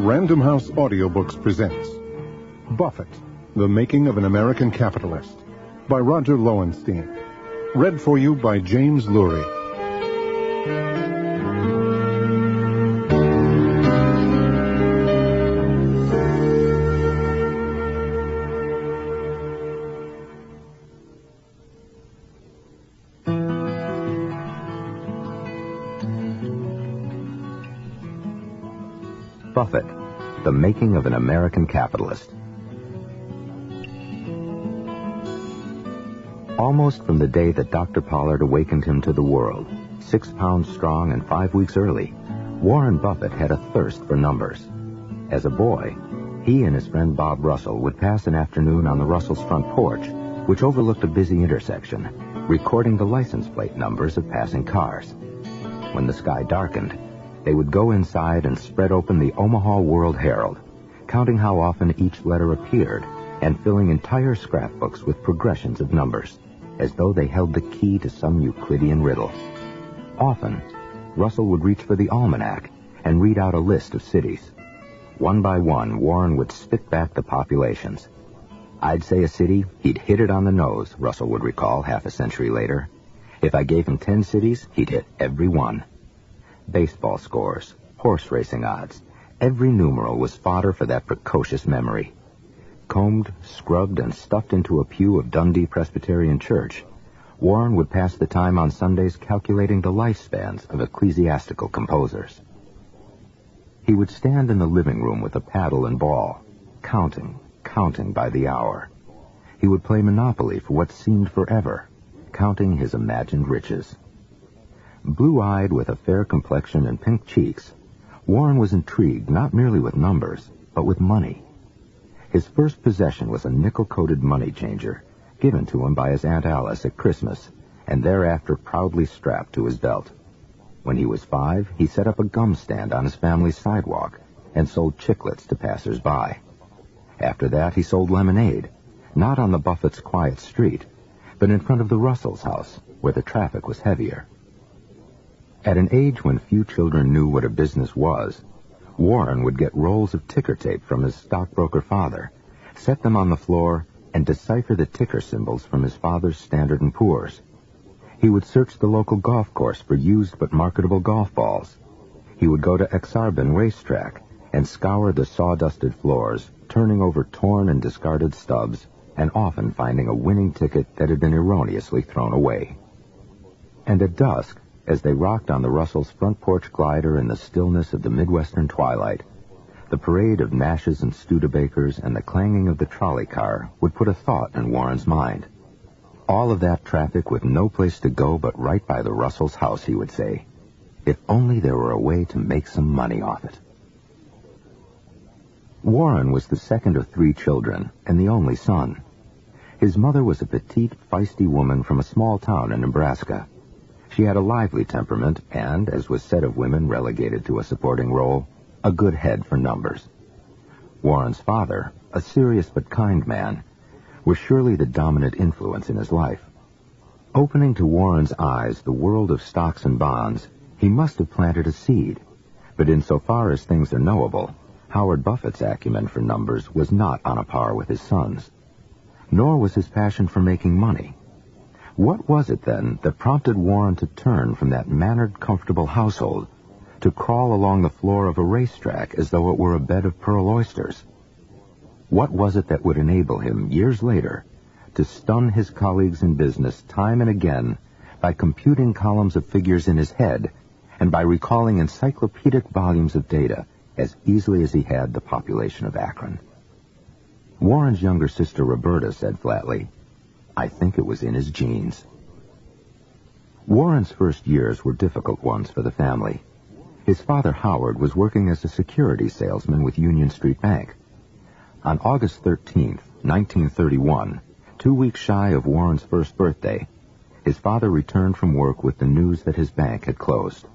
Random House Audiobooks presents Buffett, The Making of an American Capitalist by Roger Lowenstein. Read for you by James Lurie. Buffett, The Making of an American Capitalist. Almost from the day that Dr. Pollard awakened him to the world, 6 pounds strong and 5 weeks early, Warren Buffett had a thirst for numbers. As a boy, he and his friend Bob Russell would pass an afternoon on the Russells' front porch, which overlooked a busy intersection, recording the license plate numbers of passing cars. When the sky darkened, they would go inside and spread open the Omaha World Herald, counting how often each letter appeared and filling entire scrapbooks with progressions of numbers, as though they held the key to some Euclidean riddle. Often, Russell would reach for the almanac and read out a list of cities. One by one, Warren would spit back the populations. "I'd say a city, he'd hit it on the nose," Russell would recall half a century later. "If I gave him 10 cities, he'd hit every one." Baseball scores, horse racing odds, every numeral was fodder for that precocious memory. Combed, scrubbed, and stuffed into a pew of Dundee Presbyterian Church, Warren would pass the time on Sundays calculating the lifespans of ecclesiastical composers. He would stand in the living room with a paddle and ball, counting by the hour. He would play Monopoly for what seemed forever, counting his imagined riches. Blue-eyed with a fair complexion and pink cheeks, Warren was intrigued not merely with numbers, but with money. His first possession was a nickel-coated money changer, given to him by his Aunt Alice at Christmas, and thereafter proudly strapped to his belt. When he was 5, he set up a gum stand on his family's sidewalk and sold chiclets to passers-by. After that, he sold lemonade, not on the Buffett's quiet street, but in front of the Russells' house, where the traffic was heavier. At an age when few children knew what a business was, Warren would get rolls of ticker tape from his stockbroker father, set them on the floor, and decipher the ticker symbols from his father's Standard & Poor's. He would search the local golf course for used but marketable golf balls. He would go to Exarban racetrack and scour the sawdusted floors, turning over torn and discarded stubs, and often finding a winning ticket that had been erroneously thrown away. And at dusk, as they rocked on the Russells' front porch glider in the stillness of the Midwestern twilight, the parade of Nashes and Studebakers and the clanging of the trolley car would put a thought in Warren's mind. All of that traffic with no place to go but right by the Russells' house, he would say. If only there were a way to make some money off it. Warren was the second of 3 children and the only son. His mother was a petite, feisty woman from a small town in Nebraska. She had a lively temperament and, as was said of women relegated to a supporting role, a good head for numbers. Warren's father, a serious but kind man, was surely the dominant influence in his life. Opening to Warren's eyes the world of stocks and bonds, he must have planted a seed. But insofar as things are knowable, Howard Buffett's acumen for numbers was not on a par with his son's. Nor was his passion for making money. What was it, then, that prompted Warren to turn from that mannered, comfortable household to crawl along the floor of a racetrack as though it were a bed of pearl oysters? What was it that would enable him, years later, to stun his colleagues in business time and again by computing columns of figures in his head and by recalling encyclopedic volumes of data as easily as he had the population of Akron? Warren's younger sister Roberta said flatly, "I think it was in his genes." Warren's first years were difficult ones for the family. His father, Howard, was working as a securities salesman with Union Street Bank. On August 13th, 1931, 2 weeks shy of Warren's first birthday, his father returned from work with the news that his bank had closed.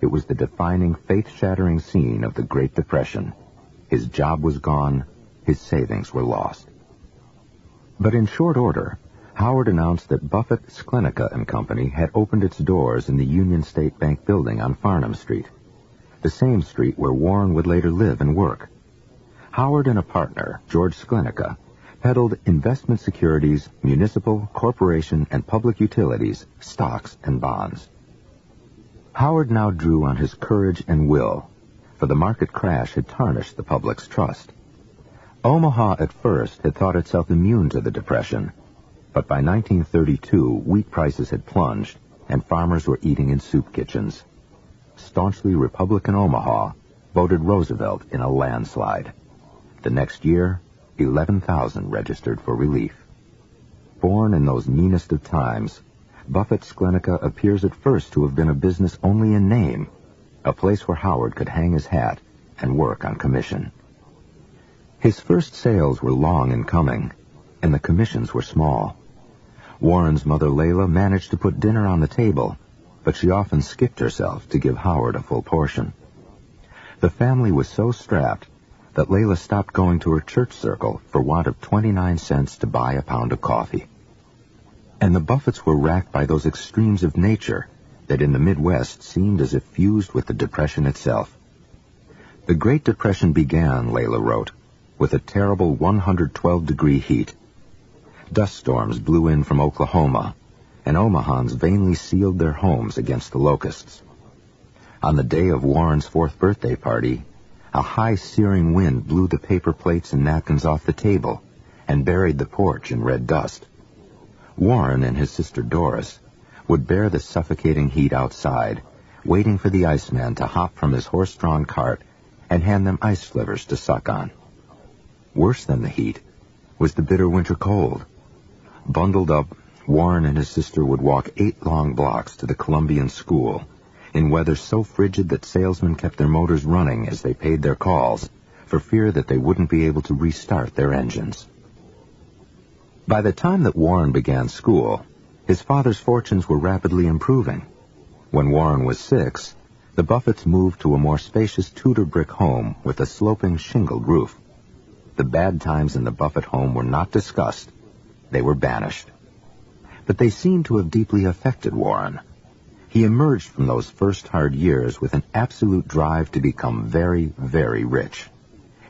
It was the defining, faith-shattering scene of the Great Depression. His job was gone, his savings were lost. But in short order, Howard announced that Buffett, Sklenica & Company had opened its doors in the Union State Bank building on Farnham Street. the same street where Warren would later live and work. Howard and a partner, George Sklenica, peddled investment securities, municipal, corporation, and public utilities, stocks, and bonds. Howard now drew on his courage and will, for the market crash had tarnished the public's trust. Omaha at first had thought itself immune to the Depression, but by 1932 wheat prices had plunged and farmers were eating in soup kitchens. Staunchly Republican Omaha voted Roosevelt in a landslide. The next year, 11,000 registered for relief. Born in those meanest of times, Buffett Sklenica appears at first to have been a business only in name, a place where Howard could hang his hat and work on commission. His first sales were long in coming, and the commissions were small. Warren's mother Layla managed to put dinner on the table, but she often skipped herself to give Howard a full portion. The family was so strapped that Layla stopped going to her church circle for want of 29 cents to buy a pound of coffee. And the Buffetts were racked by those extremes of nature that in the Midwest seemed as if fused with the Depression itself. The Great Depression began, Layla wrote, with a terrible 112-degree heat. Dust storms blew in from Oklahoma, and Omahans vainly sealed their homes against the locusts. On the day of Warren's 4th birthday party, a high searing wind blew the paper plates and napkins off the table and buried the porch in red dust. Warren and his sister Doris would bear the suffocating heat outside, waiting for the Iceman to hop from his horse-drawn cart and hand them ice slivers to suck on. Worse than the heat was the bitter winter cold. Bundled up, Warren and his sister would walk 8 long blocks to the Columbian School, in weather so frigid that salesmen kept their motors running as they paid their calls, for fear that they wouldn't be able to restart their engines. By the time that Warren began school, his father's fortunes were rapidly improving. When Warren was 6, the Buffetts moved to a more spacious Tudor brick home with a sloping shingled roof. The bad times in the Buffett home were not discussed. They were banished. But they seemed to have deeply affected Warren. He emerged from those first hard years with an absolute drive to become very, very rich.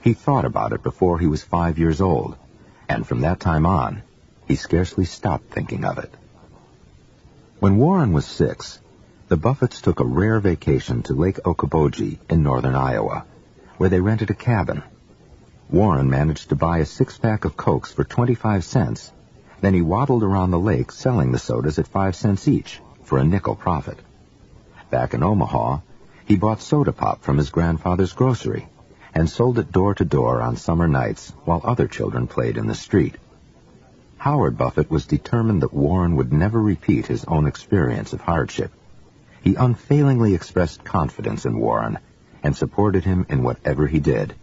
He thought about it before he was 5 years old, and from that time on, he scarcely stopped thinking of it. When Warren was 6, the Buffetts took a rare vacation to Lake Okoboji in northern Iowa, where they rented a cabin. Warren managed to buy a 6-pack of Cokes for 25 cents. Then he waddled around the lake selling the sodas at 5 cents each for a nickel profit. Back in Omaha, he bought soda pop from his grandfather's grocery and sold it door to door on summer nights while other children played in the street. Howard Buffett was determined that Warren would never repeat his own experience of hardship. He unfailingly expressed confidence in Warren and supported him in whatever he did.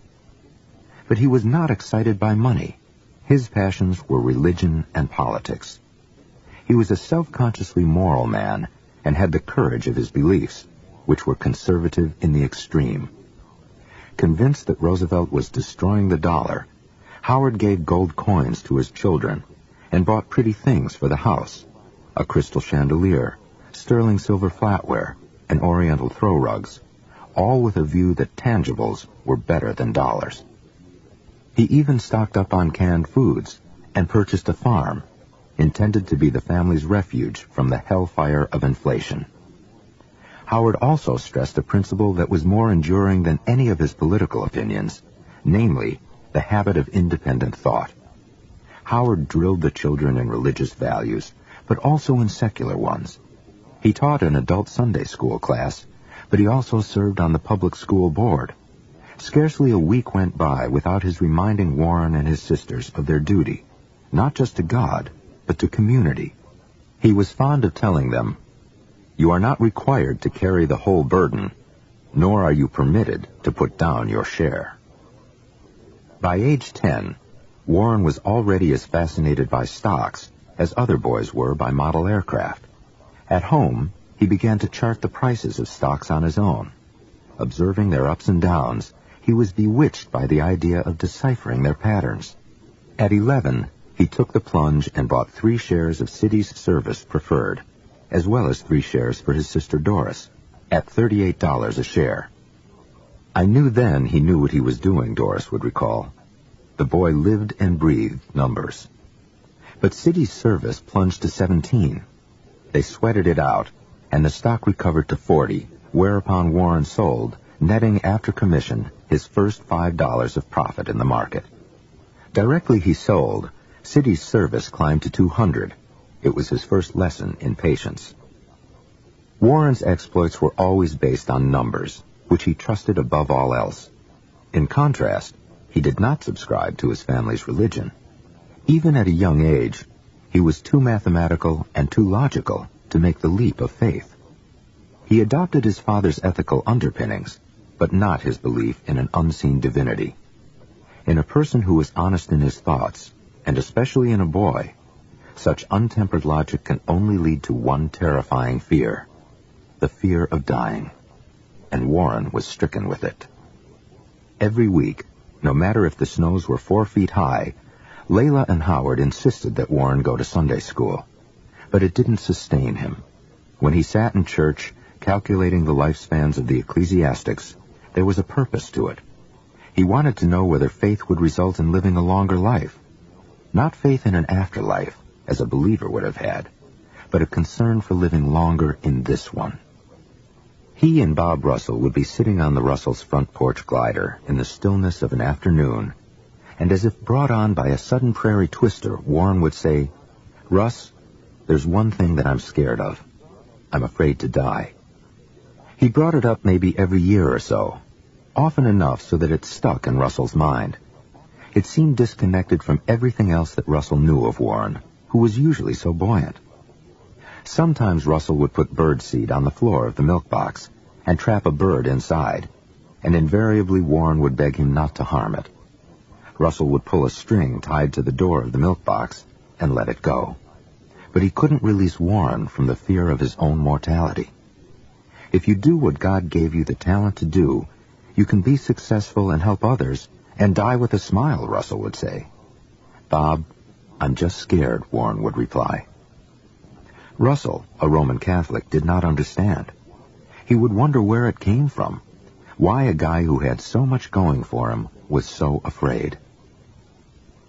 But he was not excited by money. His passions were religion and politics. He was a self-consciously moral man and had the courage of his beliefs, which were conservative in the extreme. Convinced that Roosevelt was destroying the dollar, Howard gave gold coins to his children and bought pretty things for the house, a crystal chandelier, sterling silver flatware, and oriental throw rugs, all with a view that tangibles were better than dollars. He even stocked up on canned foods and purchased a farm, intended to be the family's refuge from the hellfire of inflation. Howard also stressed a principle that was more enduring than any of his political opinions, namely, the habit of independent thought. Howard drilled the children in religious values, but also in secular ones. He taught an adult Sunday school class, but he also served on the public school board. Scarcely a week went by without his reminding Warren and his sisters of their duty, not just to God, but to community. He was fond of telling them, "You are not required to carry the whole burden, nor are you permitted to put down your share." By age 10, Warren was already as fascinated by stocks as other boys were by model aircraft. At home, he began to chart the prices of stocks on his own. Observing their ups and downs, he was bewitched by the idea of deciphering their patterns. At 11, he took the plunge and bought 3 shares of Cities Service Preferred, as well as 3 shares for his sister Doris, at $38 a share. I knew then he knew what he was doing, Doris would recall. The boy lived and breathed numbers. But City's service plunged to 17. They sweated it out, and the stock recovered to 40, whereupon Warren sold, netting after commission his first $5 of profit in the market. Directly he sold, City's service climbed to 200. It was his first lesson in patience. Warren's exploits were always based on numbers, which he trusted above all else. In contrast, he did not subscribe to his family's religion. Even at a young age, he was too mathematical and too logical to make the leap of faith. He adopted his father's ethical underpinnings, but not his belief in an unseen divinity. In a person who is honest in his thoughts, and especially in a boy, such untempered logic can only lead to one terrifying fear, the fear of dying. And Warren was stricken with it. Every week, no matter if the snows were 4 feet high, Layla and Howard insisted that Warren go to Sunday school. But it didn't sustain him. When he sat in church, calculating the lifespans of the ecclesiastics, there was a purpose to it. He wanted to know whether faith would result in living a longer life. Not faith in an afterlife, as a believer would have had, but a concern for living longer in this one. He and Bob Russell would be sitting on the Russells' front porch glider in the stillness of an afternoon, and as if brought on by a sudden prairie twister, Warren would say, "Russ, there's one thing that I'm scared of. I'm afraid to die." He brought it up maybe every year or so, often enough so that it stuck in Russell's mind. It seemed disconnected from everything else that Russell knew of Warren, who was usually so buoyant. Sometimes Russell would put birdseed on the floor of the milk box and trap a bird inside, and invariably Warren would beg him not to harm it. Russell would pull a string tied to the door of the milk box and let it go. But he couldn't release Warren from the fear of his own mortality. If you do what God gave you the talent to do, you can be successful and help others and die with a smile, Russell would say. "Bob, I'm just scared," Warren would reply. Russell, a Roman Catholic, did not understand. He would wonder where it came from, why a guy who had so much going for him was so afraid.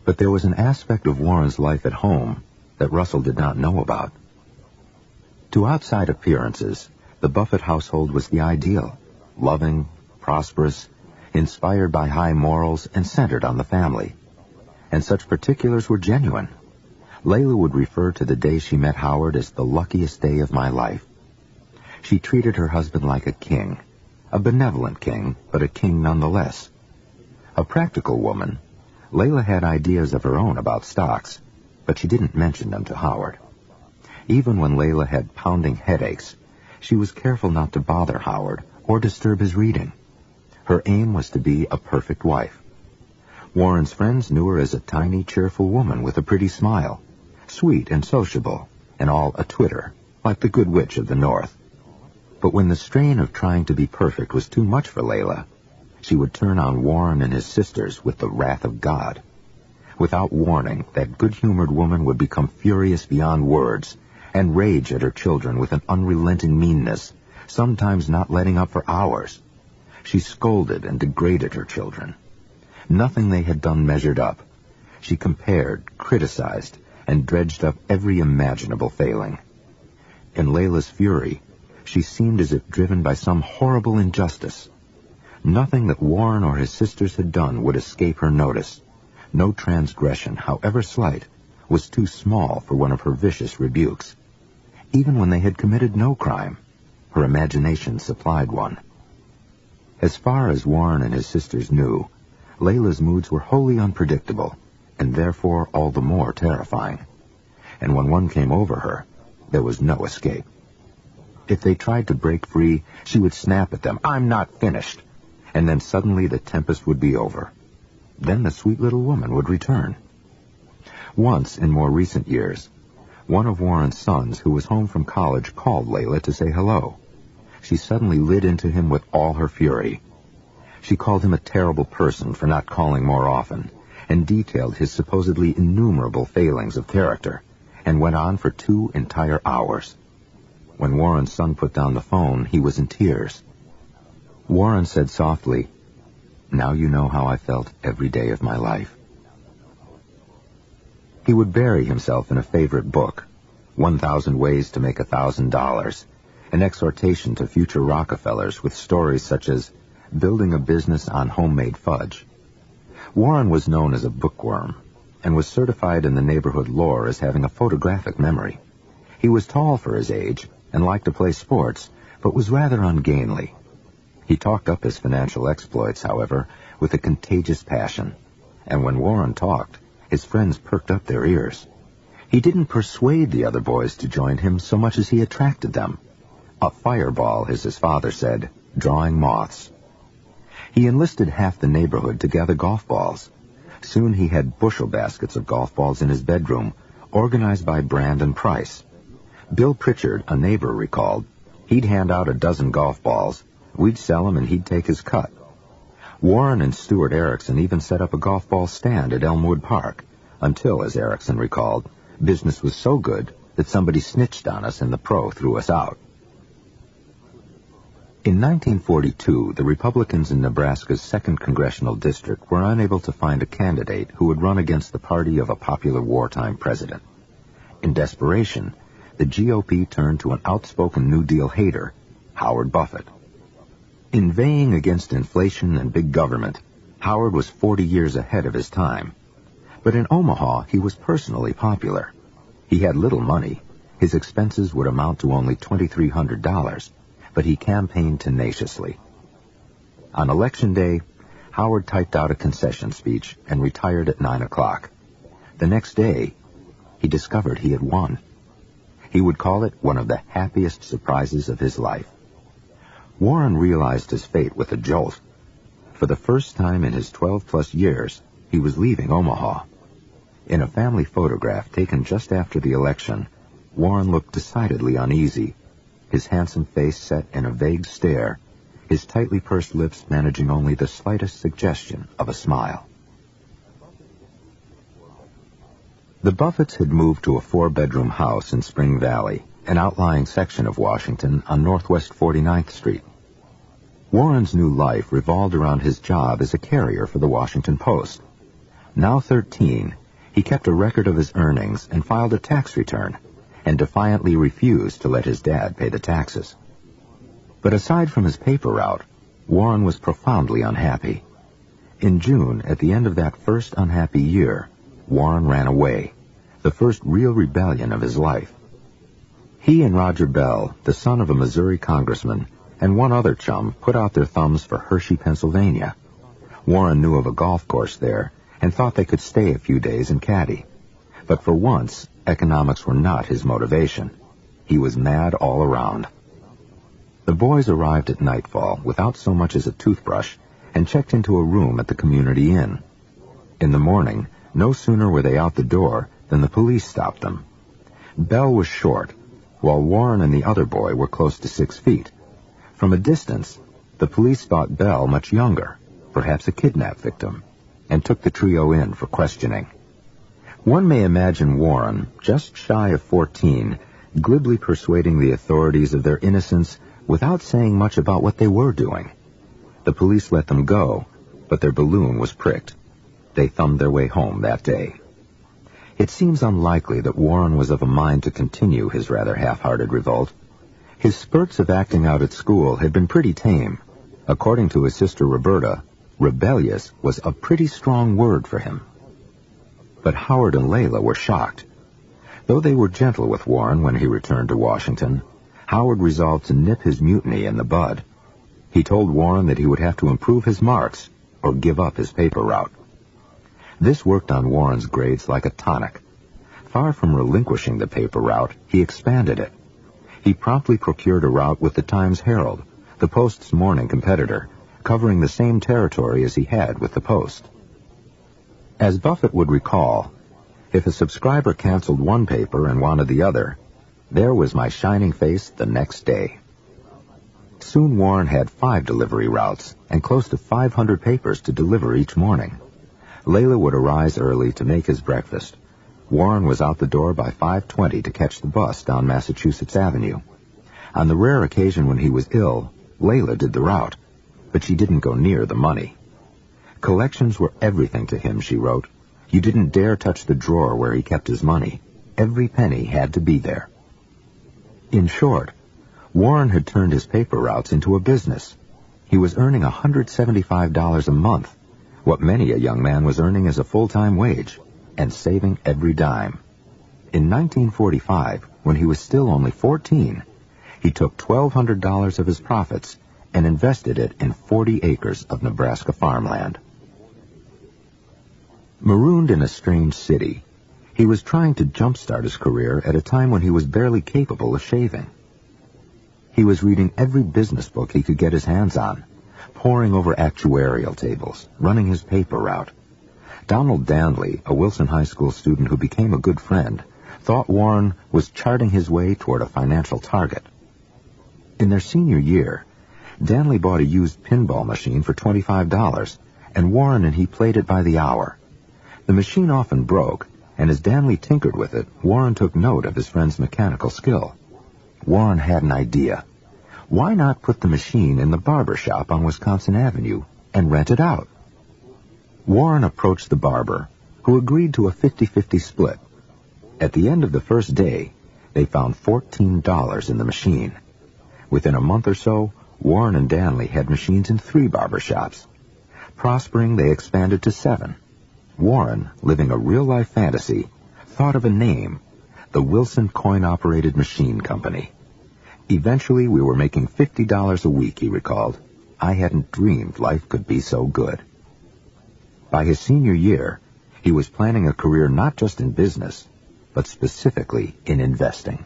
But there was an aspect of Warren's life at home that Russell did not know about. To outside appearances, the Buffett household was the ideal, loving, prosperous, inspired by high morals, and centered on the family. And such particulars were genuine. Layla would refer to the day she met Howard as the luckiest day of my life. She treated her husband like a king, a benevolent king, but a king nonetheless. A practical woman, Layla had ideas of her own about stocks, but she didn't mention them to Howard. Even when Layla had pounding headaches, she was careful not to bother Howard or disturb his reading. Her aim was to be a perfect wife. Warren's friends knew her as a tiny, cheerful woman with a pretty smile, sweet and sociable, and all a twitter, like the Good Witch of the North. But when the strain of trying to be perfect was too much for Layla, she would turn on Warren and his sisters with the wrath of God. Without warning, that good-humored woman would become furious beyond words and rage at her children with an unrelenting meanness, sometimes not letting up for hours. She scolded and degraded her children. Nothing they had done measured up. She compared, criticized, and dredged up every imaginable failing. In Layla's fury, she seemed as if driven by some horrible injustice. Nothing that Warren or his sisters had done would escape her notice. No transgression, however slight, was too small for one of her vicious rebukes. Even when they had committed no crime, her imagination supplied one. As far as Warren and his sisters knew, Layla's moods were wholly unpredictable, and therefore all the more terrifying. And when one came over her, there was no escape. If they tried to break free, she would snap at them, "I'm not finished," and then suddenly the tempest would be over. Then the sweet little woman would return. Once, in more recent years, one of Warren's sons who was home from college called Layla to say hello. She suddenly lit into him with all her fury. She called him a terrible person for not calling more often, and detailed his supposedly innumerable failings of character, and went on for 2 entire hours. When Warren's son put down the phone, he was in tears. Warren said softly, Now you know how I felt every day of my life. He would bury himself in a favorite book, 1,000 Ways to Make $1,000, an exhortation to future Rockefellers with stories such as building a business on homemade fudge. Warren was known as a bookworm and was certified in the neighborhood lore as having a photographic memory. He was tall for his age and liked to play sports, but was rather ungainly. He talked up his financial exploits, however, with a contagious passion, and when Warren talked, his friends perked up their ears. He didn't persuade the other boys to join him so much as he attracted them. A fireball, as his father said, drawing moths. He enlisted half the neighborhood to gather golf balls. Soon he had bushel baskets of golf balls in his bedroom, organized by brand and price. Bill Pritchard, a neighbor, recalled, he'd hand out a dozen golf balls, we'd sell them, and he'd take his cut. Warren and Stuart Erickson even set up a golf ball stand at Elmwood Park, until, as Erickson recalled, business was so good that somebody snitched on us and the pro threw us out. In 1942, the Republicans in Nebraska's 2nd Congressional District were unable to find a candidate who would run against the party of a popular wartime president. In desperation, the GOP turned to an outspoken New Deal hater, Howard Buffett. Inveighing against inflation and big government, Howard was 40 years ahead of his time. But in Omaha, he was personally popular. He had little money. His expenses would amount to only $2,300, but he campaigned tenaciously. On Election Day, Howard typed out a concession speech and retired at 9 o'clock. The next day, he discovered he had won. He would call it one of the happiest surprises of his life. Warren realized his fate with a jolt. For the first time in his 12-plus years, he was leaving Omaha. In a family photograph taken just after the election, Warren looked decidedly uneasy, his handsome face set in a vague stare, his tightly pursed lips managing only the slightest suggestion of a smile. The Buffetts had moved to a 4-bedroom house in Spring Valley, an outlying section of Washington on Northwest 49th Street. Warren's new life revolved around his job as a carrier for the Washington Post. Now 13, he kept a record of his earnings and filed a tax return, and defiantly refused to let his dad pay the taxes. But aside from his paper route, Warren was profoundly unhappy. In June, at the end of that first unhappy year, Warren ran away, the first real rebellion of his life. He and Roger Bell, the son of a Missouri congressman, and one other chum put out their thumbs for Hershey, Pennsylvania. Warren knew of a golf course there and thought they could stay a few days and caddy. But for once, economics were not his motivation. He was mad all around. The boys arrived at nightfall without so much as a toothbrush and checked into a room at the Community Inn. In the morning, no sooner were they out the door than the police stopped them. Bell was short, while Warren and the other boy were close to 6 feet. From a distance, the police thought Bell much younger, perhaps a kidnap victim, and took the trio in for questioning. One may imagine Warren, just shy of 14, glibly persuading the authorities of their innocence without saying much about what they were doing. The police let them go, but their balloon was pricked. They thumbed their way home that day. It seems unlikely that Warren was of a mind to continue his rather half-hearted revolt. His spurts of acting out at school had been pretty tame. According to his sister Roberta, rebellious was a pretty strong word for him. But Howard and Layla were shocked. Though they were gentle with Warren when he returned to Washington, Howard resolved to nip his mutiny in the bud. He told Warren that he would have to improve his marks or give up his paper route. This worked on Warren's grades like a tonic. Far from relinquishing the paper route, he expanded it. He promptly procured a route with the Times-Herald, the Post's morning competitor, covering the same territory as he had with the Post. As Buffett would recall, if a subscriber canceled one paper and wanted the other, there was my shining face the next day. Soon Warren had 5 delivery routes and close to 500 papers to deliver each morning. Layla would arise early to make his breakfast. Warren was out the door by 5:20 to catch the bus down Massachusetts Avenue. On the rare occasion when he was ill, Layla did the route, but she didn't go near the money. Collections were everything to him, she wrote. You didn't dare touch the drawer where he kept his money. Every penny had to be there. In short, Warren had turned his paper routes into a business. He was earning $175 a month, what many a young man was earning as a full-time wage, and saving every dime. In 1945, when he was still only 14, he took $1,200 of his profits and invested it in 40 acres of Nebraska farmland. Marooned in a strange city, he was trying to jumpstart his career at a time when he was barely capable of shaving. He was reading every business book he could get his hands on, poring over actuarial tables, running his paper route. Donald Danley, a Wilson High School student who became a good friend, thought Warren was charting his way toward a financial target. In their senior year, Danley bought a used pinball machine for $25, and Warren and he played it by the hour. The machine often broke, and as Danley tinkered with it, Warren took note of his friend's mechanical skill. Warren had an idea. Why not put the machine in the barber shop on Wisconsin Avenue and rent it out? Warren approached the barber, who agreed to a 50-50 split. At the end of the first day, they found $14 in the machine. Within a month or so, Warren and Danley had machines in 3 barber shops. Prospering, they expanded to 7. Warren, living a real-life fantasy, thought of a name, the Wilson Coin-Operated Machine Company. Eventually, we were making $50 a week, he recalled. I hadn't dreamed life could be so good. By his senior year, he was planning a career not just in business, but specifically in investing.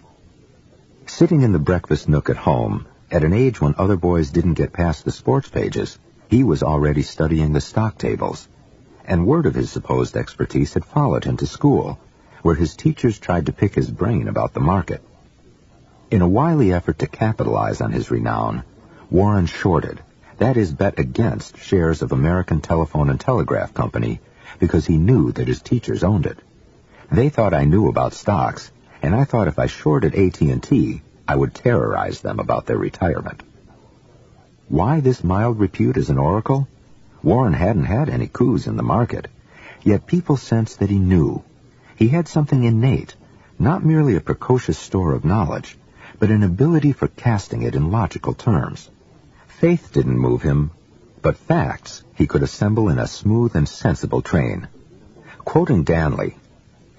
Sitting in the breakfast nook at home, at an age when other boys didn't get past the sports pages, he was already studying the stock tables. And word of his supposed expertise had followed him to school, where his teachers tried to pick his brain about the market. In a wily effort to capitalize on his renown, Warren shorted, that is, bet against shares of American Telephone and Telegraph Company, because he knew that his teachers owned it. They thought I knew about stocks, and I thought if I shorted AT&T, I would terrorize them about their retirement. Why this mild repute as an oracle? Warren hadn't had any coups in the market, yet people sensed that he knew. He had something innate, not merely a precocious store of knowledge, but an ability for casting it in logical terms. Faith didn't move him, but facts he could assemble in a smooth and sensible train. Quoting Danley,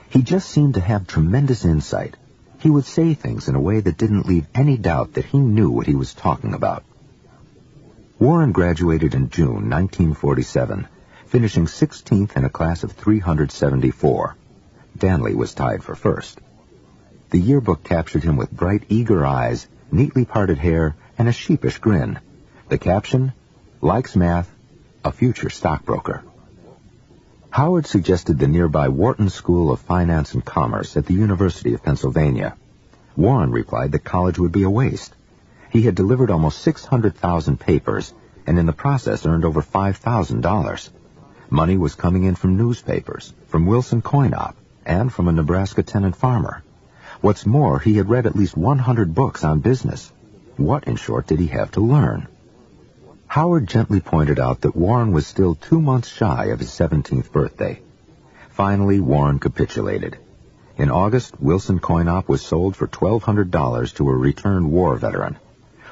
he just seemed to have tremendous insight. He would say things in a way that didn't leave any doubt that he knew what he was talking about. Warren graduated in June 1947, finishing 16th in a class of 374. Danley was tied for first. The yearbook captured him with bright, eager eyes, neatly parted hair, and a sheepish grin. The caption, likes math, a future stockbroker. Howard suggested the nearby Wharton School of Finance and Commerce at the University of Pennsylvania. Warren replied that college would be a waste. He had delivered almost 600,000 papers, and in the process earned over $5,000. Money was coming in from newspapers, from Wilson Coin-Op, and from a Nebraska tenant farmer. What's more, he had read at least 100 books on business. What, in short, did he have to learn? Howard gently pointed out that Warren was still 2 months shy of his 17th birthday. Finally, Warren capitulated. In August, Wilson Coin-Op was sold for $1,200 to a returned war veteran.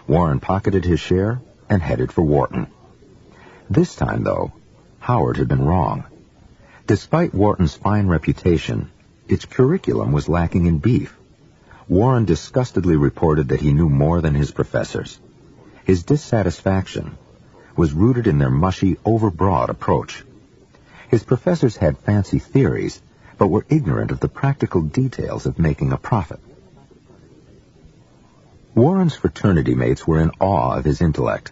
Warren pocketed his share and headed for Wharton. This time, though, Howard had been wrong. Despite Wharton's fine reputation, its curriculum was lacking in beef. Warren disgustedly reported that he knew more than his professors. His dissatisfaction was rooted in their mushy, overbroad approach. His professors had fancy theories, but were ignorant of the practical details of making a profit. Warren's fraternity mates were in awe of his intellect.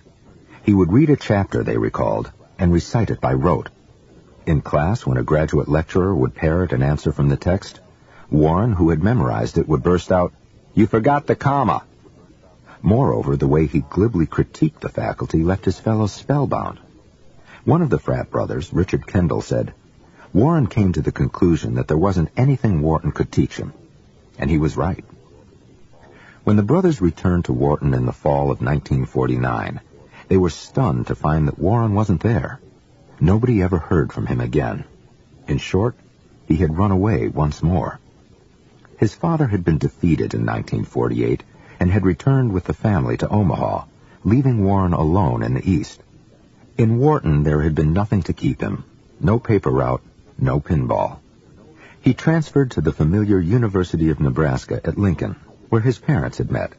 He would read a chapter, they recalled, and recite it by rote. In class, when a graduate lecturer would parrot an answer from the text, Warren, who had memorized it, would burst out, "You forgot the comma." Moreover, the way he glibly critiqued the faculty left his fellows spellbound. One of the frat brothers, Richard Kendall, said, Warren came to the conclusion that there wasn't anything Wharton could teach him, and he was right. When the brothers returned to Wharton in the fall of 1949, they were stunned to find that Warren wasn't there. Nobody ever heard from him again. In short, he had run away once more. His father had been defeated in 1948 and had returned with the family to Omaha, leaving Warren alone in the East. In Wharton, there had been nothing to keep him. No paper route, no pinball. He transferred to the familiar University of Nebraska at Lincoln, where his parents had met.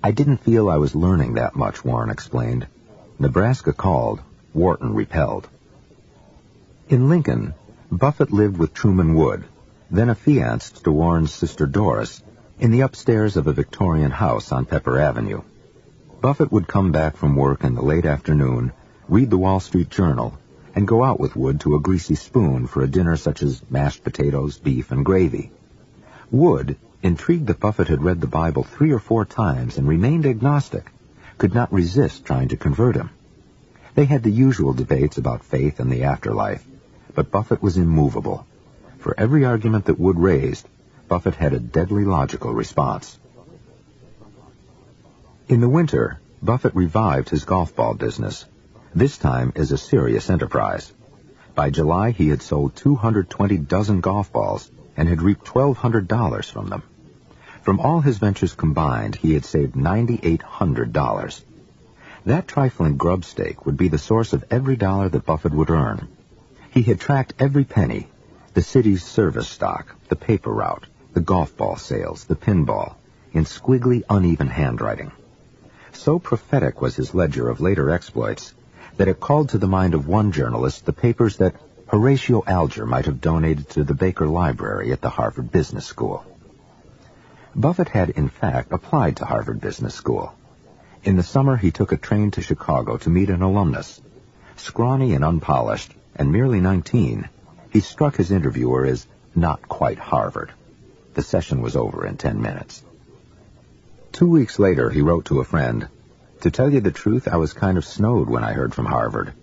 "I didn't feel I was learning that much," Warren explained. Nebraska called, Wharton repelled. In Lincoln, Buffett lived with Truman Wood, then affianced to Warren's sister Doris, in the upstairs of a Victorian house on Pepper Avenue. Buffett would come back from work in the late afternoon, read the Wall Street Journal, and go out with Wood to a Greasy Spoon for a dinner such as mashed potatoes, beef, and gravy. Wood, intrigued that Buffett had read the Bible 3 or 4 times and remained agnostic, could not resist trying to convert him. They had the usual debates about faith and the afterlife, but Buffett was immovable. For every argument that Wood raised, Buffett had a deadly logical response. In the winter, Buffett revived his golf ball business, this time as a serious enterprise. By July, he had sold 220 dozen golf balls and had reaped $1,200 from them. From all his ventures combined, he had saved $9,800. That trifling grub stake would be the source of every dollar that Buffett would earn. He had tracked every penny: the city's service stock, the paper route, the golf ball sales, the pinball, in squiggly, uneven handwriting. So prophetic was his ledger of later exploits that it called to the mind of one journalist the papers that Horatio Alger might have donated to the Baker Library at the Harvard Business School. Buffett had, in fact, applied to Harvard Business School. In the summer, he took a train to Chicago to meet an alumnus. Scrawny and unpolished, and merely 19, he struck his interviewer as not quite Harvard. The session was over in 10 minutes. 2 weeks later, he wrote to a friend, "To tell you the truth, I was kind of snowed when I heard from Harvard.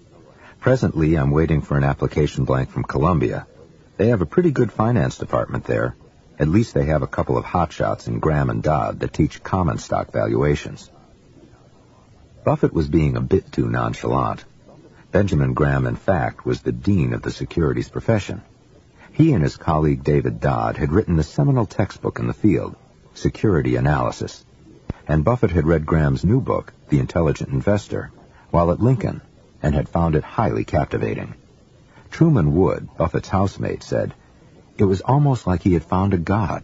Presently, I'm waiting for an application blank from Columbia. They have a pretty good finance department there. At least they have a couple of hotshots in Graham and Dodd that teach common stock valuations." Buffett was being a bit too nonchalant. Benjamin Graham, in fact, was the dean of the securities profession. He and his colleague David Dodd had written the seminal textbook in the field, Security Analysis, and Buffett had read Graham's new book, The Intelligent Investor, while at Lincoln, and had found it highly captivating. Truman Wood, Buffett's housemate, said, "It was almost like he had found a god."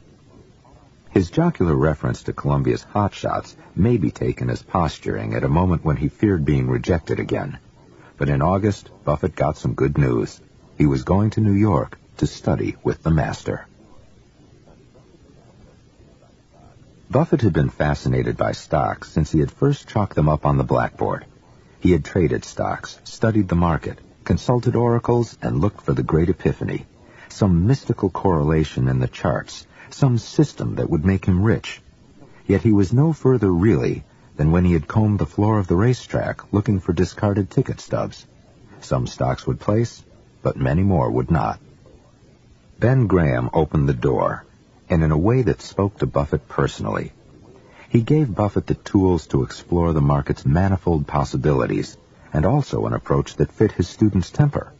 His jocular reference to Columbia's hotshots may be taken as posturing at a moment when he feared being rejected again. But in August, Buffett got some good news. He was going to New York to study with the master. Buffett had been fascinated by stocks since he had first chalked them up on the blackboard. He had traded stocks, studied the market, consulted oracles, and looked for the great epiphany, some mystical correlation in the charts, some system that would make him rich. Yet he was no further really than when he had combed the floor of the racetrack looking for discarded ticket stubs. Some stocks would place, but many more would not. Ben Graham opened the door, and in a way that spoke to Buffett personally. He gave Buffett the tools to explore the market's manifold possibilities, and also an approach that fit his student's temper.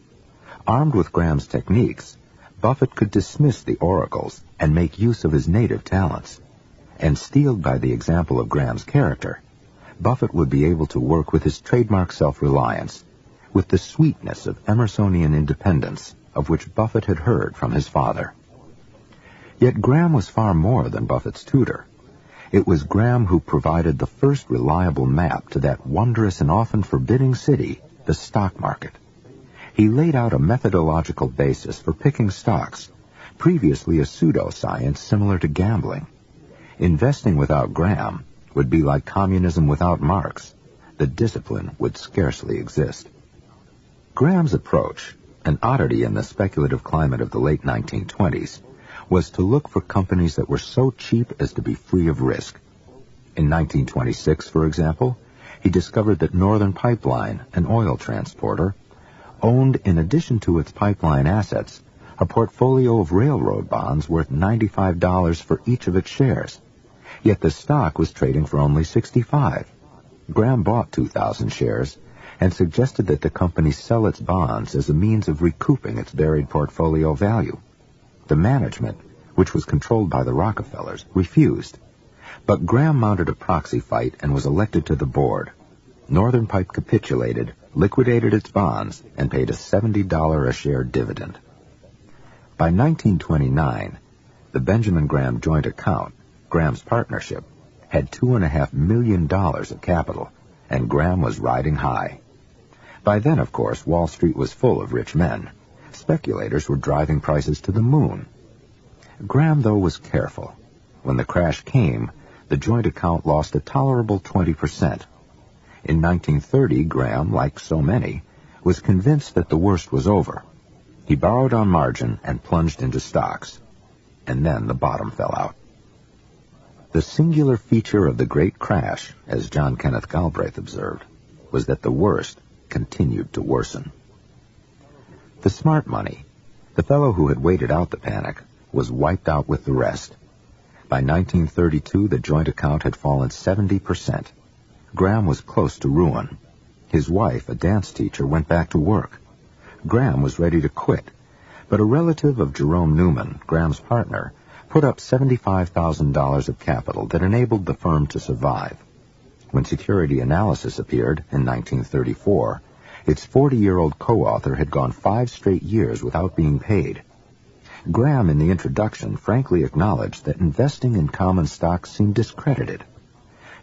Armed with Graham's techniques, Buffett could dismiss the oracles and make use of his native talents. And steeled by the example of Graham's character, Buffett would be able to work with his trademark self-reliance, with the sweetness of Emersonian independence of which Buffett had heard from his father. Yet Graham was far more than Buffett's tutor. It was Graham who provided the first reliable map to that wondrous and often forbidding city, the stock market. He laid out a methodological basis for picking stocks, previously a pseudoscience similar to gambling. Investing without Graham would be like communism without Marx. The discipline would scarcely exist. Graham's approach, an oddity in the speculative climate of the late 1920s, was to look for companies that were so cheap as to be free of risk. In 1926, for example, he discovered that Northern Pipeline, an oil transporter, owned, in addition to its pipeline assets, a portfolio of railroad bonds worth $95 for each of its shares. Yet the stock was trading for only $65. Graham bought 2,000 shares, and suggested that the company sell its bonds as a means of recouping its buried portfolio value. The management, which was controlled by the Rockefellers, refused. But Graham mounted a proxy fight and was elected to the board. Northern Pipe capitulated, liquidated its bonds, and paid a $70 a share dividend. By 1929, the Benjamin Graham joint account, Graham's partnership, had $2.5 million of capital, and Graham was riding high. By then, of course, Wall Street was full of rich men. Speculators were driving prices to the moon. Graham, though, was careful. When the crash came, the joint account lost a tolerable 20%. In 1930, Graham, like so many, was convinced that the worst was over. He borrowed on margin and plunged into stocks. And then the bottom fell out. The singular feature of the great crash, as John Kenneth Galbraith observed, was that the worst continued to worsen. The smart money, the fellow who had waited out the panic, was wiped out with the rest. By 1932, the joint account had fallen 70%. Graham was close to ruin. His wife, a dance teacher, went back to work. Graham was ready to quit, but a relative of Jerome Newman, Graham's partner, put up $75,000 of capital that enabled the firm to survive. When Security Analysis appeared in 1934, its 40-year-old co-author had gone 5 straight years without being paid. Graham, in the introduction, frankly acknowledged that investing in common stocks seemed discredited.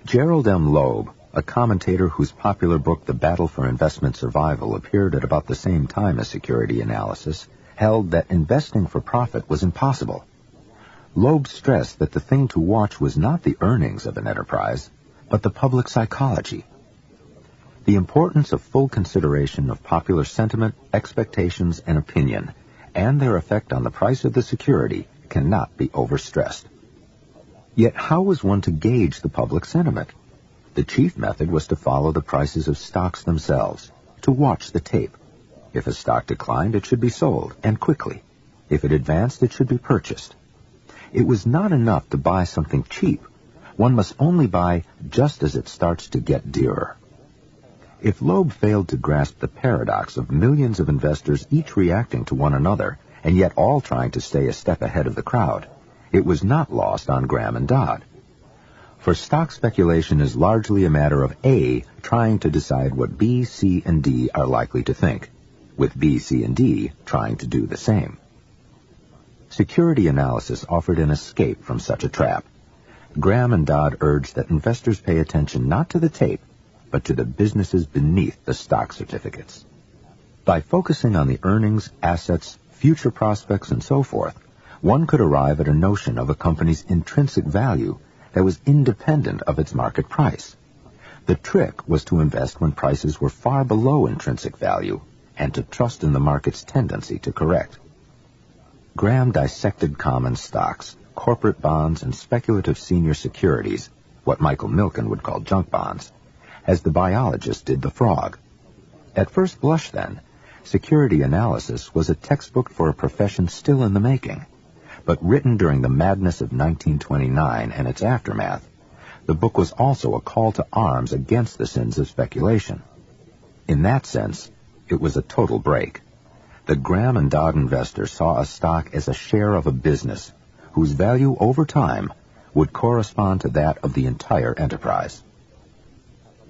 Gerald M. Loeb, a commentator whose popular book The Battle for Investment Survival appeared at about the same time as Security Analysis, held that investing for profit was impossible. Loeb stressed that the thing to watch was not the earnings of an enterprise, but the public psychology. The importance of full consideration of popular sentiment, expectations, and opinion, and their effect on the price of the security, cannot be overstressed. Yet how was one to gauge the public sentiment? The chief method was to follow the prices of stocks themselves, to watch the tape. If a stock declined, it should be sold, and quickly. If it advanced, it should be purchased. It was not enough to buy something cheap. One must only buy just as it starts to get dearer. If Loeb failed to grasp the paradox of millions of investors each reacting to one another, and yet all trying to stay a step ahead of the crowd, it was not lost on Graham and Dodd. For stock speculation is largely a matter of A trying to decide what B, C, and D are likely to think, with B, C, and D trying to do the same. Security Analysis offered an escape from such a trap. Graham and Dodd urged that investors pay attention not to the tape, but to the businesses beneath the stock certificates. By focusing on the earnings, assets, future prospects, and so forth, one could arrive at a notion of a company's intrinsic value that was independent of its market price. The trick was to invest when prices were far below intrinsic value, and to trust in the market's tendency to correct. Graham dissected common stocks, corporate bonds, and speculative senior securities, what Michael Milken would call junk bonds, as the biologist did the frog. At first blush, then, Security Analysis was a textbook for a profession still in the making. But written during the madness of 1929 and its aftermath, the book was also a call to arms against the sins of speculation. In that sense, it was a total break. The Graham and Dodd investor saw a stock as a share of a business whose value over time would correspond to that of the entire enterprise.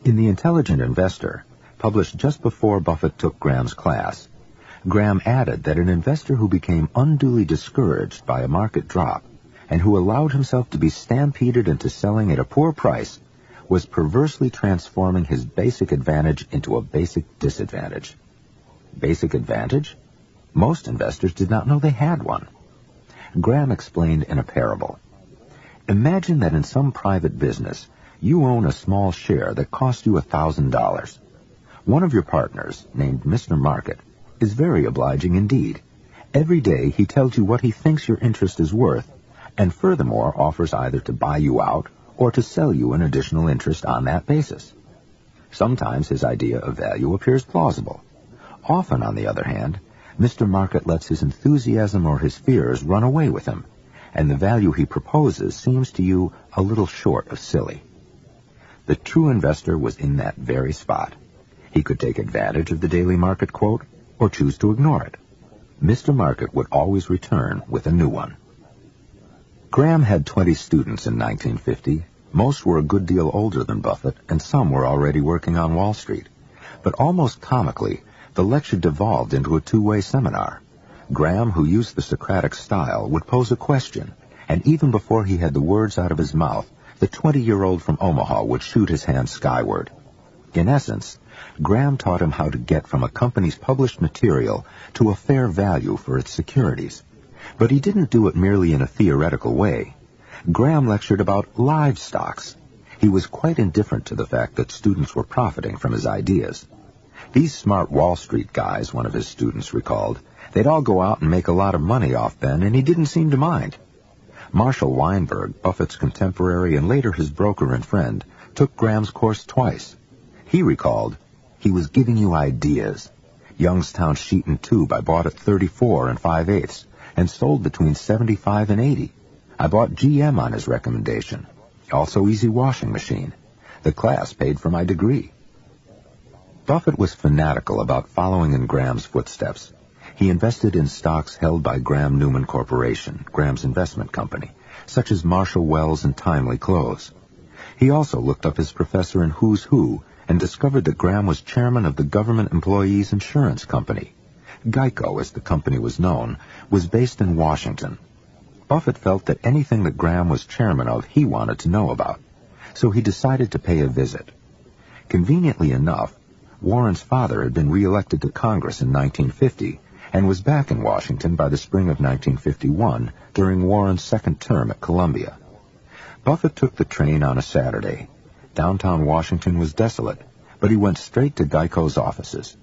In The Intelligent Investor, published just before Buffett took Graham's class, Graham added that an investor who became unduly discouraged by a market drop and who allowed himself to be stampeded into selling at a poor price was perversely transforming his basic advantage into a basic disadvantage. Basic advantage? Most investors did not know they had one. Graham explained in a parable. Imagine that in some private business, you own a small share that cost you $1,000. One of your partners, named Mr. Market, is very obliging indeed. Every day he tells you what he thinks your interest is worth, and furthermore offers either to buy you out or to sell you an additional interest on that basis. Sometimes his idea of value appears plausible. Often, on the other hand, Mr. Market lets his enthusiasm or his fears run away with him, and the value he proposes seems to you a little short of silly. The true investor was in that very spot. He could take advantage of the daily market quote or choose to ignore it. Mr. Market would always return with a new one. Graham had 20 students in 1950. Most were a good deal older than Buffett, and some were already working on Wall Street. But almost comically, the lecture devolved into a two-way seminar. Graham, who used the Socratic style, would pose a question, and even before he had the words out of his mouth, the 20-year-old from Omaha would shoot his hand skyward. In essence, Graham taught him how to get from a company's published material to a fair value for its securities. But he didn't do it merely in a theoretical way. Graham lectured about live stocks. He was quite indifferent to the fact that students were profiting from his ideas. These smart Wall Street guys, one of his students recalled, they'd all go out and make a lot of money off Ben, and he didn't seem to mind. Marshall Weinberg, Buffett's contemporary and later his broker and friend, took Graham's course twice. He recalled, "He was giving you ideas. Youngstown Sheet and Tube I bought at 34 5/8 and sold between 75 and 80. I bought GM on his recommendation. Also Easy Washing Machine. The class paid for my degree." Buffett was fanatical about following in Graham's footsteps. He invested in stocks held by Graham Newman Corporation, Graham's investment company, such as Marshall Wells and Timely Clothes. He also looked up his professor in Who's Who and discovered that Graham was chairman of the Government Employees Insurance Company. GEICO, as the company was known, was based in Washington. Buffett felt that anything that Graham was chairman of he wanted to know about, so he decided to pay a visit. Conveniently enough, Warren's father had been re-elected to Congress in 1950 and was back in Washington by the spring of 1951 during Warren's second term at Columbia. Buffett took the train on a Saturday. Downtown Washington was desolate, but he went straight to GEICO's offices.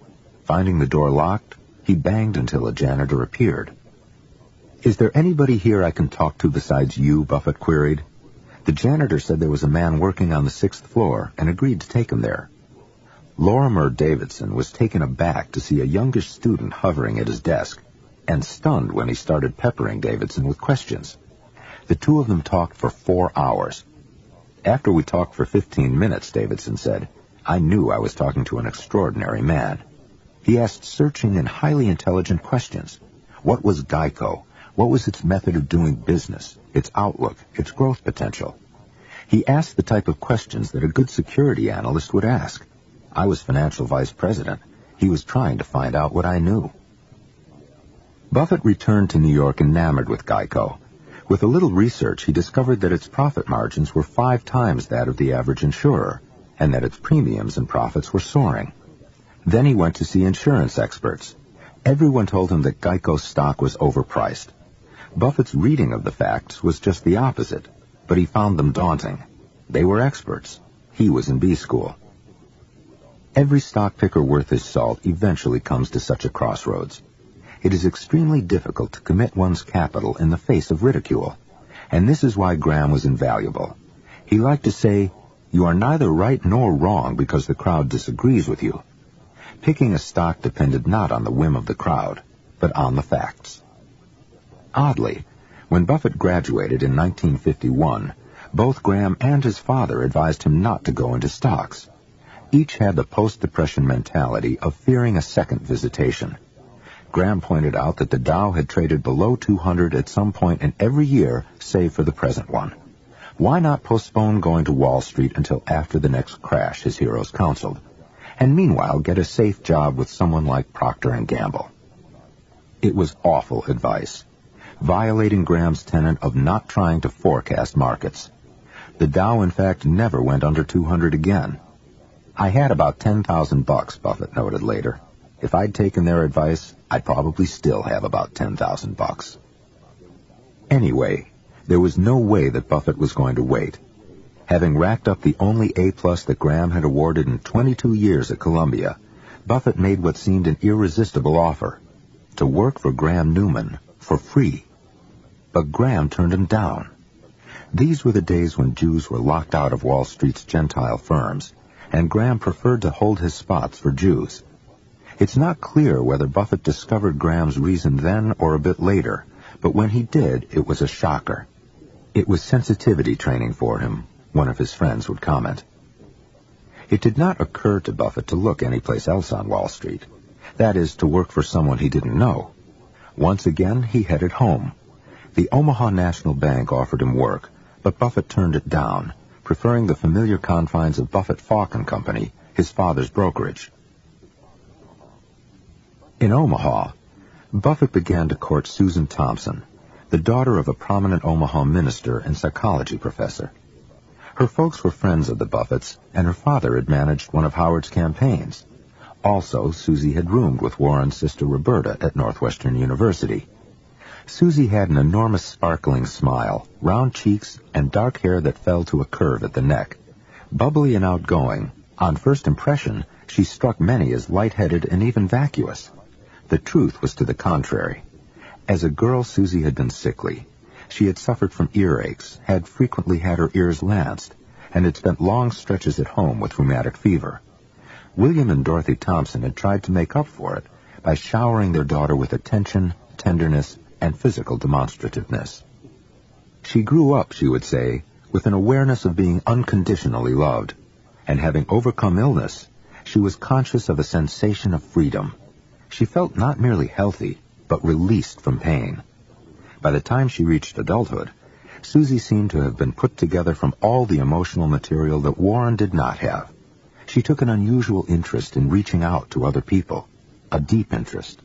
Finding the door locked, he banged until a janitor appeared. "Is there anybody here I can talk to besides you?" Buffett queried. The janitor said there was a man working on the 6th floor and agreed to take him there. Lorimer Davidson was taken aback to see a youngish student hovering at his desk, and stunned when he started peppering Davidson with questions. The two of them talked for 4 hours. "After we talked for 15 minutes, Davidson said, I knew I was talking to an extraordinary man. He asked searching and highly intelligent questions. What was GEICO? What was its method of doing business, its outlook, its growth potential? He asked the type of questions that a good security analyst would ask. I was financial vice president. He was trying to find out what I knew." Buffett returned to New York enamored with GEICO. With a little research, he discovered that its profit margins were 5 times that of the average insurer, and that its premiums and profits were soaring. Then he went to see insurance experts. Everyone told him that GEICO's stock was overpriced. Buffett's reading of the facts was just the opposite, but he found them daunting. They were experts. He was in B school. Every stock picker worth his salt eventually comes to such a crossroads. It is extremely difficult to commit one's capital in the face of ridicule, and this is why Graham was invaluable. He liked to say, "You are neither right nor wrong because the crowd disagrees with you." Picking a stock depended not on the whim of the crowd, but on the facts. Oddly, when Buffett graduated in 1951, both Graham and his father advised him not to go into stocks. Each had the post-Depression mentality of fearing a second visitation. Graham pointed out that the Dow had traded below 200 at some point in every year, save for the present one. Why not postpone going to Wall Street until after the next crash, his heroes counseled, and meanwhile get a safe job with someone like Procter & Gamble? It was awful advice, violating Graham's tenet of not trying to forecast markets. The Dow, in fact, never went under 200 again. "I had about $10,000, Buffett noted later. If I'd taken their advice, I'd probably still have about $10,000. Anyway, there was no way that Buffett was going to wait. Having racked up the only A+ that Graham had awarded in 22 years at Columbia, Buffett made what seemed an irresistible offer: to work for Graham Newman for free. But Graham turned him down. These were the days when Jews were locked out of Wall Street's Gentile firms, and Graham preferred to hold his spots for Jews. It's not clear whether Buffett discovered Graham's reason then or a bit later, but when he did, it was a shocker. It was sensitivity training for him, one of his friends would comment. It did not occur to Buffett to look anyplace else on Wall Street. That is, to work for someone he didn't know. Once again, he headed home. The Omaha National Bank offered him work, but Buffett turned it down, preferring the familiar confines of Buffett Falk and Company, his father's brokerage. In Omaha, Buffett began to court Susan Thompson, the daughter of a prominent Omaha minister and psychology professor. Her folks were friends of the Buffetts, and her father had managed one of Howard's campaigns. Also, Susie had roomed with Warren's sister Roberta at Northwestern University. Susie had an enormous sparkling smile, round cheeks, and dark hair that fell to a curve at the neck. Bubbly and outgoing, on first impression, she struck many as light-headed and even vacuous. The truth was to the contrary. As a girl, Susie had been sickly. She had suffered from earaches, had frequently had her ears lanced, and had spent long stretches at home with rheumatic fever. William and Dorothy Thompson had tried to make up for it by showering their daughter with attention, tenderness, and physical demonstrativeness. She grew up, she would say, with an awareness of being unconditionally loved, and having overcome illness, she was conscious of a sensation of freedom. She felt not merely healthy, but released from pain. By the time she reached adulthood, Susie seemed to have been put together from all the emotional material that Warren did not have. She took an unusual interest in reaching out to other people, a deep interest.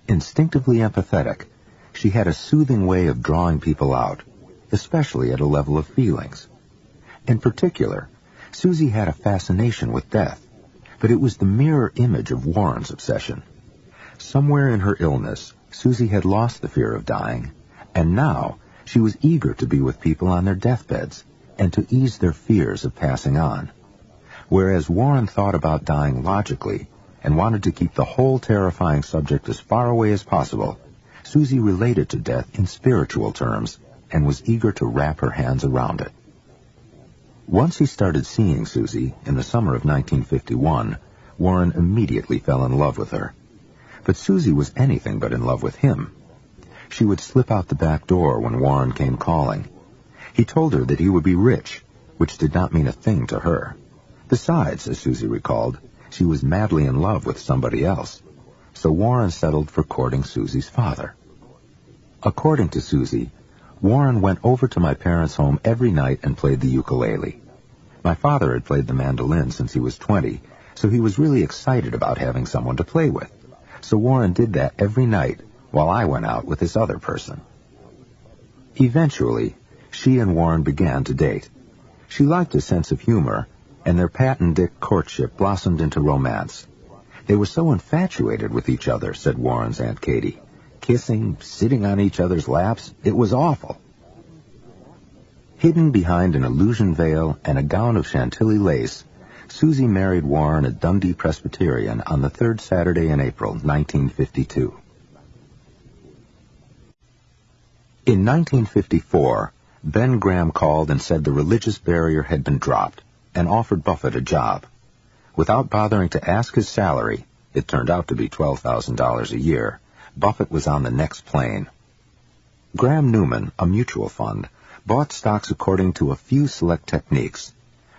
Instinctively empathetic, she had a soothing way of drawing people out, especially at a level of feelings. In particular, Susie had a fascination with death, but it was the mirror image of Warren's obsession. Somewhere in her illness, Susie had lost the fear of dying, and now she was eager to be with people on their deathbeds and to ease their fears of passing on. Whereas Warren thought about dying logically and wanted to keep the whole terrifying subject as far away as possible, Susie related to death in spiritual terms and was eager to wrap her hands around it. Once he started seeing Susie, in the summer of 1951, Warren immediately fell in love with her. But Susie was anything but in love with him. She would slip out the back door when Warren came calling. He told her that he would be rich, which did not mean a thing to her. Besides, as Susie recalled, she was madly in love with somebody else. So Warren settled for courting Susie's father. According to Susie, Warren went over to my parents' home every night and played the ukulele. My father had played the mandolin since he was 20, so he was really excited about having someone to play with. So Warren did that every night while I went out with this other person. Eventually, she and Warren began to date. She liked his sense of humor, and their Pat and Dick courtship blossomed into romance. They were so infatuated with each other, said Warren's Aunt Katie. Kissing, sitting on each other's laps, it was awful. Hidden behind an illusion veil and a gown of Chantilly lace, Susie married Warren at Dundee Presbyterian on the third Saturday in April, 1952. In 1954, Ben Graham called and said the religious barrier had been dropped and offered Buffett a job. Without bothering to ask his salary, it turned out to be $12,000 a year, Buffett was on the next plane. Graham Newman, a mutual fund, bought stocks according to a few select techniques.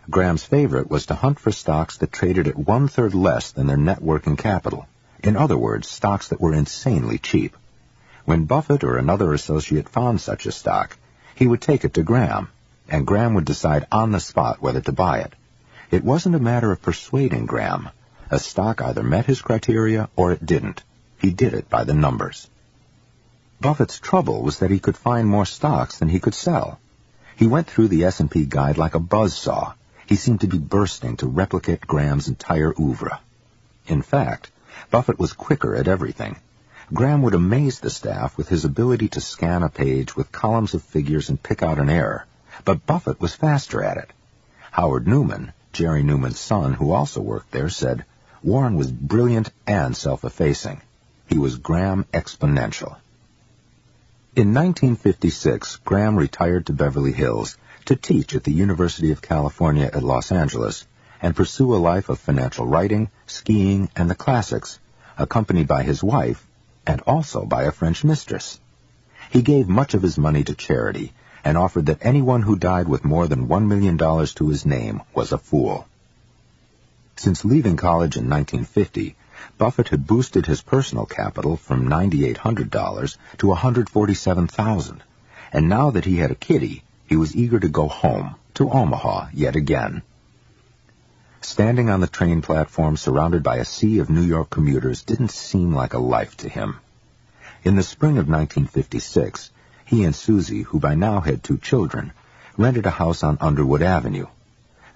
Graham's favorite was to hunt for stocks that traded at one-third less than their net working capital. In other words, stocks that were insanely cheap. When Buffett or another associate found such a stock, he would take it to Graham, and Graham would decide on the spot whether to buy it. It wasn't a matter of persuading Graham. A stock either met his criteria or it didn't. He did it by the numbers. Buffett's trouble was that he could find more stocks than he could sell. He went through the S&P guide like a buzzsaw. He seemed to be bursting to replicate Graham's entire oeuvre. In fact, Buffett was quicker at everything. Graham would amaze the staff with his ability to scan a page with columns of figures and pick out an error, but Buffett was faster at it. Howard Newman, Jerry Newman's son, who also worked there, said, Warren was brilliant and self-effacing. He was Graham exponential. In 1956, Graham retired to Beverly Hills to teach at the University of California at Los Angeles and pursue a life of financial writing, skiing, and the classics, accompanied by his wife and also by a French mistress. He gave much of his money to charity and offered that anyone who died with more than $1 million to his name was a fool. Since leaving college in 1950, Buffett had boosted his personal capital from $9,800 to $147,000, and now that he had a kitty, he was eager to go home, to Omaha, yet again. Standing on the train platform surrounded by a sea of New York commuters didn't seem like a life to him. In the spring of 1956, he and Susie, who by now had 2 children, rented a house on Underwood Avenue.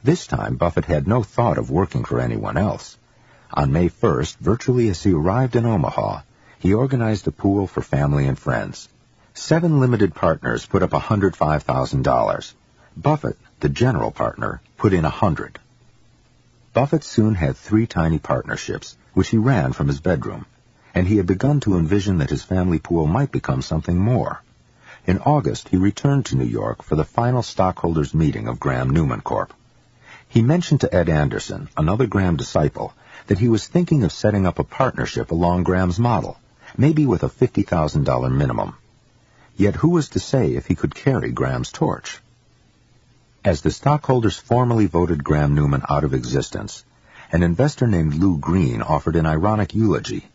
This time, Buffett had no thought of working for anyone else. On May 1st, virtually as he arrived in Omaha, he organized a pool for family and friends. 7 limited partners put up $105,000. Buffett, the general partner, put in $100,000. Buffett soon had 3 tiny partnerships, which he ran from his bedroom, and he had begun to envision that his family pool might become something more. In August, he returned to New York for the final stockholders' meeting of Graham-Newman Corp. He mentioned to Ed Anderson, another Graham disciple, that he was thinking of setting up a partnership along Graham's model, maybe with a $50,000 minimum. Yet who was to say if he could carry Graham's torch? As the stockholders formally voted Graham-Newman out of existence, an investor named Lou Green offered an ironic eulogy.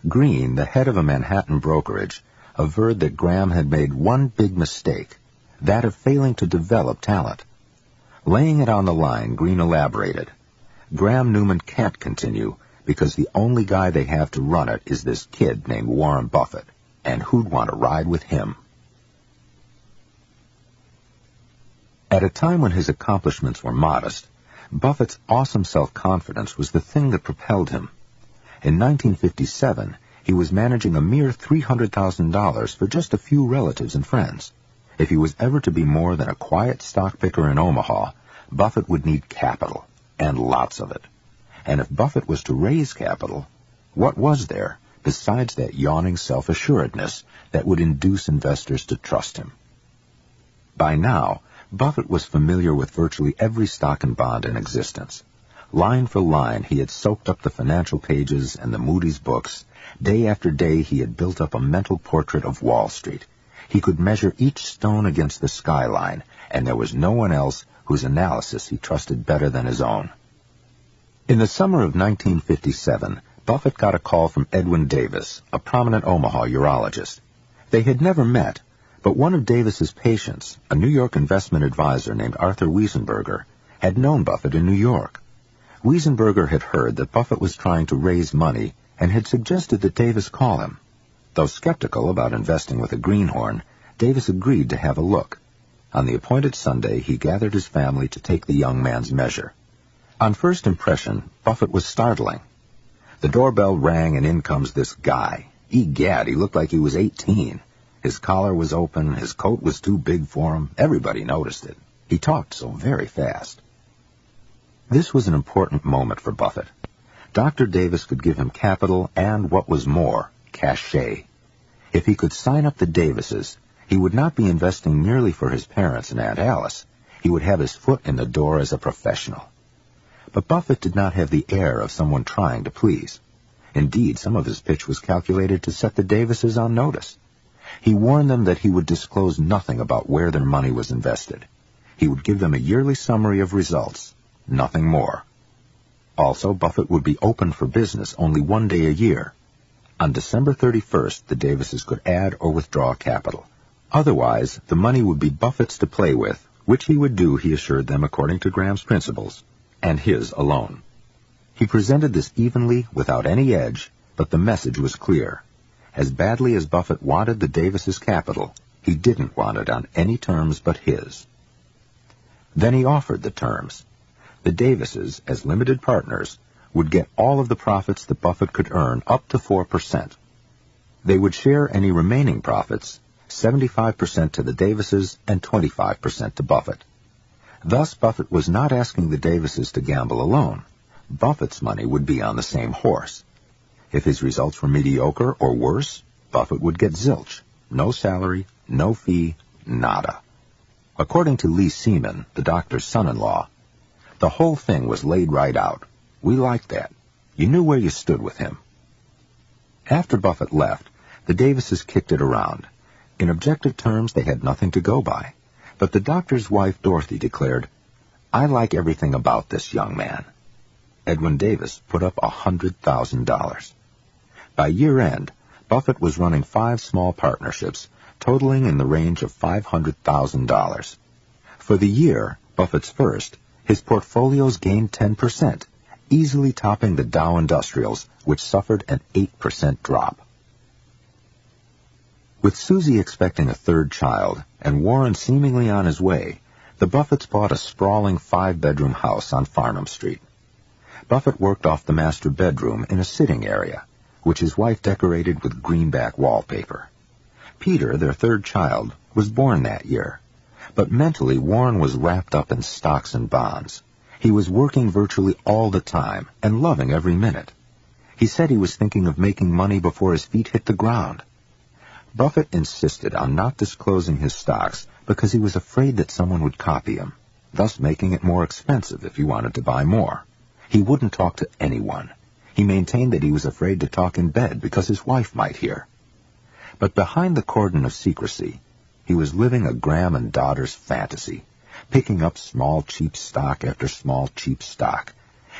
Green, the head of a Manhattan brokerage, averred that Graham had made one big mistake, that of failing to develop talent. Laying it on the line, Green elaborated, Graham-Newman can't continue because the only guy they have to run it is this kid named Warren Buffett, and who'd want to ride with him? At a time when his accomplishments were modest, Buffett's awesome self-confidence was the thing that propelled him. In 1957, he was managing a mere $300,000 for just a few relatives and friends. If he was ever to be more than a quiet stock picker in Omaha, Buffett would need capital, and lots of it. And if Buffett was to raise capital, what was there besides that yawning self-assuredness that would induce investors to trust him? By now, Buffett was familiar with virtually every stock and bond in existence. Line for line, he had soaked up the financial pages and the Moody's books. Day after day, he had built up a mental portrait of Wall Street. He could measure each stone against the skyline, and there was no one else whose analysis he trusted better than his own. In the summer of 1957, Buffett got a call from Edwin Davis, a prominent Omaha urologist. They had never met, but one of Davis's patients, a New York investment advisor named Arthur Wiesenberger, had known Buffett in New York. Wiesenberger had heard that Buffett was trying to raise money and had suggested that Davis call him. Though skeptical about investing with a greenhorn, Davis agreed to have a look. On the appointed Sunday, he gathered his family to take the young man's measure. On first impression, Buffett was startling. The doorbell rang, and in comes this guy. Egad, he looked like he was 18. His collar was open, his coat was too big for him. Everybody noticed it. He talked so very fast. This was an important moment for Buffett. Dr. Davis could give him capital and, what was more, cachet. If he could sign up the Davises, he would not be investing merely for his parents and Aunt Alice. He would have his foot in the door as a professional. But Buffett did not have the air of someone trying to please. Indeed, some of his pitch was calculated to set the Davises on notice. He warned them that he would disclose nothing about where their money was invested. He would give them a yearly summary of results, nothing more. Also, Buffett would be open for business only one day a year. On December 31st, the Davises could add or withdraw capital. Otherwise, the money would be Buffett's to play with, which he would do, he assured them, according to Graham's principles, and his alone. He presented this evenly, without any edge, but the message was clear. As badly as Buffett wanted the Davises' capital, he didn't want it on any terms but his. Then he offered the terms. The Davises, as limited partners, would get all of the profits that Buffett could earn, up to 4%. They would share any remaining profits, 75% to the Davises and 25% to Buffett. Thus, Buffett was not asking the Davises to gamble alone. Buffett's money would be on the same horse. If his results were mediocre or worse, Buffett would get zilch. No salary, no fee, nada. According to Lee Seaman, the doctor's son-in-law, the whole thing was laid right out. We liked that. You knew where you stood with him. After Buffett left, the Davises kicked it around. In objective terms, they had nothing to go by. But the doctor's wife, Dorothy, declared, "I like everything about this young man." Edwin Davis put up $100,000. By year-end, Buffett was running 5 small partnerships, totaling in the range of $500,000. For the year, Buffett's first, his portfolios gained 10%, easily topping the Dow Industrials, which suffered an 8% drop. With Susie expecting a 3rd child and Warren seemingly on his way, the Buffetts bought a sprawling 5-bedroom house on Farnham Street. Buffett worked off the master bedroom in a sitting area, which his wife decorated with greenback wallpaper. Peter, their 3rd child, was born that year, but mentally Warren was wrapped up in stocks and bonds. He was working virtually all the time and loving every minute. He said he was thinking of making money before his feet hit the ground. Buffett insisted on not disclosing his stocks because he was afraid that someone would copy him, thus making it more expensive if he wanted to buy more. He wouldn't talk to anyone. He maintained that he was afraid to talk in bed because his wife might hear. But behind the cordon of secrecy, he was living a Graham and Dodder's fantasy, picking up small cheap stock after small cheap stock.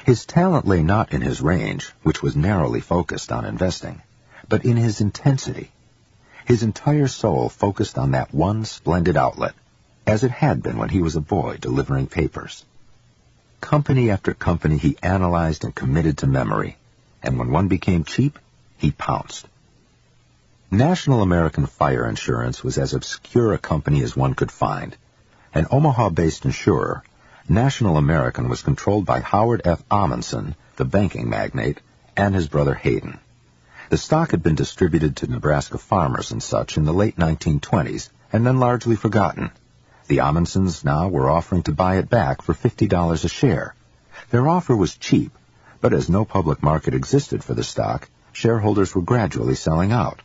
His talent lay not in his range, which was narrowly focused on investing, but in his intensity. His entire soul focused on that one splendid outlet, as it had been when he was a boy delivering papers. Company after company he analyzed and committed to memory, and when one became cheap, he pounced. National American Fire Insurance was as obscure a company as one could find. An Omaha-based insurer, National American was controlled by Howard F. Amundsen, the banking magnate, and his brother Hayden. The stock had been distributed to Nebraska farmers and such in the late 1920s, and then largely forgotten. The Amundsens now were offering to buy it back for $50 a share. Their offer was cheap, but as no public market existed for the stock, shareholders were gradually selling out.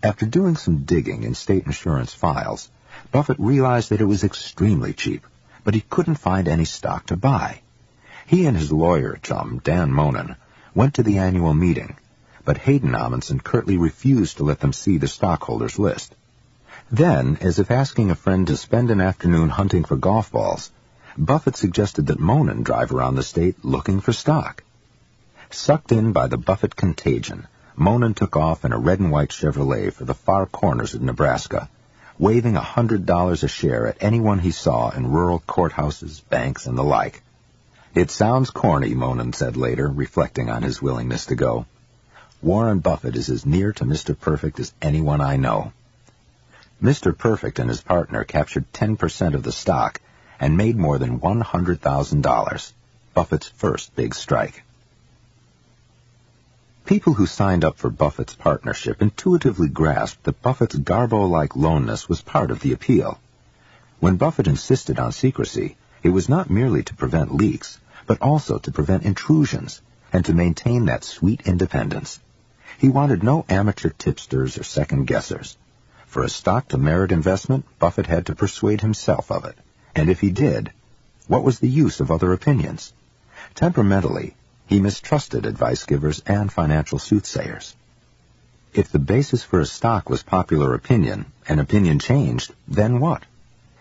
After doing some digging in state insurance files, Buffett realized that it was extremely cheap, but he couldn't find any stock to buy. He and his lawyer chum, Dan Monin, went to the annual meeting, but Hayden Amundsen curtly refused to let them see the stockholders' list. Then, as if asking a friend to spend an afternoon hunting for golf balls, Buffett suggested that Monin drive around the state looking for stock. Sucked in by the Buffett contagion, Monin took off in a red and white Chevrolet for the far corners of Nebraska, waving $100 a share at anyone he saw in rural courthouses, banks, and the like. "It sounds corny," Monin said later, reflecting on his willingness to go. "Warren Buffett is as near to Mr. Perfect as anyone I know." Mr. Perfect and his partner captured 10% of the stock and made more than $100,000, Buffett's first big strike. People who signed up for Buffett's partnership intuitively grasped that Buffett's Garbo-like loneness was part of the appeal. When Buffett insisted on secrecy, it was not merely to prevent leaks, but also to prevent intrusions and to maintain that sweet independence. He wanted no amateur tipsters or second-guessers. For a stock-to-merit investment, Buffett had to persuade himself of it. And if he did, what was the use of other opinions? Temperamentally, he mistrusted advice-givers and financial soothsayers. If the basis for a stock was popular opinion, and opinion changed, then what?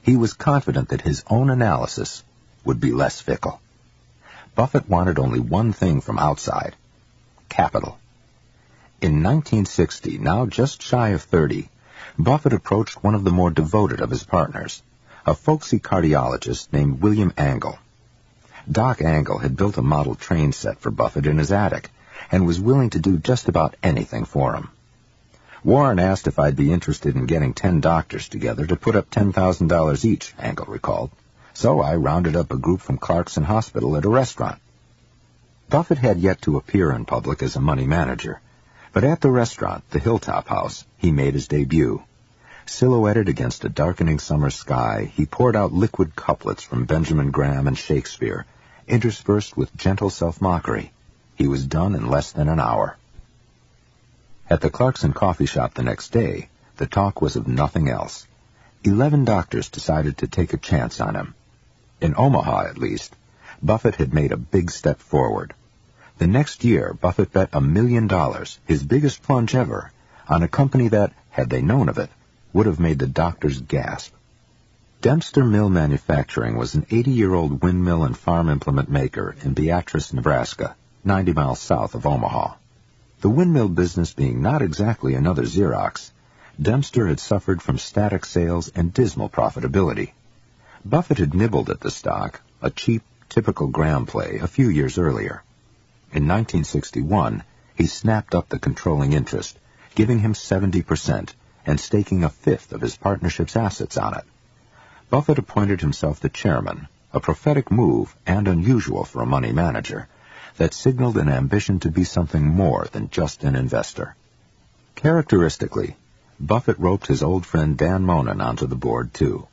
He was confident that his own analysis would be less fickle. Buffett wanted only one thing from outside: capital. In 1960, now just shy of 30, Buffett approached one of the more devoted of his partners, a folksy cardiologist named William Angle. Doc Angle had built a model train set for Buffett in his attic and was willing to do just about anything for him. Warren asked if I'd be interested in getting 10 doctors together to put up $10,000 each, Angle recalled. So I rounded up a group from Clarkson Hospital at a restaurant. Buffett had yet to appear in public as a money manager, but at the restaurant, the Hilltop House, he made his debut. Silhouetted against a darkening summer sky, he poured out liquid couplets from Benjamin Graham and Shakespeare, interspersed with gentle self-mockery. He was done in less than an hour. At the Clarkson coffee shop the next day, the talk was of nothing else. 11 doctors decided to take a chance on him. In Omaha, at least, Buffett had made a big step forward. The next year, Buffett bet $1 million, his biggest plunge ever, on a company that, had they known of it, would have made the doctors gasp. Dempster Mill Manufacturing was an 80-year-old windmill and farm implement maker in Beatrice, Nebraska, 90 miles south of Omaha. The windmill business being not exactly another Xerox, Dempster had suffered from static sales and dismal profitability. Buffett had nibbled at the stock, a cheap, typical Graham play, a few years earlier. In 1961, he snapped up the controlling interest, giving him 70% and staking a fifth of his partnership's assets on it. Buffett appointed himself the chairman, a prophetic move and unusual for a money manager, that signaled an ambition to be something more than just an investor. Characteristically, Buffett roped his old friend Dan Monin onto the board, too.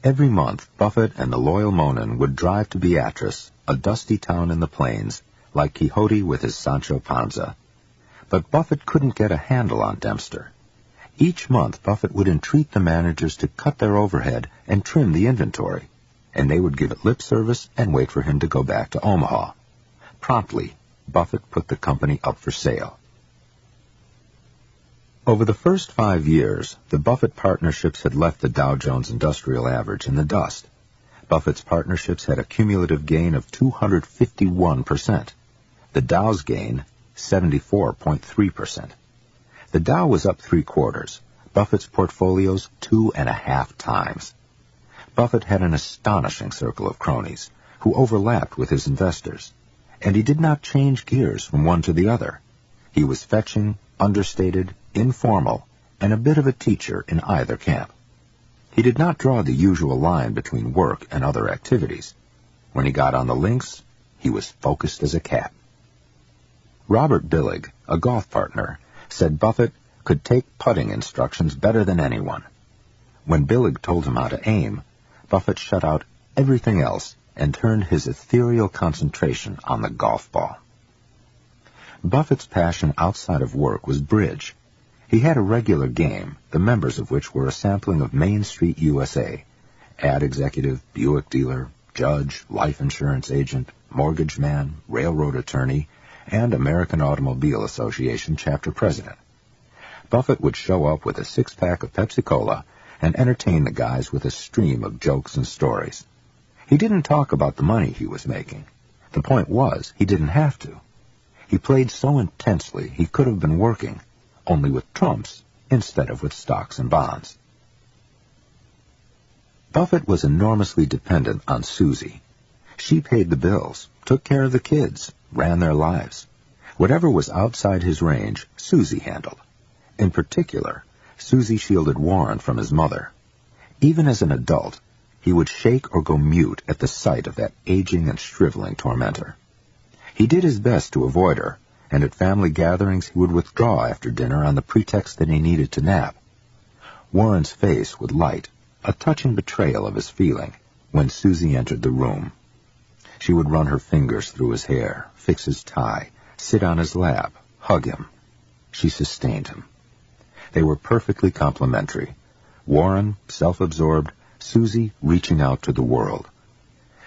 Every month, Buffett and the loyal Monin would drive to Beatrice, a dusty town in the plains, like Quixote with his Sancho Panza. But Buffett couldn't get a handle on Dempster. Each month, Buffett would entreat the managers to cut their overhead and trim the inventory, and they would give it lip service and wait for him to go back to Omaha. Promptly, Buffett put the company up for sale. Over the first 5 years, the Buffett partnerships had left the Dow Jones Industrial Average in the dust. Buffett's partnerships had a cumulative gain of 251%. The Dow's gain, 74.3%. The Dow was up 3/4. Buffett's portfolios 2.5 times. Buffett had an astonishing circle of cronies, who overlapped with his investors, and he did not change gears from one to the other. He was fetching, understated, informal, and a bit of a teacher in either camp. He did not draw the usual line between work and other activities. When he got on the links, he was focused as a cat. Robert Billig, a golf partner, said Buffett could take putting instructions better than anyone. When Billig told him how to aim, Buffett shut out everything else and turned his ethereal concentration on the golf ball. Buffett's passion outside of work was bridge. He had a regular game, the members of which were a sampling of Main Street USA, ad executive, Buick dealer, judge, life insurance agent, mortgage man, railroad attorney, and American Automobile Association chapter president. Buffett would show up with a six-pack of Pepsi-Cola and entertain the guys with a stream of jokes and stories. He didn't talk about the money he was making. The point was, he didn't have to. He played so intensely he could have been working, only with trumps instead of with stocks and bonds. Buffett was enormously dependent on Susie. She paid the bills, took care of the kids, ran their lives. Whatever was outside his range, Susie handled. In particular, Susie shielded Warren from his mother. Even as an adult, he would shake or go mute at the sight of that aging and shriveling tormentor. He did his best to avoid her, and at family gatherings he would withdraw after dinner on the pretext that he needed to nap. Warren's face would light, a touching betrayal of his feeling, when Susie entered the room. She would run her fingers through his hair, fix his tie, sit on his lap, hug him. She sustained him. They were perfectly complementary. Warren, self-absorbed, Susie reaching out to the world.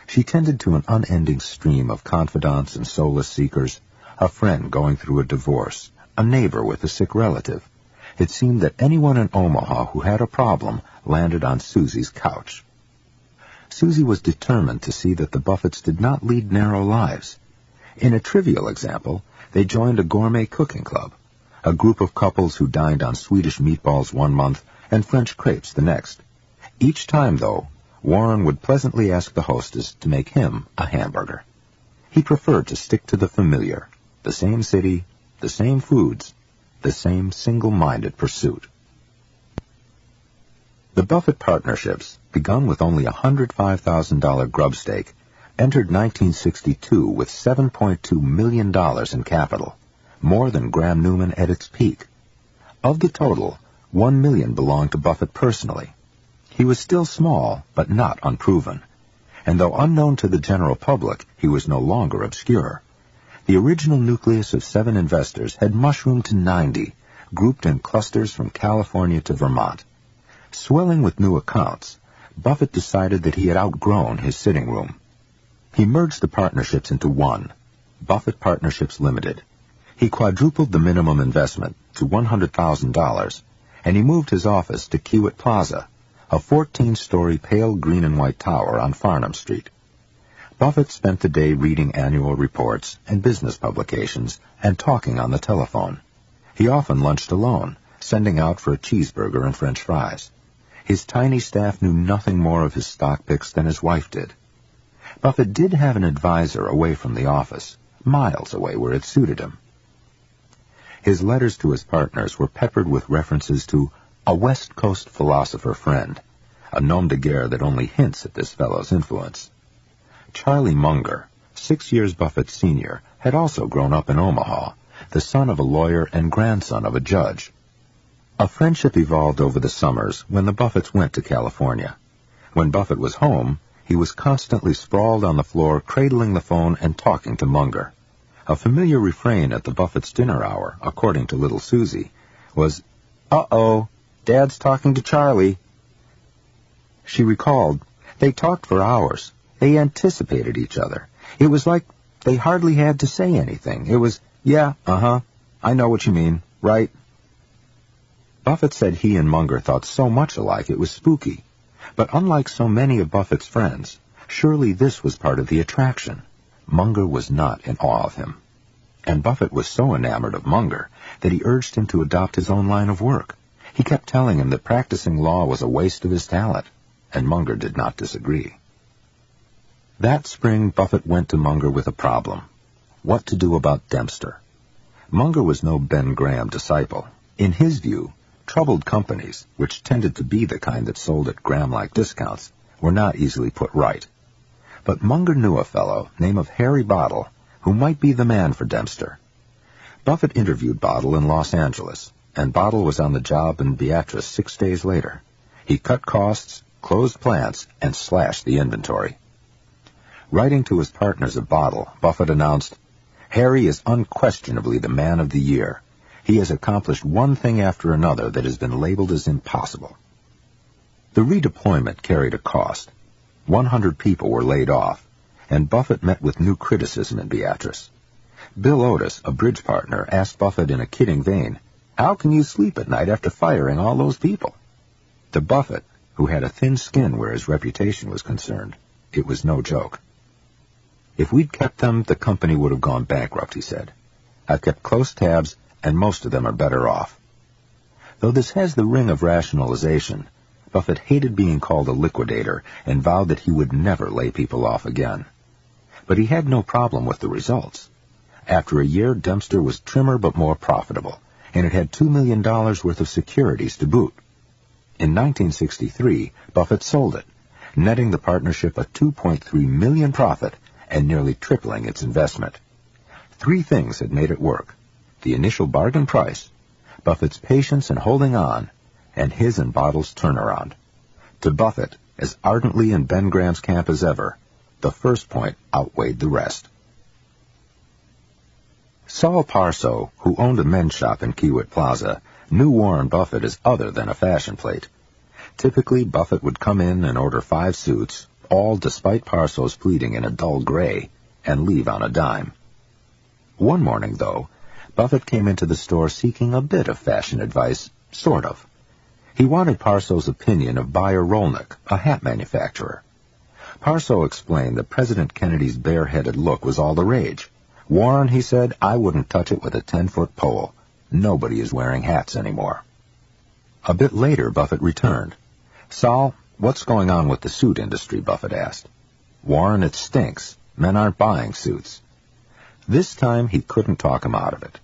She tended to an unending stream of confidants and solace seekers, a friend going through a divorce, a neighbor with a sick relative. It seemed that anyone in Omaha who had a problem landed on Susie's couch. Susie was determined to see that the Buffetts did not lead narrow lives. In a trivial example, they joined a gourmet cooking club, a group of couples who dined on Swedish meatballs one month and French crepes the next. Each time, though, Warren would pleasantly ask the hostess to make him a hamburger. He preferred to stick to the familiar, the same city, the same foods, the same single-minded pursuit. The Buffett partnerships, begun with only a $105,000 grub stake, entered 1962 with $7.2 million in capital, more than Graham Newman at its peak. Of the total, $1 million belonged to Buffett personally. He was still small, but not unproven. And though unknown to the general public, he was no longer obscure. The original nucleus of 7 investors had mushroomed to 90, grouped in clusters from California to Vermont. Swelling with new accounts, Buffett decided that he had outgrown his sitting room. He merged the partnerships into one, Buffett Partnerships Limited. He quadrupled the minimum investment to $100,000, and he moved his office to Kiewit Plaza, a 14-story pale green and white tower on Farnham Street. Buffett spent the day reading annual reports and business publications and talking on the telephone. He often lunched alone, sending out for a cheeseburger and French fries. His tiny staff knew nothing more of his stock picks than his wife did. Buffett did have an advisor away from the office, miles away where it suited him. His letters to his partners were peppered with references to a West Coast philosopher friend, a nom de guerre that only hints at this fellow's influence. Charlie Munger, 6 years Buffett's senior, had also grown up in Omaha, the son of a lawyer and grandson of a judge. A friendship evolved over the summers when the Buffetts went to California. When Buffett was home, he was constantly sprawled on the floor, cradling the phone and talking to Munger. A familiar refrain at the Buffetts' dinner hour, according to little Susie, was, "Uh-oh, Dad's talking to Charlie." She recalled, they talked for hours. They anticipated each other. It was like they hardly had to say anything. It was, "Yeah, uh-huh, I know what you mean, right?" Buffett said he and Munger thought so much alike it was spooky. But unlike so many of Buffett's friends, surely this was part of the attraction. Munger was not in awe of him. And Buffett was so enamored of Munger that he urged him to adopt his own line of work. He kept telling him that practicing law was a waste of his talent, and Munger did not disagree. That spring, Buffett went to Munger with a problem: what to do about Dempster. Munger was no Ben Graham disciple. In his view, troubled companies, which tended to be the kind that sold at Graham-like discounts, were not easily put right. But Munger knew a fellow named of Harry Bottle who might be the man for Dempster. Buffett interviewed Bottle in Los Angeles, and Bottle was on the job in Beatrice 6 days later. He cut costs, closed plants, and slashed the inventory. Writing to his partners at Bottle, Buffett announced, "Harry is unquestionably the man of the year. He has accomplished one thing after another that has been labeled as impossible." The redeployment carried a cost. 100 people were laid off, and Buffett met with new criticism in Beatrice. Bill Otis, a bridge partner, asked Buffett in a kidding vein, "How can you sleep at night after firing all those people?" To Buffett, who had a thin skin where his reputation was concerned, it was no joke. "If we'd kept them, the company would have gone bankrupt," he said. "I've kept close tabs, and most of them are better off." Though this has the ring of rationalization, Buffett hated being called a liquidator and vowed that he would never lay people off again. But he had no problem with the results. After a year, Dempster was trimmer but more profitable, and it had $2 million worth of securities to boot. In 1963, Buffett sold it, netting the partnership a $2.3 million profit and nearly tripling its investment. 3 things had made it work: the initial bargain price, Buffett's patience in holding on, and his and Bottle's turnaround. To Buffett, as ardently in Ben Graham's camp as ever, the first point outweighed the rest. Saul Parso, who owned a men's shop in Kiewit Plaza, knew Warren Buffett as other than a fashion plate. Typically, Buffett would come in and order 5 suits, all despite Parso's pleading in a dull gray, and leave on a dime. One morning, though, Buffett came into the store seeking a bit of fashion advice, sort of. He wanted Parso's opinion of Bayer Rolnick, a hat manufacturer. Parso explained that President Kennedy's bareheaded look was all the rage. "Warren," he said, "I wouldn't touch it with a 10-foot pole. Nobody is wearing hats anymore." A bit later, Buffett returned. "Sol, what's going on with the suit industry?" Buffett asked. "Warren, it stinks. Men aren't buying suits." This time, he couldn't talk him out of it.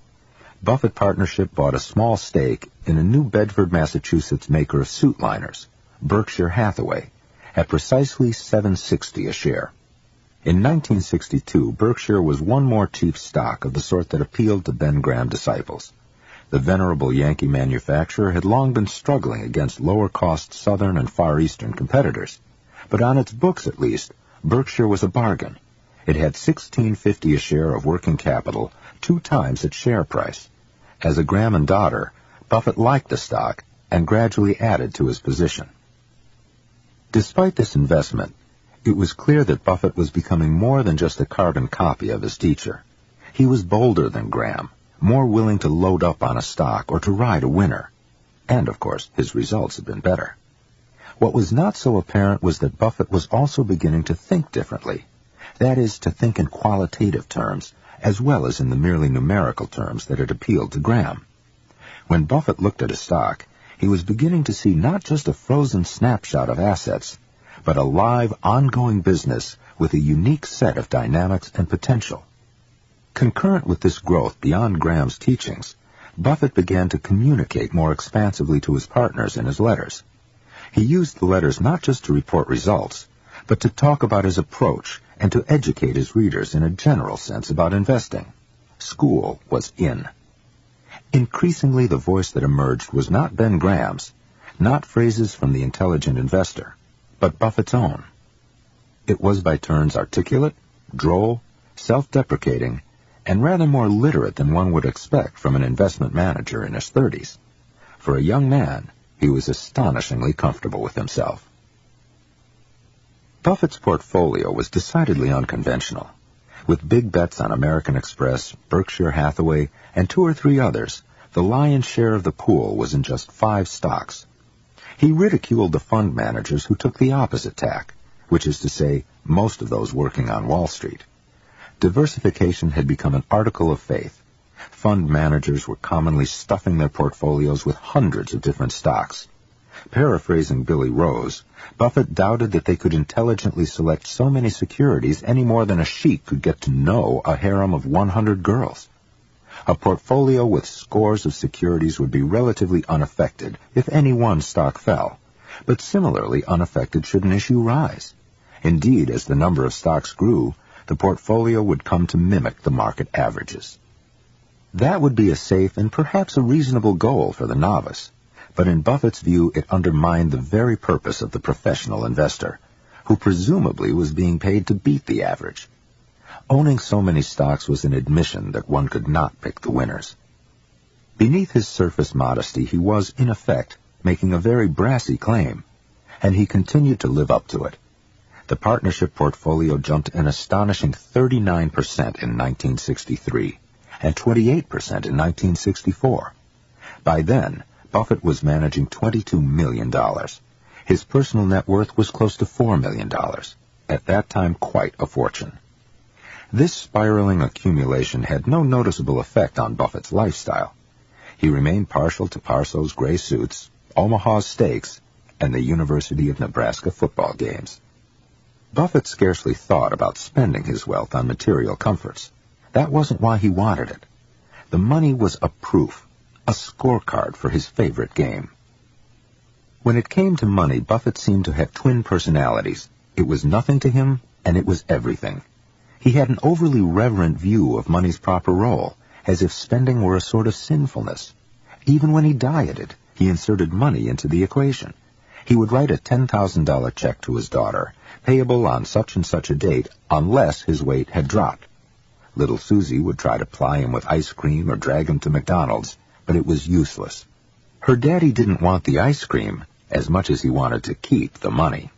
Buffett Partnership bought a small stake in a New Bedford, Massachusetts maker of suit liners, Berkshire Hathaway, at precisely $7.60 a share. In 1962, Berkshire was one more cheap stock of the sort that appealed to Ben Graham disciples. The venerable Yankee manufacturer had long been struggling against lower-cost Southern and Far Eastern competitors, but on its books at least, Berkshire was a bargain. It had $16.50 a share of working capital, 2 times its share price. As a Graham and daughter, Buffett liked the stock and gradually added to his position. Despite this investment, it was clear that Buffett was becoming more than just a carbon copy of his teacher. He was bolder than Graham, more willing to load up on a stock or to ride a winner. And, of course, his results had been better. What was not so apparent was that Buffett was also beginning to think differently. That is, to think in qualitative terms, as well as in the merely numerical terms that had appealed to Graham. When Buffett looked at a stock, he was beginning to see not just a frozen snapshot of assets, but a live, ongoing business with a unique set of dynamics and potential. Concurrent with this growth beyond Graham's teachings, Buffett began to communicate more expansively to his partners in his letters. He used the letters not just to report results, but to talk about his approach and to educate his readers in a general sense about investing. School was in. Increasingly, the voice that emerged was not Ben Graham's, not phrases from the intelligent investor, but Buffett's own. It was by turns articulate, droll, self-deprecating, and rather more literate than one would expect from an investment manager in his 30s. For a young man, he was astonishingly comfortable with himself. Buffett's portfolio was decidedly unconventional. With big bets on American Express, Berkshire Hathaway, and 2 or 3 others, the lion's share of the pool was in just 5 stocks. He ridiculed the fund managers who took the opposite tack, which is to say, most of those working on Wall Street. Diversification had become an article of faith. Fund managers were commonly stuffing their portfolios with hundreds of different stocks. Paraphrasing Billy Rose, Buffett doubted that they could intelligently select so many securities any more than a sheik could get to know a harem of 100 girls. A portfolio with scores of securities would be relatively unaffected if any one stock fell, but similarly unaffected should an issue rise. Indeed, as the number of stocks grew, the portfolio would come to mimic the market averages. That would be a safe and perhaps a reasonable goal for the novice, but in Buffett's view it undermined the very purpose of the professional investor, who presumably was being paid to beat the average. Owning so many stocks was an admission that one could not pick the winners. Beneath his surface modesty, he was, in effect, making a very brassy claim, and he continued to live up to it. The partnership portfolio jumped an astonishing 39% in 1963 and 28% in 1964. By then, Buffett was managing $22 million. His personal net worth was close to $4 million. At that time, quite a fortune. This spiraling accumulation had no noticeable effect on Buffett's lifestyle. He remained partial to Parso's gray suits, Omaha steaks, and the University of Nebraska football games. Buffett scarcely thought about spending his wealth on material comforts. That wasn't why he wanted it. The money was a proof, a scorecard for his favorite game. When it came to money, Buffett seemed to have twin personalities. It was nothing to him, and it was everything. He had an overly reverent view of money's proper role, as if spending were a sort of sinfulness. Even when he dieted, he inserted money into the equation. He would write a $10,000 check to his daughter, payable on such and such a date, unless his weight had dropped. Little Susie would try to ply him with ice cream or drag him to McDonald's, but it was useless. Her daddy didn't want the ice cream as much as he wanted to keep the money.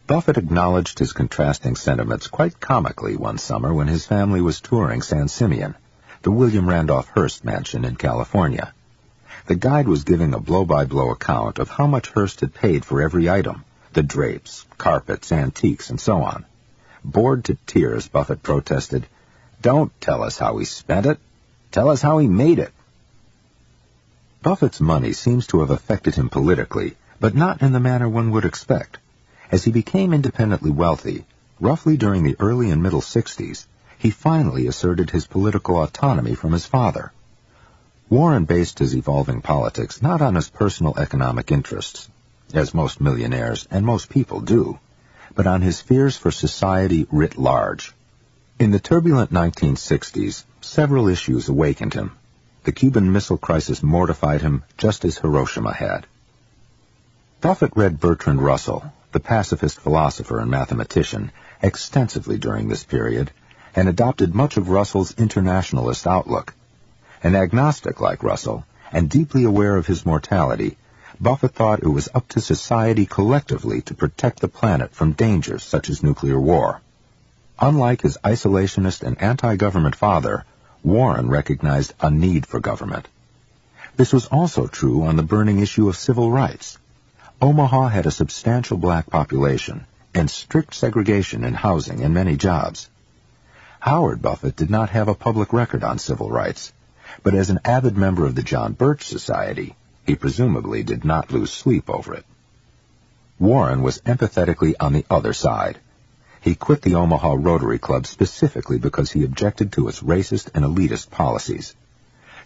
Buffett acknowledged his contrasting sentiments quite comically one summer when his family was touring San Simeon, the William Randolph Hearst mansion in California. The guide was giving a blow-by-blow account of how much Hearst had paid for every item, the drapes, carpets, antiques, and so on. Bored to tears, Buffett protested, "Don't tell us how he spent it. Tell us how he made it." Buffett's money seems to have affected him politically, but not in the manner one would expect. As he became independently wealthy, roughly during the early and middle 60s, he finally asserted his political autonomy from his father. Warren based his evolving politics not on his personal economic interests, as most millionaires and most people do, but on his fears for society writ large. In the turbulent 1960s, several issues awakened him. The Cuban Missile Crisis mortified him just as Hiroshima had. Buffett read Bertrand Russell, the pacifist philosopher and mathematician, extensively during this period, and adopted much of Russell's internationalist outlook. An agnostic like Russell, and deeply aware of his mortality, Buffett thought it was up to society collectively to protect the planet from dangers such as nuclear war. Unlike his isolationist and anti-government father, Warren recognized a need for government. This was also true on the burning issue of civil rights. Omaha had a substantial black population and strict segregation in housing and many jobs. Howard Buffett did not have a public record on civil rights, but as an avid member of the John Birch Society, he presumably did not lose sleep over it. Warren was empathetically on the other side. He quit the Omaha Rotary Club specifically because he objected to its racist and elitist policies.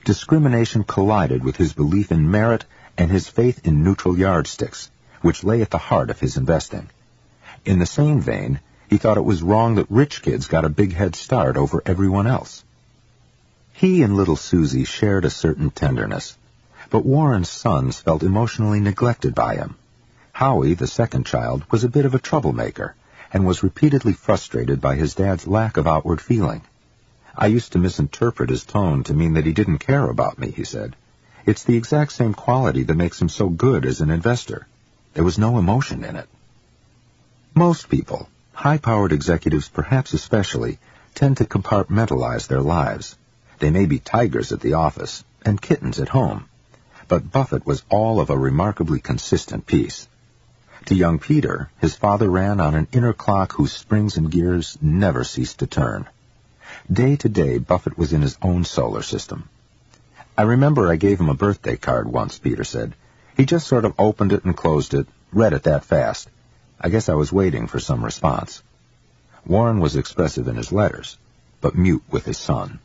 Discrimination collided with his belief in merit and his faith in neutral yardsticks, which lay at the heart of his investing. In the same vein, he thought it was wrong that rich kids got a big head start over everyone else. He and little Susie shared a certain tenderness, but Warren's sons felt emotionally neglected by him. Howie, the second child, was a bit of a troublemaker and was repeatedly frustrated by his dad's lack of outward feeling. I used to misinterpret his tone to mean that he didn't care about me, he said. It's the exact same quality that makes him so good as an investor. There was no emotion in it. Most people, high-powered executives perhaps especially, tend to compartmentalize their lives. They may be tigers at the office and kittens at home, but Buffett was all of a remarkably consistent piece. To young Peter, his father ran on an inner clock whose springs and gears never ceased to turn. Day to day, Buffett was in his own solar system. I remember I gave him a birthday card once, Peter said. He just sort of opened it and closed it, read it that fast. I guess I was waiting for some response. Warren was expressive in his letters, but mute with his son.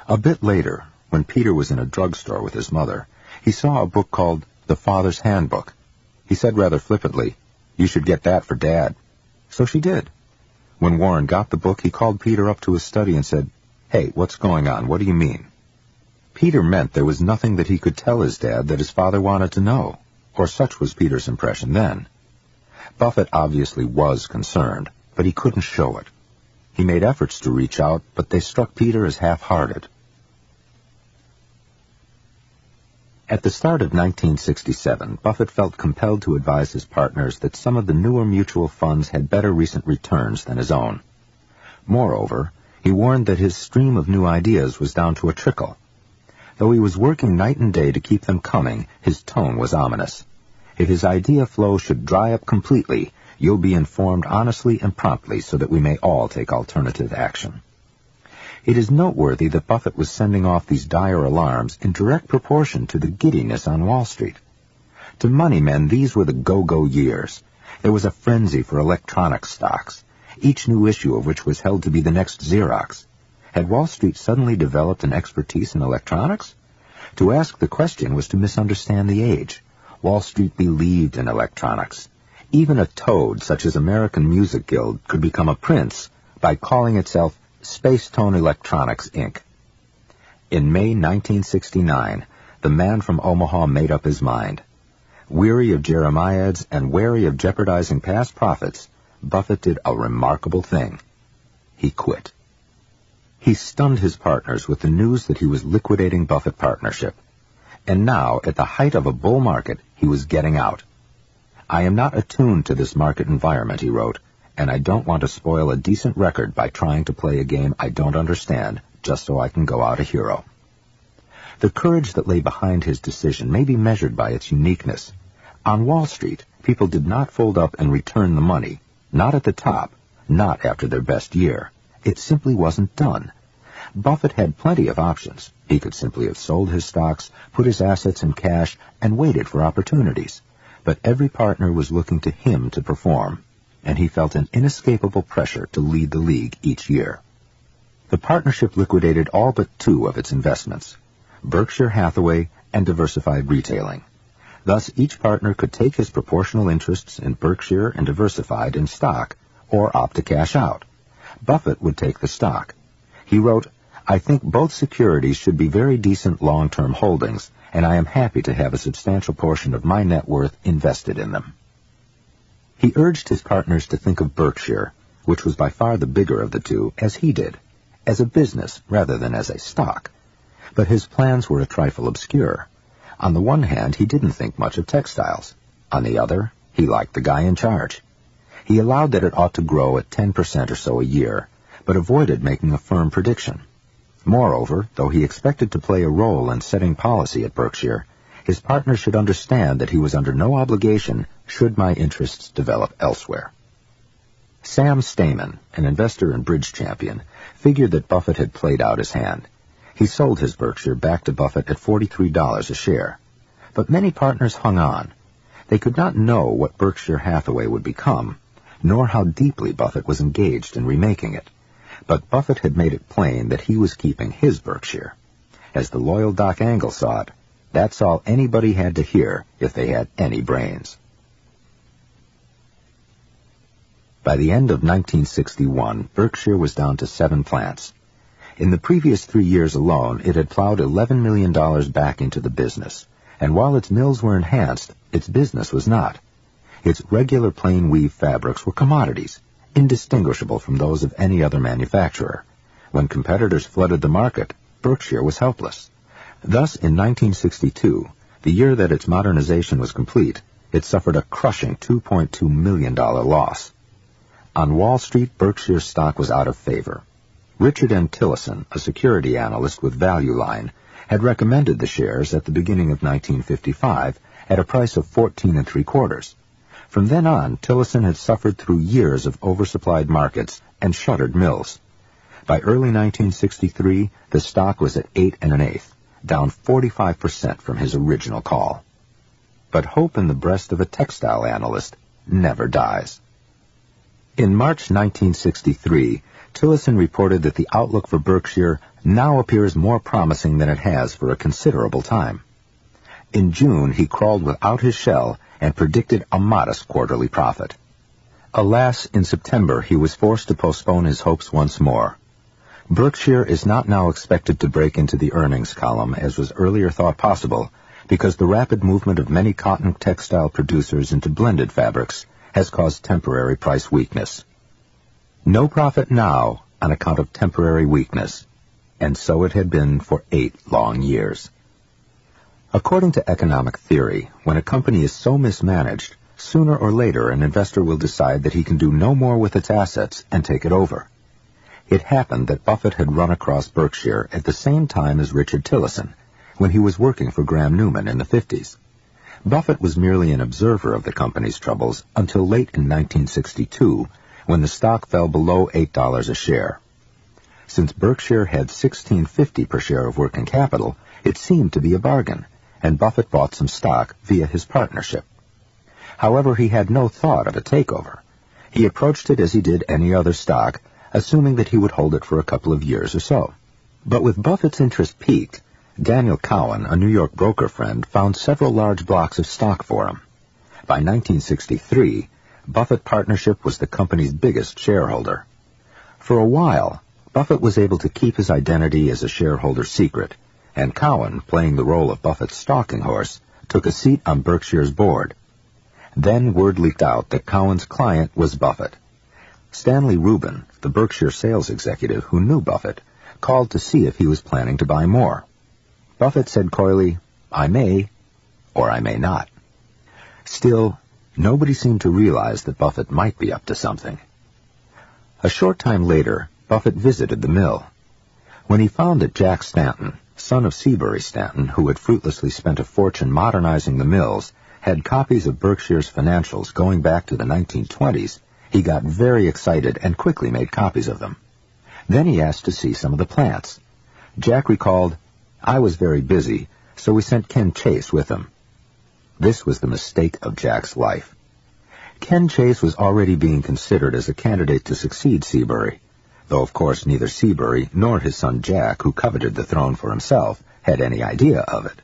A bit later, when Peter was in a drugstore with his mother, he saw a book called The Father's Handbook. He said rather flippantly, "You should get that for Dad." So she did. When Warren got the book, he called Peter up to his study and said, "Hey, what's going on? What do you mean?" Peter meant there was nothing that he could tell his dad that his father wanted to know, or such was Peter's impression then. Buffett obviously was concerned, but he couldn't show it. He made efforts to reach out, but they struck Peter as half-hearted. At the start of 1967, Buffett felt compelled to advise his partners that some of the newer mutual funds had better recent returns than his own. Moreover, he warned that his stream of new ideas was down to a trickle. Though he was working night and day to keep them coming, his tone was ominous. If his idea flow should dry up completely, you'll be informed honestly and promptly so that we may all take alternative action. It is noteworthy that Buffett was sending off these dire alarms in direct proportion to the giddiness on Wall Street. To money men, these were the go-go years. There was a frenzy for electronics stocks, each new issue of which was held to be the next Xerox. Had Wall Street suddenly developed an expertise in electronics? To ask the question was to misunderstand the age. Wall Street believed in electronics. Even a toad such as American Music Guild could become a prince by calling itself Space Tone Electronics, Inc. In May 1969, the man from Omaha made up his mind. Weary of jeremiads and wary of jeopardizing past profits, Buffett did a remarkable thing. He quit. He stunned his partners with the news that he was liquidating Buffett Partnership. And now, at the height of a bull market, he was getting out. "I am not attuned to this market environment," he wrote, "and I don't want to spoil a decent record by trying to play a game I don't understand just so I can go out a hero." The courage that lay behind his decision may be measured by its uniqueness. On Wall Street, people did not fold up and return the money, not at the top, not after their best year. It simply wasn't done. Buffett had plenty of options. He could simply have sold his stocks, put his assets in cash, and waited for opportunities. But every partner was looking to him to perform, and he felt an inescapable pressure to lead the league each year. The partnership liquidated all but two of its investments, Berkshire Hathaway and Diversified Retailing. Thus, each partner could take his proportional interests in Berkshire and Diversified in stock, or opt to cash out. Buffett would take the stock. He wrote, "I think both securities should be very decent long-term holdings, and I am happy to have a substantial portion of my net worth invested in them." He urged his partners to think of Berkshire, which was by far the bigger of the two, as he did, as a business rather than as a stock. But his plans were a trifle obscure. On the one hand, he didn't think much of textiles. On the other, he liked the guy in charge. He allowed that it ought to grow at 10% or so a year, but avoided making a firm prediction. Moreover, though he expected to play a role in setting policy at Berkshire, his partner should understand that he was under no obligation should my interests develop elsewhere. Sam Stamen, an investor and bridge champion, figured that Buffett had played out his hand. He sold his Berkshire back to Buffett at $43 a share. But many partners hung on. They could not know what Berkshire Hathaway would become, nor how deeply Buffett was engaged in remaking it. But Buffett had made it plain that he was keeping his Berkshire. As the loyal Doc Angle saw it, that's all anybody had to hear if they had any brains. By the end of 1961, Berkshire was down to 7 plants. In the previous 3 years alone, it had plowed $11 million back into the business, and while its mills were enhanced, its business was not. Its regular plain weave fabrics were commodities, indistinguishable from those of any other manufacturer. When competitors flooded the market, Berkshire was helpless. Thus, in 1962, the year that its modernization was complete, it suffered a crushing $2.2 million loss. On Wall Street, Berkshire's stock was out of favor. Richard M. Tillotson, a security analyst with Value Line, had recommended the shares at the beginning of 1955 at a price of 14 3/4. From then on, Tillotson had suffered through years of oversupplied markets and shuttered mills. By early 1963, the stock was at 8 1/8, down 45% from his original call. But hope in the breast of a textile analyst never dies. In March 1963, Tillotson reported that the outlook for Berkshire now appears more promising than it has for a considerable time. In June, he crawled without his shell and predicted a modest quarterly profit. Alas, in September, he was forced to postpone his hopes once more. Berkshire is not now expected to break into the earnings column, as was earlier thought possible, because the rapid movement of many cotton textile producers into blended fabrics has caused temporary price weakness. No profit now on account of temporary weakness, and so it had been for 8 long years. According to economic theory, when a company is so mismanaged, sooner or later an investor will decide that he can do no more with its assets and take it over. It happened that Buffett had run across Berkshire at the same time as Richard Tillotson, when he was working for Graham Newman in the 50s. Buffett was merely an observer of the company's troubles until late in 1962, when the stock fell below $8 a share. Since Berkshire had $16.50 per share of working capital, it seemed to be a bargain, and Buffett bought some stock via his partnership. However, he had no thought of a takeover. He approached it as he did any other stock, assuming that he would hold it for a couple of years or so. But with Buffett's interest piqued, Daniel Cowan, a New York broker friend, found several large blocks of stock for him. By 1963, Buffett Partnership was the company's biggest shareholder. For a while, Buffett was able to keep his identity as a shareholder secret, and Cowan, playing the role of Buffett's stalking horse, took a seat on Berkshire's board. Then word leaked out that Cowan's client was Buffett. Stanley Rubin, the Berkshire sales executive who knew Buffett, called to see if he was planning to buy more. Buffett said coyly, "I may, or I may not." Still, nobody seemed to realize that Buffett might be up to something. A short time later, Buffett visited the mill. When he found that Jack Stanton, son of Seabury Stanton, who had fruitlessly spent a fortune modernizing the mills, had copies of Berkshire's financials going back to the 1920s, he got very excited and quickly made copies of them. Then he asked to see some of the plants. Jack recalled, "I was very busy, so we sent Ken Chase with him." This was the mistake of Jack's life. Ken Chase was already being considered as a candidate to succeed Seabury, though of course neither Seabury nor his son Jack, who coveted the throne for himself, had any idea of it.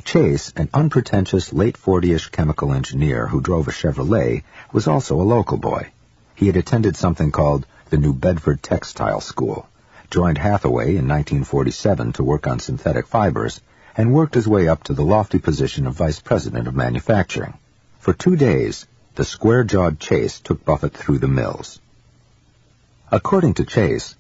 Chase, an unpretentious late 40-ish chemical engineer who drove a Chevrolet, was also a local boy. He had attended something called the New Bedford Textile School, joined Hathaway in 1947 to work on synthetic fibers, and worked his way up to the lofty position of vice president of manufacturing. For 2 days, the square-jawed Chase took Buffett through the mills. According to Chase,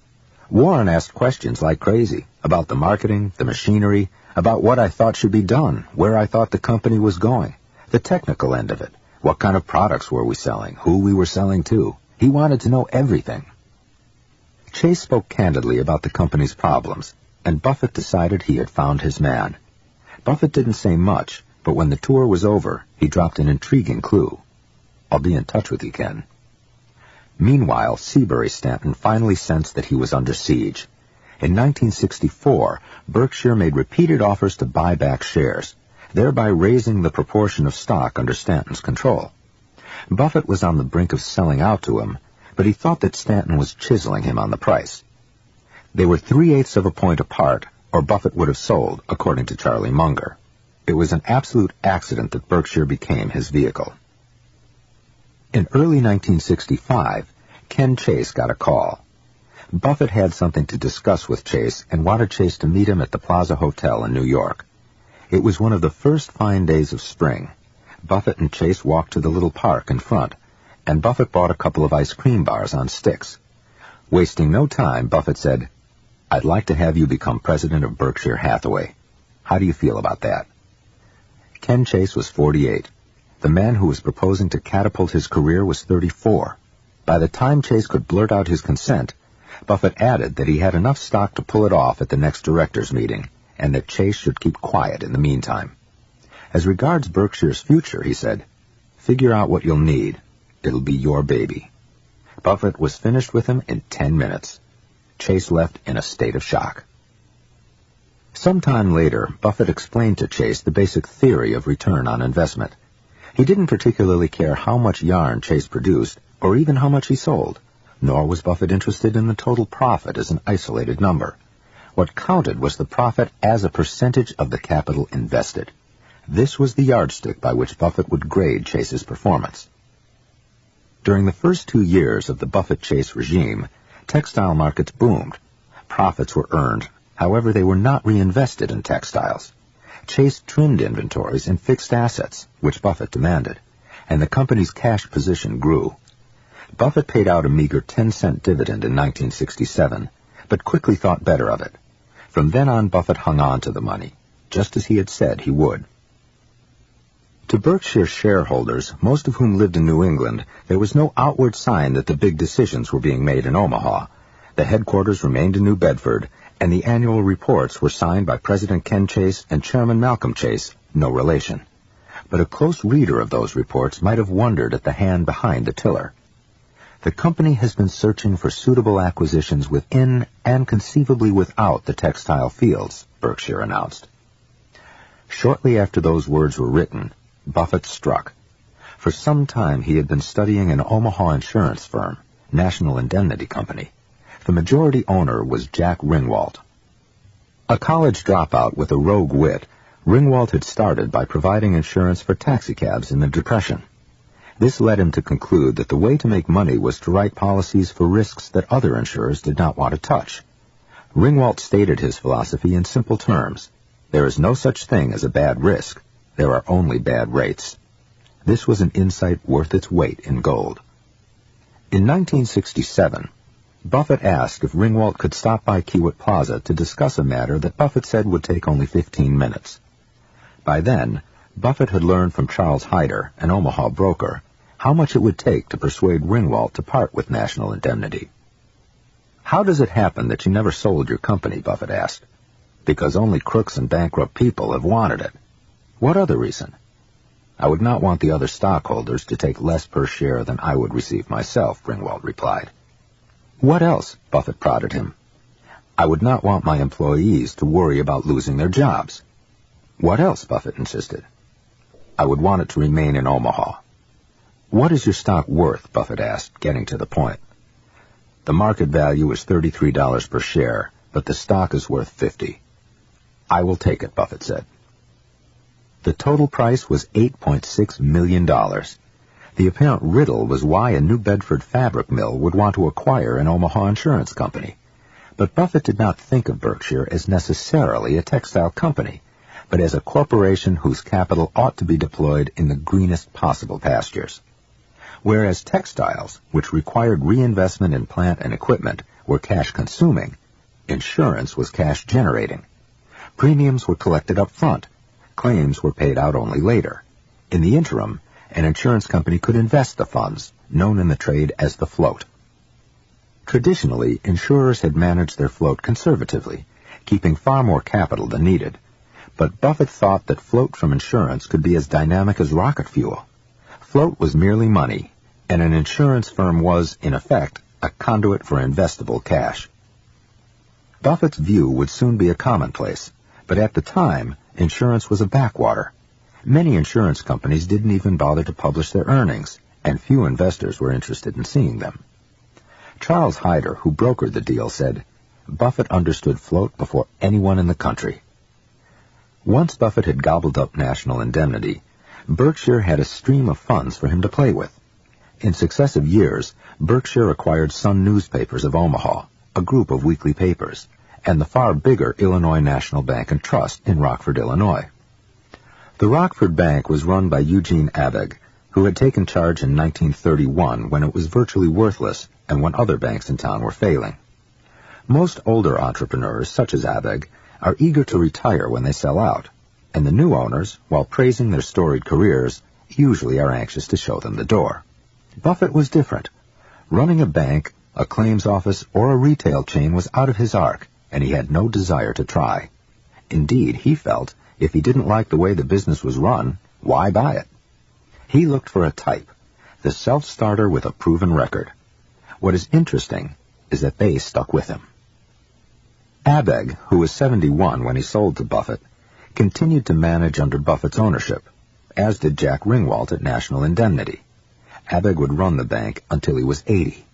Warren asked questions like crazy about the marketing, the machinery, about what I thought should be done, where I thought the company was going, the technical end of it, what kind of products were we selling, who we were selling to. He wanted to know everything. Chase spoke candidly about the company's problems, and Buffett decided he had found his man. Buffett didn't say much, But when the tour was over, he dropped an intriguing clue. "I'll be in touch with you, Ken." Meanwhile, Seabury Stanton finally sensed that he was under siege. In 1964, Berkshire made repeated offers to buy back shares, thereby raising the proportion of stock under Stanton's control. Buffett was on the brink of selling out to him, but he thought that Stanton was chiseling him on the price. They were 3/8 of a point apart, or Buffett would have sold, according to Charlie Munger. It was an absolute accident that Berkshire became his vehicle. In early 1965, Ken Chase got a call. Buffett had something to discuss with Chase and wanted Chase to meet him at the Plaza Hotel in New York. It was one of the first fine days of spring. Buffett and Chase walked to the little park in front, and Buffett bought a couple of ice cream bars on sticks. Wasting no time, Buffett said, "I'd like to have you become president of Berkshire Hathaway. How do you feel about that?" Ken Chase was 48. The man who was proposing to catapult his career was 34. By the time Chase could blurt out his consent, Buffett added that he had enough stock to pull it off at the next directors' meeting, and that Chase should keep quiet in the meantime. As regards Berkshire's future, he said, "Figure out what you'll need. It'll be your baby." Buffett was finished with him in 10 minutes. Chase left in a state of shock. Sometime later, Buffett explained to Chase the basic theory of return on investment. He didn't particularly care how much yarn Chase produced, or even how much he sold, nor was Buffett interested in the total profit as an isolated number. What counted was the profit as a percentage of the capital invested. This was the yardstick by which Buffett would grade Chase's performance. During the first 2 years of the Buffett-Chase regime, textile markets boomed. Profits were earned. However, they were not reinvested in textiles. Chase trimmed inventories in fixed assets, which Buffett demanded, and the company's cash position grew. Buffett paid out a meager 10-cent dividend in 1967, but quickly thought better of it. From then on, Buffett hung on to the money, just as he had said he would. To Berkshire shareholders, most of whom lived in New England, there was no outward sign that the big decisions were being made in Omaha. The headquarters remained in New Bedford, and the annual reports were signed by President Ken Chase and Chairman Malcolm Chase, no relation. But a close reader of those reports might have wondered at the hand behind the tiller. The company has been searching for suitable acquisitions within and conceivably without the textile fields, Berkshire announced. Shortly after those words were written, Buffett struck. For some time he had been studying an Omaha insurance firm, National Indemnity Company. The majority owner was Jack Ringwalt. A college dropout with a rogue wit, Ringwalt had started by providing insurance for taxicabs in the Depression. This led him to conclude that the way to make money was to write policies for risks that other insurers did not want to touch. Ringwalt stated his philosophy in simple terms. There is no such thing as a bad risk. There are only bad rates. This was an insight worth its weight in gold. In 1967, Buffett asked if Ringwalt could stop by Kiewit Plaza to discuss a matter that Buffett said would take only 15 minutes. By then, Buffett had learned from Charles Hyder, an Omaha broker, how much it would take to persuade Ringwalt to part with National Indemnity. "How does it happen that you never sold your company?" Buffett asked. "Because only crooks and bankrupt people have wanted it." "What other reason?" "I would not want the other stockholders to take less per share than I would receive myself," Ringwalt replied. "What else?" Buffett prodded him. "I would not want my employees to worry about losing their jobs." "What else?" Buffett insisted. "I would want it to remain in Omaha." "What is your stock worth?" Buffett asked, getting to the point. "The market value is $33 per share, but the stock is worth $50. "I will take it," Buffett said. The total price was $8.6 million. The apparent riddle was why a New Bedford fabric mill would want to acquire an Omaha insurance company. But Buffett did not think of Berkshire as necessarily a textile company, but as a corporation whose capital ought to be deployed in the greenest possible pastures. Whereas textiles, which required reinvestment in plant and equipment, were cash-consuming, insurance was cash-generating. Premiums were collected up front. Claims were paid out only later. In the interim, an insurance company could invest the funds, known in the trade as the float. Traditionally, insurers had managed their float conservatively, keeping far more capital than needed. But Buffett thought that float from insurance could be as dynamic as rocket fuel. Float was merely money, and an insurance firm was, in effect, a conduit for investable cash. Buffett's view would soon be a commonplace, but at the time, insurance was a backwater. Many insurance companies didn't even bother to publish their earnings, and few investors were interested in seeing them. Charles Hyder, who brokered the deal, said, "Buffett understood float before anyone in the country." Once Buffett had gobbled up National Indemnity, Berkshire had a stream of funds for him to play with. In successive years, Berkshire acquired Sun Newspapers of Omaha, a group of weekly papers, and the far bigger Illinois National Bank and Trust in Rockford, Illinois. The Rockford Bank was run by Eugene Abegg, who had taken charge in 1931 when it was virtually worthless and when other banks in town were failing. Most older entrepreneurs, such as Abegg, are eager to retire when they sell out, and the new owners, while praising their storied careers, usually are anxious to show them the door. Buffett was different. Running a bank, a claims office, or a retail chain was out of his arc, and he had no desire to try. Indeed, he felt, if he didn't like the way the business was run, why buy it? He looked for a type, the self-starter with a proven record. What is interesting is that they stuck with him. Abegg, who was 71 when he sold to Buffett, continued to manage under Buffett's ownership, as did Jack Ringwalt at National Indemnity. Abegg would run the bank until he was 80.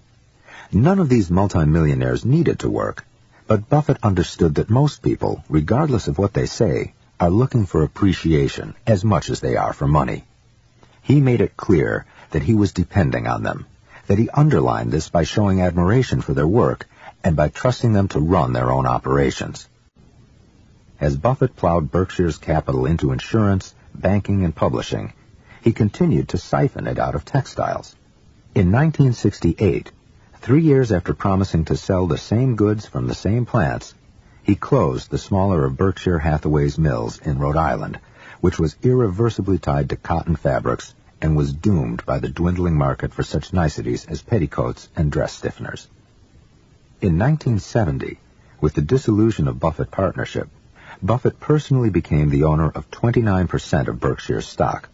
None of these multimillionaires needed to work, but Buffett understood that most people, regardless of what they say, are looking for appreciation as much as they are for money. He made it clear that he was depending on them, that he underlined this by showing admiration for their work and by trusting them to run their own operations. As Buffett plowed Berkshire's capital into insurance, banking, and publishing, he continued to siphon it out of textiles. In 1968, 3 years after promising to sell the same goods from the same plants, he closed the smaller of Berkshire Hathaway's mills in Rhode Island, which was irreversibly tied to cotton fabrics and was doomed by the dwindling market for such niceties as petticoats and dress stiffeners. In 1970, with the dissolution of Buffett Partnership, Buffett personally became the owner of 29% of Berkshire's stock.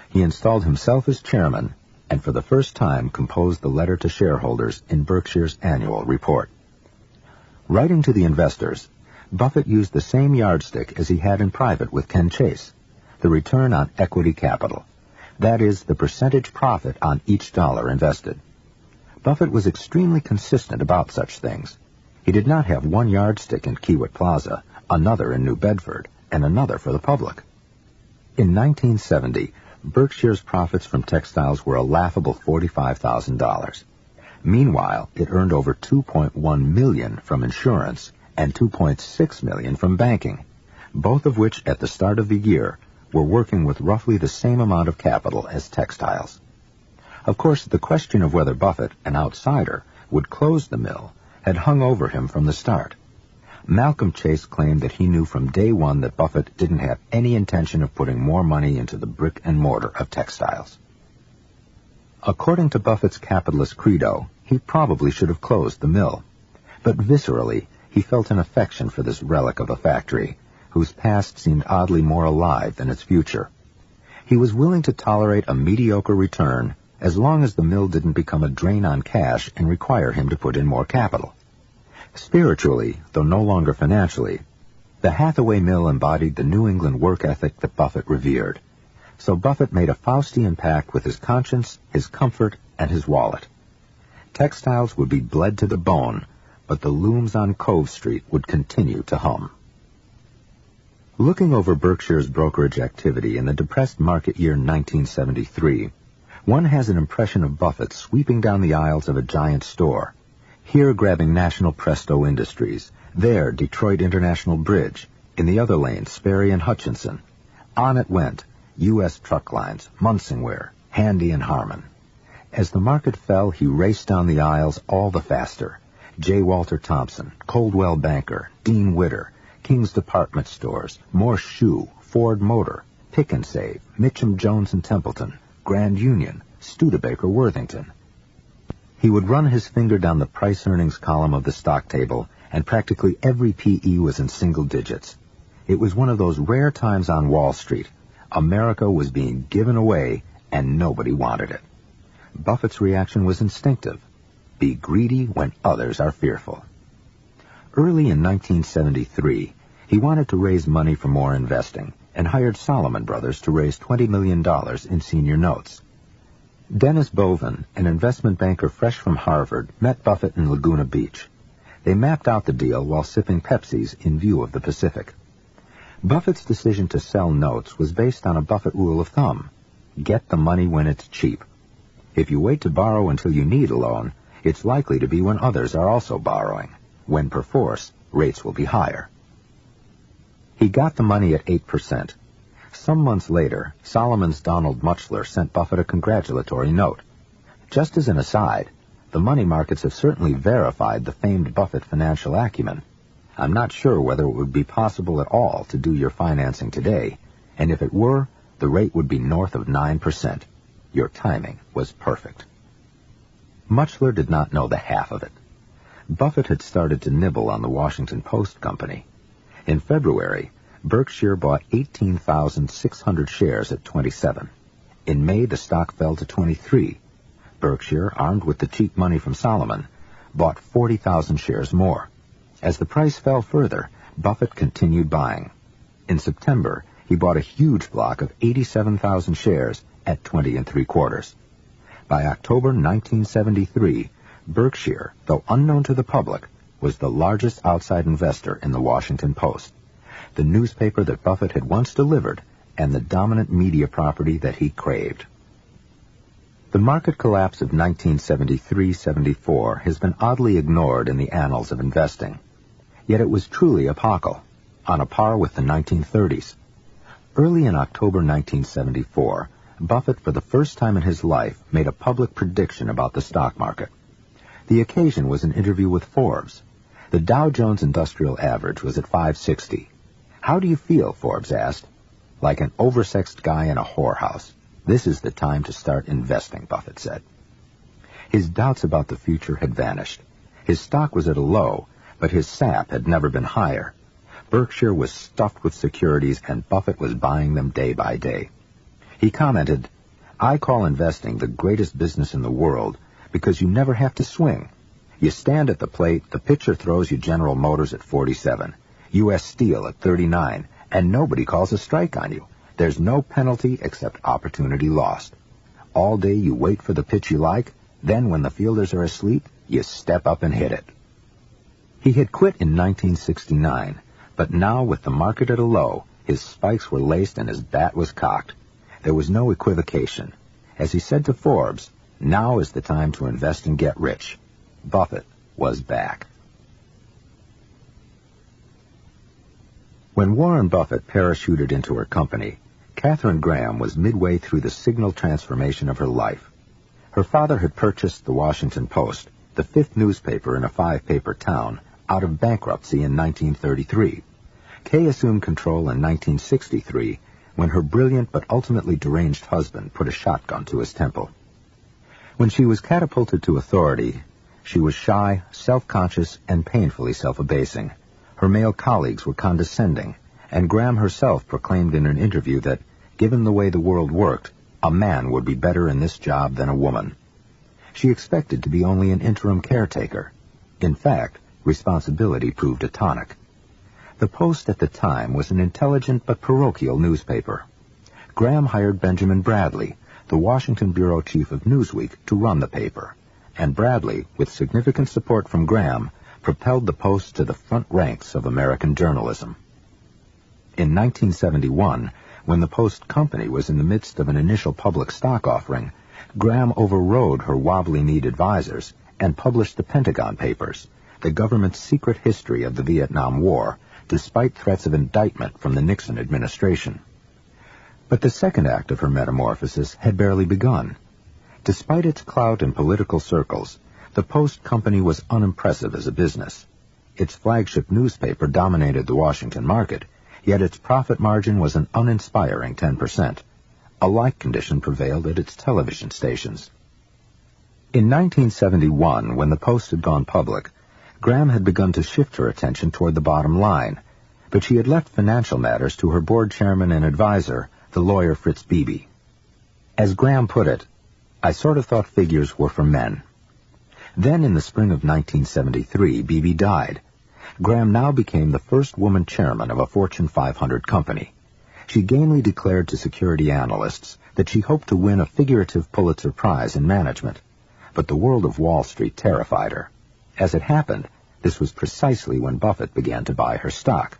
He installed himself as chairman and for the first time composed the letter to shareholders in Berkshire's annual report. Writing to the investors, Buffett used the same yardstick as he had in private with Ken Chase, the return on equity capital. That is, the percentage profit on each dollar invested. Buffett was extremely consistent about such things. He did not have one yardstick in Kiewit Plaza, another in New Bedford, and another for the public. In 1970, Berkshire's profits from textiles were a laughable $45,000. Meanwhile, it earned over $2.1 million from insurance and $2.6 million from banking, both of which at the start of the year were working with roughly the same amount of capital as textiles. Of course, the question of whether Buffett, an outsider, would close the mill had hung over him from the start. Malcolm Chase claimed that he knew from day one that Buffett didn't have any intention of putting more money into the brick and mortar of textiles. According to Buffett's capitalist credo, he probably should have closed the mill. But viscerally, he felt an affection for this relic of a factory, whose past seemed oddly more alive than its future. He was willing to tolerate a mediocre return as long as the mill didn't become a drain on cash and require him to put in more capital. Spiritually, though no longer financially, the Hathaway mill embodied the New England work ethic that Buffett revered. So Buffett made a Faustian pact with his conscience, his comfort, and his wallet. Textiles would be bled to the bone, but the looms on Cove Street would continue to hum. Looking over Berkshire's brokerage activity in the depressed market year 1973, one has an impression of Buffett sweeping down the aisles of a giant store, here grabbing National Presto Industries, there Detroit International Bridge, in the other lane Sperry and Hutchinson. On it went, U.S. Truck Lines, Munsingware, Handy and Harmon. As the market fell, he raced down the aisles all the faster. J. Walter Thompson, Coldwell Banker, Dean Witter, King's Department Stores, Morse Shoe, Ford Motor, Pick and Save, Mitchum Jones and Templeton, Grand Union, Studebaker Worthington. He would run his finger down the price-earnings column of the stock table, and practically every PE was in single digits. It was one of those rare times on Wall Street. America was being given away, and nobody wanted it. Buffett's reaction was instinctive. Be greedy when others are fearful. Early in 1973, he wanted to raise money for more investing and hired Salomon Brothers to raise $20 million in senior notes. Dennis Bovin, an investment banker fresh from Harvard, met Buffett in Laguna Beach. They mapped out the deal while sipping Pepsis in view of the Pacific. Buffett's decision to sell notes was based on a Buffett rule of thumb. Get the money when it's cheap. If you wait to borrow until you need a loan, it's likely to be when others are also borrowing. When perforce, rates will be higher. He got the money at 8%. Some months later, Salomon's Donald Mutchler sent Buffett a congratulatory note. Just as an aside, the money markets have certainly verified the famed Buffett financial acumen. I'm not sure whether it would be possible at all to do your financing today, and if it were, the rate would be north of 9%. Your timing was perfect. Mutchler did not know the half of it. Buffett had started to nibble on the Washington Post Company. In February, Berkshire bought 18,600 shares at 27. In May, the stock fell to 23. Berkshire, armed with the cheap money from Salomon, bought 40,000 shares more. As the price fell further, Buffett continued buying. In September, he bought a huge block of 87,000 shares at 20 3/4. By October 1973, Berkshire, though unknown to the public, was the largest outside investor in the Washington Post, the newspaper that Buffett had once delivered and the dominant media property that he craved. The market collapse of 1973-74 has been oddly ignored in the annals of investing. Yet it was truly epochal, on a par with the 1930s. Early in October 1974, Buffett, for the first time in his life, made a public prediction about the stock market. The occasion was an interview with Forbes. The Dow Jones Industrial Average was at 560. "How do you feel?" Forbes asked. "Like an oversexed guy in a whorehouse. This is the time to start investing," Buffett said. His doubts about the future had vanished. His stock was at a low, but his sap had never been higher. Berkshire was stuffed with securities, and Buffett was buying them day by day. He commented, "I call investing the greatest business in the world because you never have to swing. You stand at the plate, the pitcher throws you General Motors at 47, U.S. Steel at 39, and nobody calls a strike on you. There's no penalty except opportunity lost. All day you wait for the pitch you like, then when the fielders are asleep, you step up and hit it." He had quit in 1969, but now with the market at a low, his spikes were laced and his bat was cocked. There was no equivocation. As he said to Forbes, "Now is the time to invest and get rich." Buffett was back. When Warren Buffett parachuted into her company, Katharine Graham was midway through the signal transformation of her life. Her father had purchased the Washington Post, the fifth newspaper in a 5-paper town, out of bankruptcy in 1933. Kay assumed control in 1963 when her brilliant but ultimately deranged husband put a shotgun to his temple. When she was catapulted to authority, she was shy, self-conscious, and painfully self-abasing. Her male colleagues were condescending, and Graham herself proclaimed in an interview that, given the way the world worked, a man would be better in this job than a woman. She expected to be only an interim caretaker. In fact, responsibility proved a tonic. The Post at the time was an intelligent but parochial newspaper. Graham hired Benjamin Bradley, the Washington bureau chief of Newsweek, to run the paper, and Bradley, with significant support from Graham, propelled the Post to the front ranks of American journalism. In 1971, when the Post Company was in the midst of an initial public stock offering, Graham overrode her wobbly-kneed advisors and published the Pentagon Papers, the government's secret history of the Vietnam War, despite threats of indictment from the Nixon administration. But the second act of her metamorphosis had barely begun. Despite its clout in political circles, the Post Company was unimpressive as a business. Its flagship newspaper dominated the Washington market, yet its profit margin was an uninspiring 10%. A like condition prevailed at its television stations. In 1971, when the Post had gone public, Graham had begun to shift her attention toward the bottom line, but she had left financial matters to her board chairman and advisor, the lawyer Fritz Beebe. As Graham put it, I sort of thought figures were for men. Then in the spring of 1973, Beebe died. Graham now became the first woman chairman of a Fortune 500 company. She gamely declared to security analysts that she hoped to win a figurative Pulitzer Prize in management, but the world of Wall Street terrified her. As it happened, this was precisely when Buffett began to buy her stock.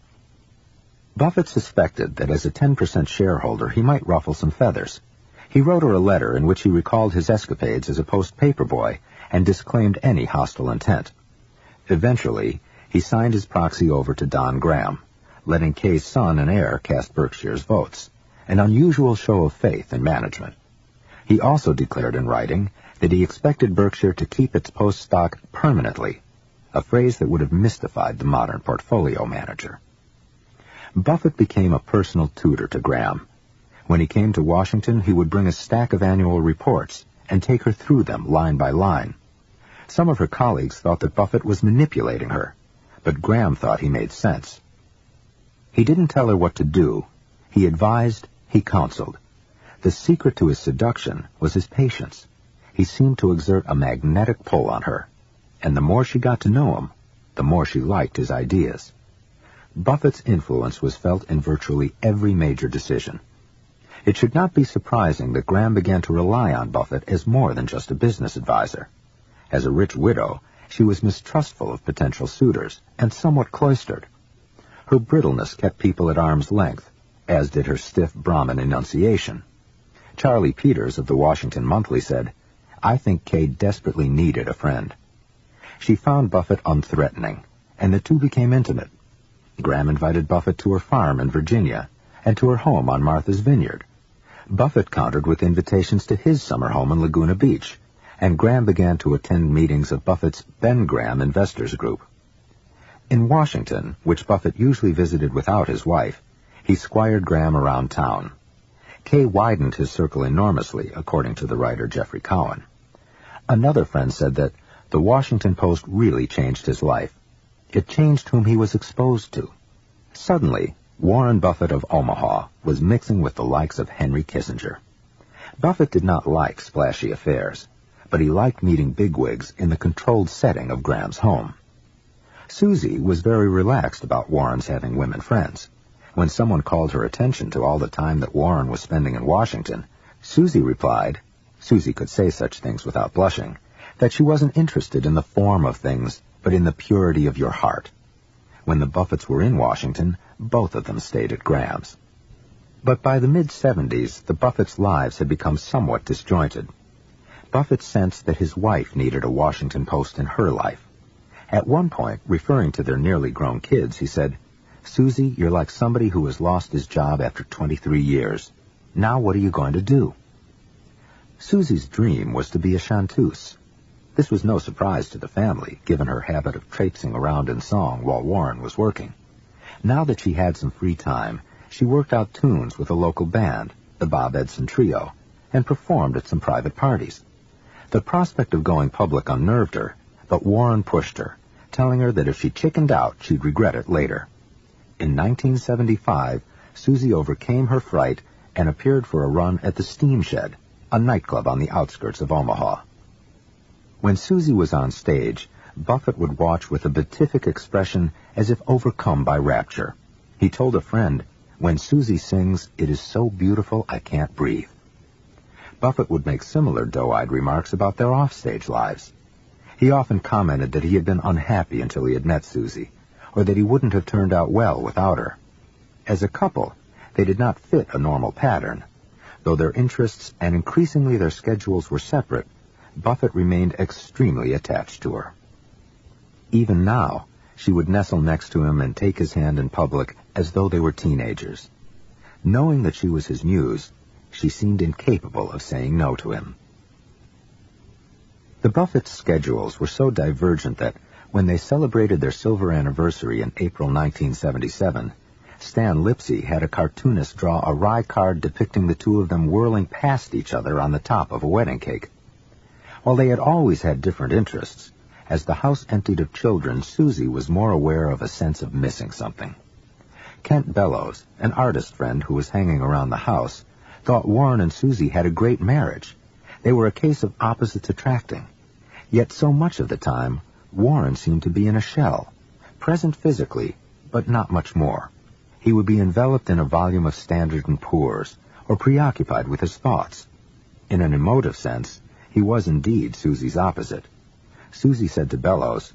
Buffett suspected that as a 10% shareholder he might ruffle some feathers. He wrote her a letter in which he recalled his escapades as a post-paper boy and disclaimed any hostile intent. Eventually, he signed his proxy over to Don Graham, letting Kay's son and heir cast Berkshire's votes, an unusual show of faith in management. He also declared in writing that he expected Berkshire to keep its Post stock permanently, a phrase that would have mystified the modern portfolio manager. Buffett became a personal tutor to Graham. When he came to Washington, he would bring a stack of annual reports and take her through them line by line. Some of her colleagues thought that Buffett was manipulating her, but Graham thought he made sense. He didn't tell her what to do. He advised, he counseled. The secret to his seduction was his patience. He seemed to exert a magnetic pull on her, and the more she got to know him, the more she liked his ideas. Buffett's influence was felt in virtually every major decision. It should not be surprising that Graham began to rely on Buffett as more than just a business advisor. As a rich widow, she was mistrustful of potential suitors and somewhat cloistered. Her brittleness kept people at arm's length, as did her stiff Brahmin enunciation. Charlie Peters of the Washington Monthly said, "I think Kay desperately needed a friend." She found Buffett unthreatening, and the two became intimate. Graham invited Buffett to her farm in Virginia and to her home on Martha's Vineyard. Buffett countered with invitations to his summer home in Laguna Beach, and Graham began to attend meetings of Buffett's Ben Graham Investors Group. In Washington, which Buffett usually visited without his wife, he squired Graham around town. Kay widened his circle enormously, according to the writer Jeffrey Cowan. Another friend said that the Washington Post really changed his life. It changed whom he was exposed to. Suddenly, Warren Buffett of Omaha was mixing with the likes of Henry Kissinger. Buffett did not like splashy affairs, but he liked meeting bigwigs in the controlled setting of Graham's home. Susie was very relaxed about Warren's having women friends. When someone called her attention to all the time that Warren was spending in Washington, Susie replied, Susie could say such things without blushing, that she wasn't interested in the form of things, but in the purity of your heart. When the Buffetts were in Washington, both of them stayed at Graham's. But by the mid-70s, the Buffetts' lives had become somewhat disjointed. Buffett sensed that his wife needed a Washington Post in her life. At one point, referring to their nearly grown kids, he said, "Susie, you're like somebody who has lost his job after 23 years. Now what are you going to do?" Susie's dream was to be a chanteuse. This was no surprise to the family, given her habit of traipsing around in song while Warren was working. Now that she had some free time, she worked out tunes with a local band, the Bob Edson Trio, and performed at some private parties. The prospect of going public unnerved her, but Warren pushed her, telling her that if she chickened out, she'd regret it later. In 1975, Susie overcame her fright and appeared for a run at the Steam Shed, a nightclub on the outskirts of Omaha. When Susie was on stage, Buffett would watch with a beatific expression as if overcome by rapture. He told a friend, "When Susie sings, it is so beautiful I can't breathe." Buffett would make similar doe-eyed remarks about their offstage lives. He often commented that he had been unhappy until he had met Susie, or that he wouldn't have turned out well without her. As a couple, they did not fit a normal pattern. Though their interests and increasingly their schedules were separate, Buffett remained extremely attached to her. Even now, she would nestle next to him and take his hand in public as though they were teenagers. Knowing that she was his muse, she seemed incapable of saying no to him. The Buffetts' schedules were so divergent that, when they celebrated their silver anniversary in April 1977, Stan Lipsey had a cartoonist draw a rye card depicting the two of them whirling past each other on the top of a wedding cake. While they had always had different interests, as the house emptied of children, Susie was more aware of a sense of missing something. Kent Bellows, an artist friend who was hanging around the house, thought Warren and Susie had a great marriage. They were a case of opposites attracting. Yet so much of the time, Warren seemed to be in a shell, present physically, but not much more. He would be enveloped in a volume of Standard & Poor's, or preoccupied with his thoughts. In an emotive sense, he was indeed Susie's opposite. Susie said to Bellows,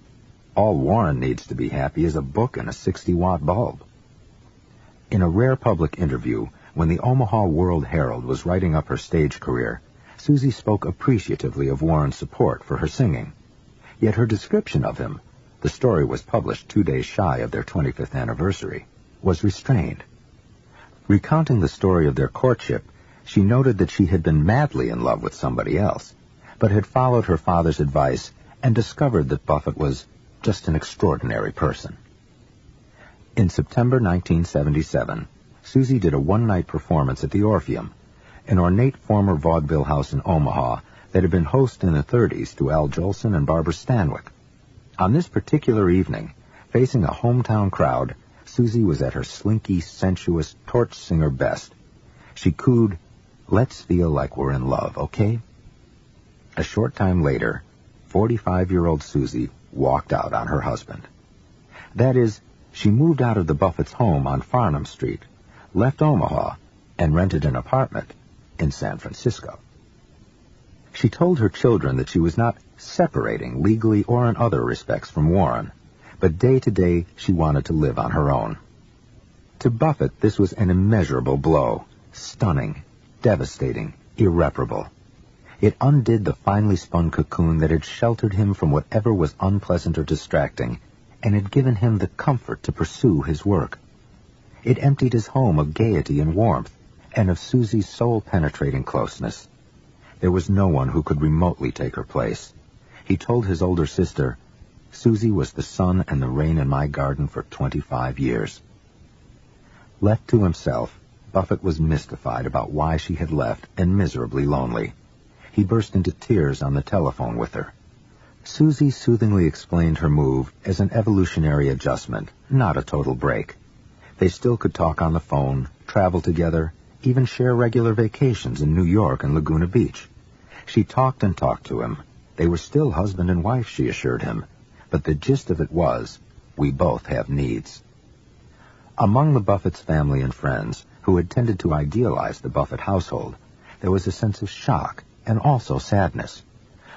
"All Warren needs to be happy is a book and a 60-watt bulb." In a rare public interview, when the Omaha World-Herald was writing up her stage career, Susie spoke appreciatively of Warren's support for her singing. Yet her description of him, the story was published 2 days shy of their 25th anniversary, was restrained. Recounting the story of their courtship, she noted that she had been madly in love with somebody else, but had followed her father's advice and discovered that Buffett was just an extraordinary person. In September 1977, Susie did a one-night performance at the Orpheum, an ornate former vaudeville house in Omaha that had been host in the 30s to Al Jolson and Barbara Stanwyck. On this particular evening, facing a hometown crowd, Susie was at her slinky, sensuous, torch singer best. She cooed, "Let's feel like we're in love, okay?" A short time later, 45-year-old Susie walked out on her husband. That is, she moved out of the Buffett's home on Farnham Street, left Omaha, and rented an apartment in San Francisco. She told her children that she was not separating legally or in other respects from Warren, but day to day she wanted to live on her own. To Buffett, this was an immeasurable blow, stunning, devastating, irreparable. It undid the finely spun cocoon that had sheltered him from whatever was unpleasant or distracting, and had given him the comfort to pursue his work. It emptied his home of gaiety and warmth, and of Susie's soul-penetrating closeness. There was no one who could remotely take her place. He told his older sister, "Susie was the sun and the rain in my garden for 25 years. Left to himself, Buffett was mystified about why she had left and miserably lonely. He burst into tears on the telephone with her. Susie soothingly explained her move as an evolutionary adjustment, not a total break. They still could talk on the phone, travel together, even share regular vacations in New York and Laguna Beach. She talked and talked to him. They were still husband and wife, she assured him. But the gist of it was, we both have needs. Among the Buffett's family and friends, who had tended to idealize the Buffett household, there was a sense of shock and also sadness.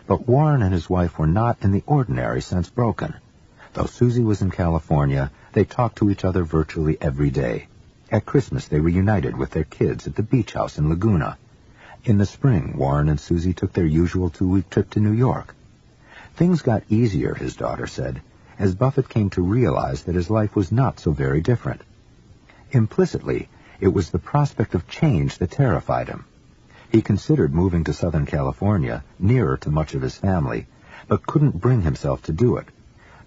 But Warren and his wife were not in the ordinary sense broken. Though Susie was in California, they talked to each other virtually every day. At Christmas, they reunited with their kids at the beach house in Laguna. In the spring, Warren and Susie took their usual 2-week trip to New York. Things got easier, his daughter said, as Buffett came to realize that his life was not so very different. Implicitly, it was the prospect of change that terrified him. He considered moving to Southern California, nearer to much of his family, but couldn't bring himself to do it,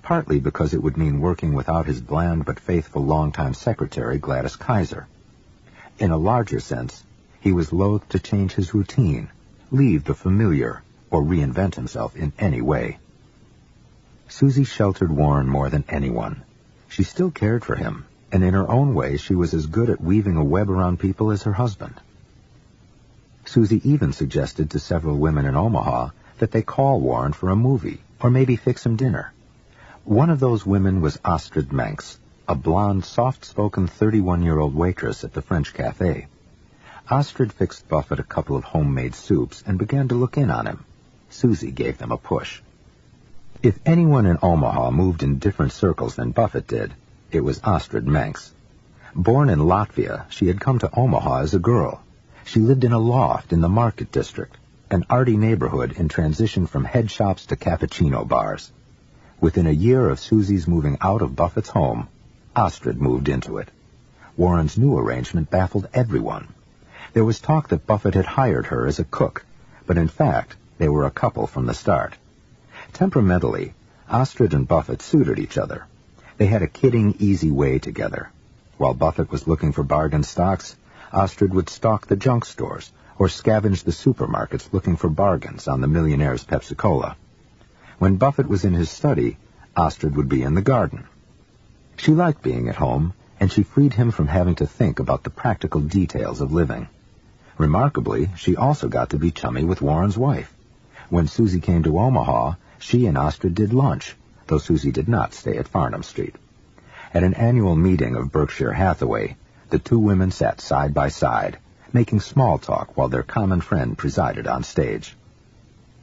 partly because it would mean working without his bland but faithful longtime secretary, Gladys Kaiser. In a larger sense, he was loath to change his routine, leave the familiar, or reinvent himself in any way. Susie sheltered Warren more than anyone. She still cared for him, and in her own way she was as good at weaving a web around people as her husband. Susie even suggested to several women in Omaha that they call Warren for a movie, or maybe fix him dinner. One of those women was Astrid Menks, a blonde, soft-spoken 31-year-old waitress at the French Cafe. Astrid fixed Buffett a couple of homemade soups and began to look in on him. Susie gave them a push. If anyone in Omaha moved in different circles than Buffett did, it was Astrid Menks. Born in Latvia, she had come to Omaha as a girl. She lived in a loft in the Market District, an arty neighborhood in transition from head shops to cappuccino bars. Within a year of Susie's moving out of Buffett's home, Astrid moved into it. Warren's new arrangement baffled everyone. There was talk that Buffett had hired her as a cook, but in fact, they were a couple from the start. Temperamentally, Astrid and Buffett suited each other. They had a kidding, easy way together. While Buffett was looking for bargain stocks, Astrid would stalk the junk stores or scavenge the supermarkets looking for bargains on the millionaire's Pepsi-Cola. When Buffett was in his study, Astrid would be in the garden. She liked being at home and she freed him from having to think about the practical details of living. Remarkably, she also got to be chummy with Warren's wife. When Susie came to Omaha, she and Ostrid did lunch, though Susie did not stay at Farnham Street. At an annual meeting of Berkshire Hathaway, the two women sat side by side, making small talk while their common friend presided on stage.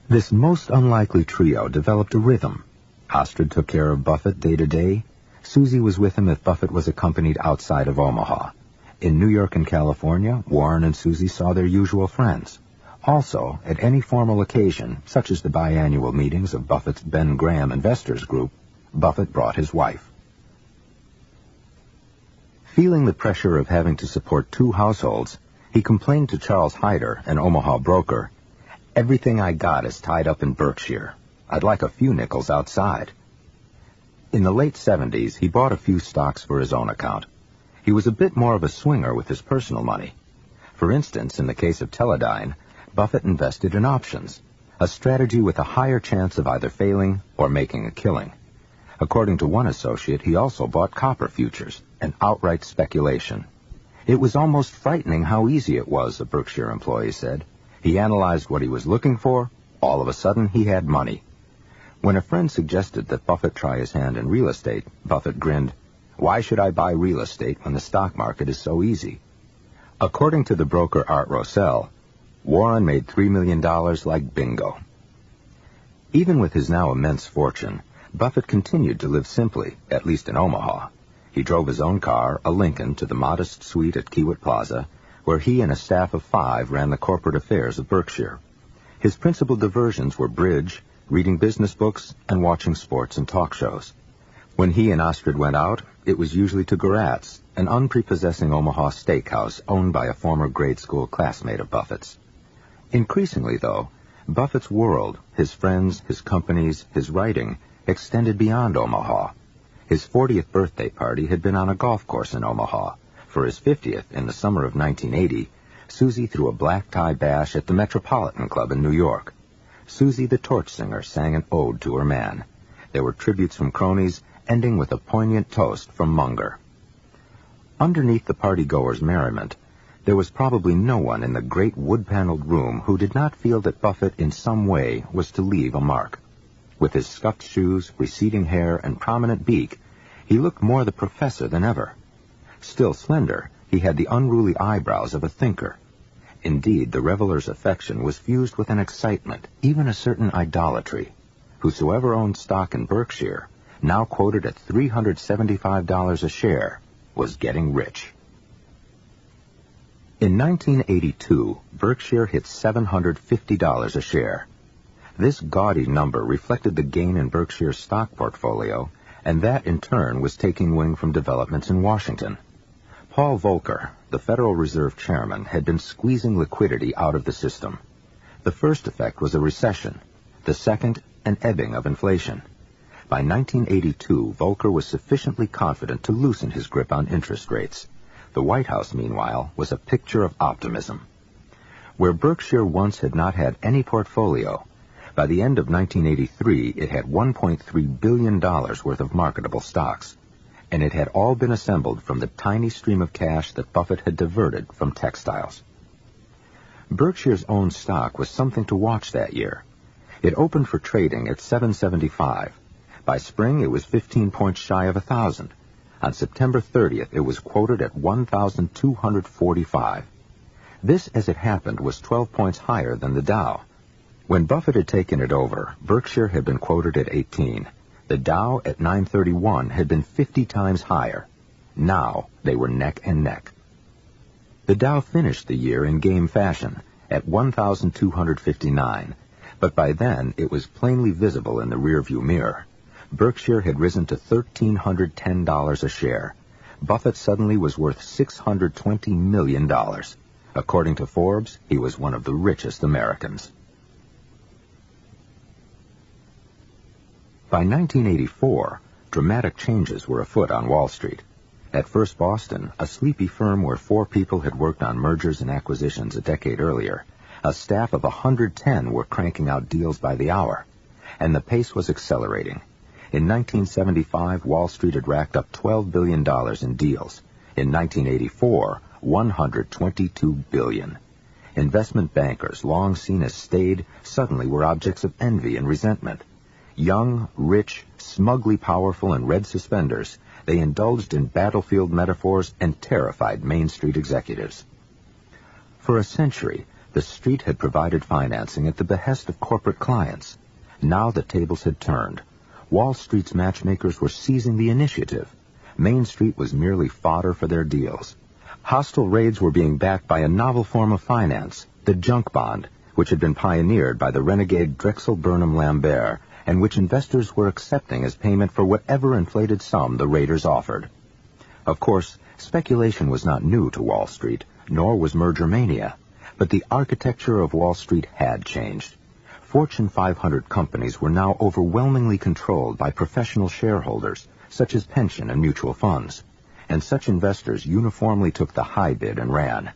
This most unlikely trio developed a rhythm. Ostrid took care of Buffett day to day. Susie was with him if Buffett was accompanied outside of Omaha. In New York and California, Warren and Susie saw their usual friends. Also, at any formal occasion, such as the biannual meetings of Buffett's Ben Graham Investors Group, Buffett brought his wife. Feeling the pressure of having to support two households, he complained to Charles Hyder, an Omaha broker, "Everything I got is tied up in Berkshire. I'd like a few nickels outside." In the late 70s, he bought a few stocks for his own account. He was a bit more of a swinger with his personal money. For instance, in the case of Teledyne, Buffett invested in options, a strategy with a higher chance of either failing or making a killing. According to one associate, he also bought copper futures, an outright speculation. It was almost frightening how easy it was, a Berkshire employee said. He analyzed what he was looking for. All of a sudden, he had money. When a friend suggested that Buffett try his hand in real estate, Buffett grinned, "Why should I buy real estate when the stock market is so easy?" According to the broker Art Rossell, Warren made $3 million like bingo. Even with his now immense fortune, Buffett continued to live simply, at least in Omaha. He drove his own car, a Lincoln, to the modest suite at Kiewit Plaza, where he and a staff of 5 ran the corporate affairs of Berkshire. His principal diversions were bridge, reading business books, and watching sports and talk shows. When he and Ostrid went out, it was usually to Garatz, an unprepossessing Omaha steakhouse owned by a former grade school classmate of Buffett's. Increasingly, though, Buffett's world, his friends, his companies, his writing, extended beyond Omaha. His 40th birthday party had been on a golf course in Omaha. For his 50th, in the summer of 1980, Susie threw a black-tie bash at the Metropolitan Club in New York. Susie the torch singer sang an ode to her man. There were tributes from cronies, ending with a poignant toast from Munger. Underneath the party-goers' merriment, there was probably no one in the great wood-paneled room who did not feel that Buffett in some way was to leave a mark. With his scuffed shoes, receding hair, and prominent beak, he looked more the professor than ever. Still slender, he had the unruly eyebrows of a thinker. Indeed, the reveler's affection was fused with an excitement, even a certain idolatry. Whosoever owned stock in Berkshire, now quoted at $375 a share, was getting rich. In 1982, Berkshire hit $750 a share. This gaudy number reflected the gain in Berkshire's stock portfolio, and that in turn was taking wing from developments in Washington. Paul Volcker, the Federal Reserve chairman, had been squeezing liquidity out of the system. The first effect was a recession, the second, an ebbing of inflation. By 1982, Volcker was sufficiently confident to loosen his grip on interest rates. The White House, meanwhile, was a picture of optimism. Where Berkshire once had not had any portfolio, by the end of 1983, it had $1.3 billion worth of marketable stocks, and it had all been assembled from the tiny stream of cash that Buffett had diverted from textiles. Berkshire's own stock was something to watch that year. It opened for trading at $7.75. By spring, it was 15 points shy of 1,000. On September 30th, it was quoted at $1,245. This, as it happened, was 12 points higher than the Dow. When Buffett had taken it over, Berkshire had been quoted at 18. The Dow at 931 had been 50 times higher. Now they were neck and neck. The Dow finished the year in game fashion at 1,259, but by then it was plainly visible in the rearview mirror. Berkshire had risen to $1,310 a share. Buffett suddenly was worth $620 million. According to Forbes, he was one of the richest Americans. By 1984, dramatic changes were afoot on Wall Street. At First Boston, a sleepy firm where 4 people had worked on mergers and acquisitions a decade earlier, a staff of 110 were cranking out deals by the hour, and the pace was accelerating. In 1975, Wall Street had racked up $12 billion in deals. In 1984, $122 billion. Investment bankers, long seen as staid, suddenly were objects of envy and resentment. Young, rich, smugly powerful in red suspenders, they indulged in battlefield metaphors and terrified Main Street executives. For a century, the street had provided financing at the behest of corporate clients. Now the tables had turned. Wall Street's matchmakers were seizing the initiative. Main Street was merely fodder for their deals. Hostile raids were being backed by a novel form of finance, the junk bond, which had been pioneered by the renegade Drexel Burnham Lambert, and which investors were accepting as payment for whatever inflated sum the raiders offered. Of course, speculation was not new to Wall Street, nor was merger mania, but the architecture of Wall Street had changed. Fortune 500 companies were now overwhelmingly controlled by professional shareholders, such as pension and mutual funds, and such investors uniformly took the high bid and ran.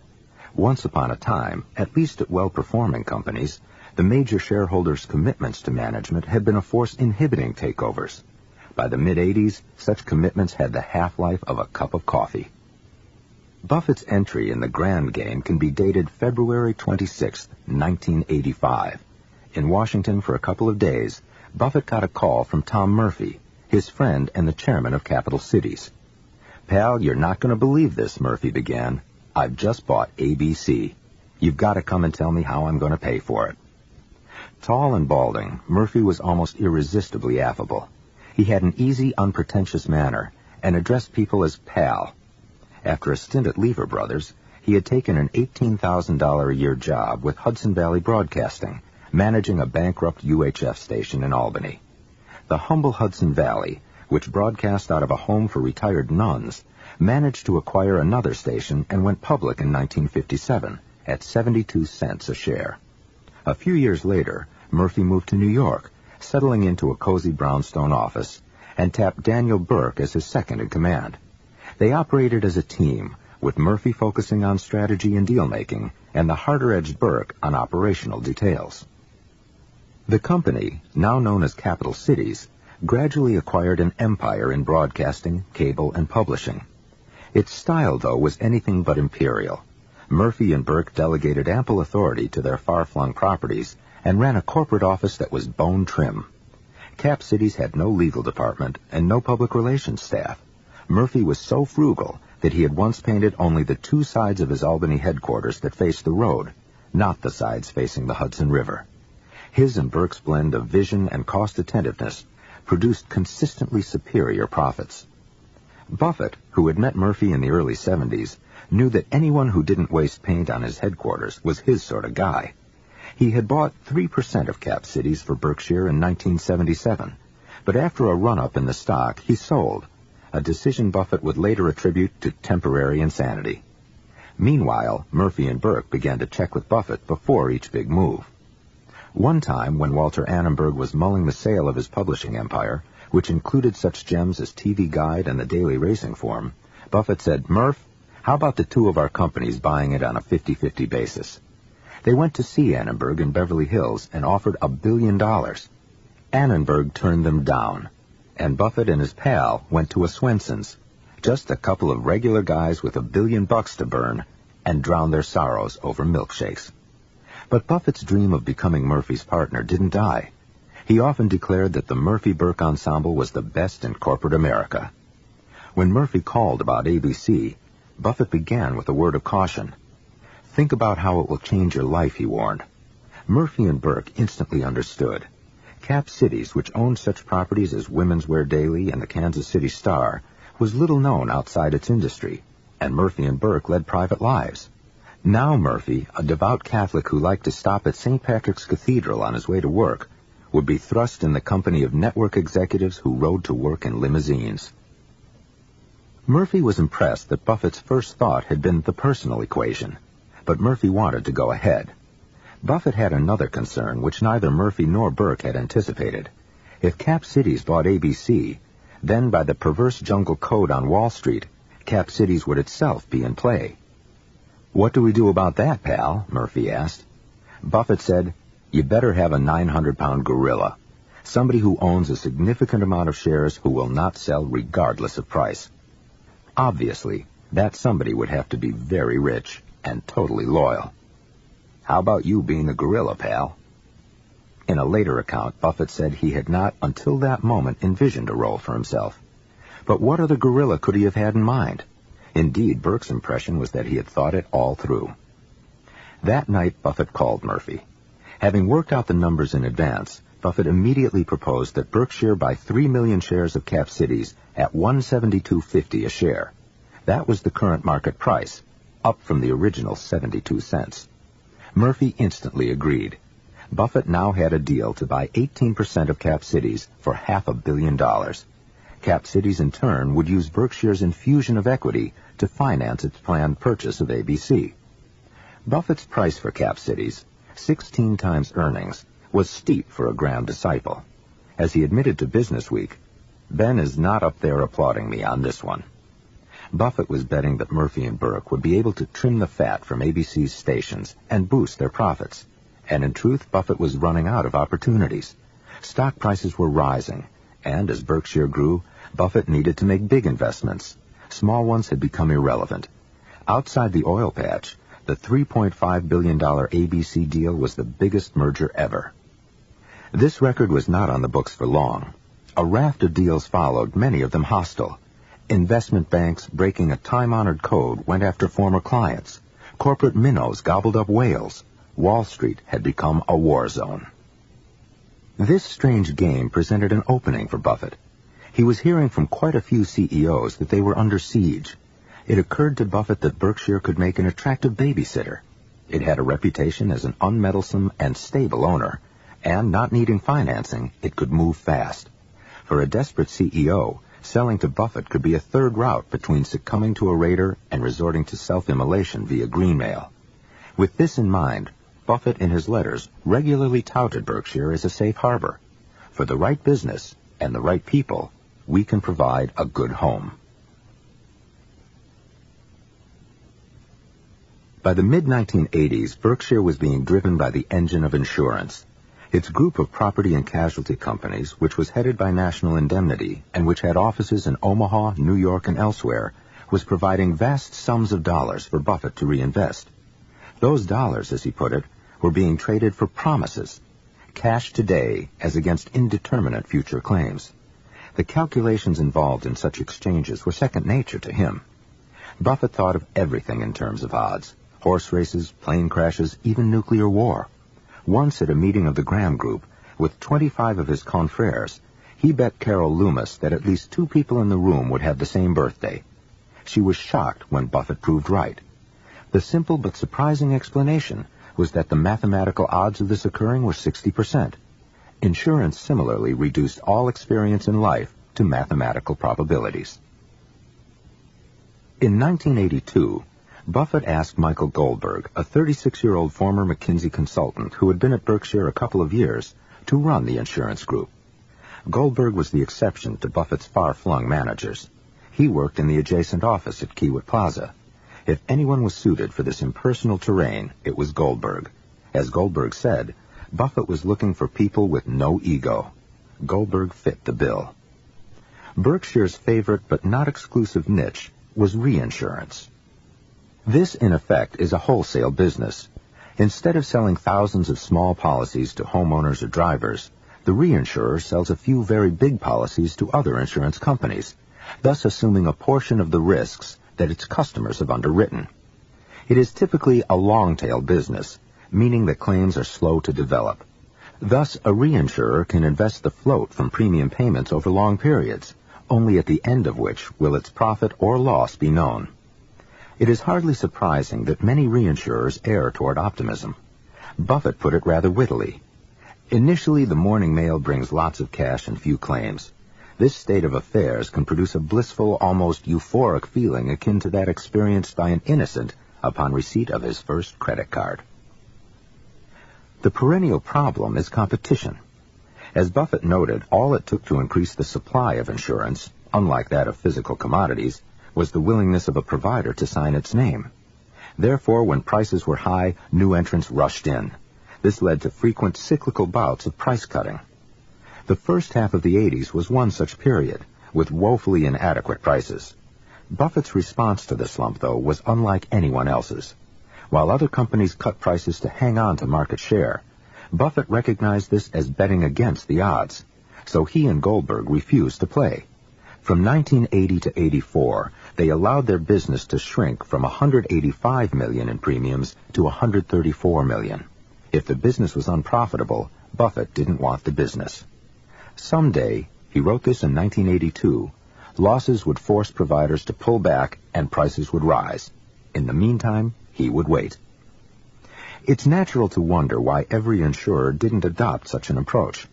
Once upon a time, at least at well-performing companies, the major shareholders' commitments to management had been a force inhibiting takeovers. By the mid-'80s, such commitments had the half-life of a cup of coffee. Buffett's entry in the grand game can be dated February 26, 1985. In Washington for a couple of days, Buffett got a call from Tom Murphy, his friend and the chairman of Capital Cities. "Pal, you're not going to believe this," Murphy began. "I've just bought ABC. You've got to come and tell me how I'm going to pay for it." Tall and balding, Murphy was almost irresistibly affable. He had an easy, unpretentious manner and addressed people as pal. After a stint at Lever Brothers, he had taken an $18,000 a year job with Hudson Valley Broadcasting, managing a bankrupt UHF station in Albany. The humble Hudson Valley, which broadcast out of a home for retired nuns, managed to acquire another station and went public in 1957 at 72 cents a share. A few years later, Murphy moved to New York, settling into a cozy brownstone office, and tapped Daniel Burke as his second in command. They operated as a team, with Murphy focusing on strategy and deal-making, and the harder-edged Burke on operational details. The company, now known as Capital Cities, gradually acquired an empire in broadcasting, cable, and publishing. Its style, though, was anything but imperial. Murphy and Burke delegated ample authority to their far-flung properties and ran a corporate office that was bone trim. Cap Cities had no legal department and no public relations staff. Murphy was so frugal that he had once painted only the two sides of his Albany headquarters that faced the road, not the sides facing the Hudson River. His and Burke's blend of vision and cost-attentiveness produced consistently superior profits. Buffett, who had met Murphy in the early 70s, knew that anyone who didn't waste paint on his headquarters was his sort of guy. He had bought 3% of Cap Cities for Berkshire in 1977, but after a run-up in the stock, he sold, a decision Buffett would later attribute to temporary insanity. Meanwhile, Murphy and Burke began to check with Buffett before each big move. One time, when Walter Annenberg was mulling the sale of his publishing empire, which included such gems as TV Guide and the Daily Racing Form, Buffett said, "Murph, how about the two of our companies buying it on a 50-50 basis?" They went to see Annenberg in Beverly Hills and offered $1 billion. Annenberg turned them down, and Buffett and his pal went to a Swenson's, just a couple of regular guys with $1 billion to burn, and drowned their sorrows over milkshakes. But Buffett's dream of becoming Murphy's partner didn't die. He often declared that the Murphy-Burke ensemble was the best in corporate America. When Murphy called about ABC, Buffett began with a word of caution. "Think about how it will change your life," he warned. Murphy and Burke instantly understood. Cap Cities, which owned such properties as Women's Wear Daily and the Kansas City Star, was little known outside its industry, and Murphy and Burke led private lives. Now Murphy, a devout Catholic who liked to stop at St. Patrick's Cathedral on his way to work, would be thrust in the company of network executives who rode to work in limousines. Murphy was impressed that Buffett's first thought had been the personal equation, but Murphy wanted to go ahead. Buffett had another concern which neither Murphy nor Burke had anticipated. If Cap Cities bought ABC, then by the perverse jungle code on Wall Street, Cap Cities would itself be in play. "What do we do about that, pal?" Murphy asked. Buffett said, "You better have a 900-pound gorilla, somebody who owns a significant amount of shares who will not sell regardless of price." Obviously, That somebody would have to be very rich and totally loyal. How about you being a gorilla, pal? In a later account, Buffett said he had not, until that moment, envisioned a role for himself. But what other gorilla could he have had in mind? Indeed, Burke's impression was that he had thought it all through. That night, Buffett called Murphy. Having worked out the numbers in advance, Buffett immediately proposed that Berkshire buy 3 million shares of Cap Cities at $172.50 a share. That was the current market price, up from the original 72 cents. Murphy instantly agreed. Buffett now had a deal to buy 18% of Cap Cities for $500 million. Cap Cities, in turn, would use Berkshire's infusion of equity to finance its planned purchase of ABC. Buffett's price for Cap Cities, 16 times earnings, was steep for a Graham disciple. As he admitted to Business Week, "Ben is not up there applauding me on this one." Buffett was betting that Murphy and Burke would be able to trim the fat from ABC's stations and boost their profits. And in truth, Buffett was running out of opportunities. Stock prices were rising, and as Berkshire grew, Buffett needed to make big investments. Small ones had become irrelevant. Outside the oil patch, the $3.5 billion ABC deal was the biggest merger ever. This record was not on the books for long. A raft of deals followed, many of them hostile. Investment banks, breaking a time-honored code, went after former clients. Corporate minnows gobbled up whales. Wall Street had become a war zone. This strange game presented an opening for Buffett. He was hearing from quite a few CEOs that they were under siege. It occurred to Buffett that Berkshire could make an attractive babysitter. It had a reputation as an unmeddlesome and stable owner, and not needing financing, it could move fast. For a desperate CEO, selling to Buffett could be a third route between succumbing to a raider and resorting to self-immolation via greenmail. With this in mind, Buffett in his letters regularly touted Berkshire as a safe harbor. For the right business and the right people, we can provide a good home. By the mid-1980s, Berkshire was being driven by the engine of insurance. Its group of property and casualty companies, which was headed by National Indemnity and which had offices in Omaha, New York, and elsewhere, was providing vast sums of dollars for Buffett to reinvest. Those dollars, as he put it, were being traded for promises, cash today as against indeterminate future claims. The calculations involved in such exchanges were second nature to him. Buffett thought of everything in terms of odds: horse races, plane crashes, even nuclear war. Once at a meeting of the Graham Group, with 25 of his confreres, he bet Carol Loomis that at least 2 people in the room would have the same birthday. She was shocked when Buffett proved right. The simple but surprising explanation was that the mathematical odds of this occurring were 60%. Insurance similarly reduced all experience in life to mathematical probabilities. In 1982, Buffett asked Michael Goldberg, a 36-year-old former McKinsey consultant who had been at Berkshire a couple of years, to run the insurance group. Goldberg was the exception to Buffett's far-flung managers. He worked in the adjacent office at Kiewit Plaza. If anyone was suited for this impersonal terrain, it was Goldberg. As Goldberg said, Buffett was looking for people with no ego. Goldberg fit the bill. Berkshire's favorite but not exclusive niche was reinsurance. This, in effect, is a wholesale business. Instead of selling thousands of small policies to homeowners or drivers, the reinsurer sells a few very big policies to other insurance companies, thus assuming a portion of the risks that its customers have underwritten. It is typically a long-tail business, meaning that claims are slow to develop. Thus, a reinsurer can invest the float from premium payments over long periods, only at the end of which will its profit or loss be known. It is hardly surprising that many reinsurers err toward optimism. Buffett put it rather wittily. Initially, the morning mail brings lots of cash and few claims. This state of affairs can produce a blissful, almost euphoric feeling akin to that experienced by an innocent upon receipt of his first credit card. The perennial problem is competition. As Buffett noted, all it took to increase the supply of insurance, unlike that of physical commodities, was the willingness of a provider to sign its name. Therefore, when prices were high, new entrants rushed in. This led to frequent cyclical bouts of price cutting. The first half of the 80s was one such period, with woefully inadequate prices. Buffett's response to the slump, though, was unlike anyone else's. While other companies cut prices to hang on to market share, Buffett recognized this as betting against the odds, so he and Goldberg refused to play. From 1980 to 84, they allowed their business to shrink from $185 million in premiums to $134 million. If the business was unprofitable, Buffett didn't want the business. Someday, he wrote this in 1982, losses would force providers to pull back and prices would rise. In the meantime, he would wait. It's natural to wonder why every insurer didn't adopt such an approach.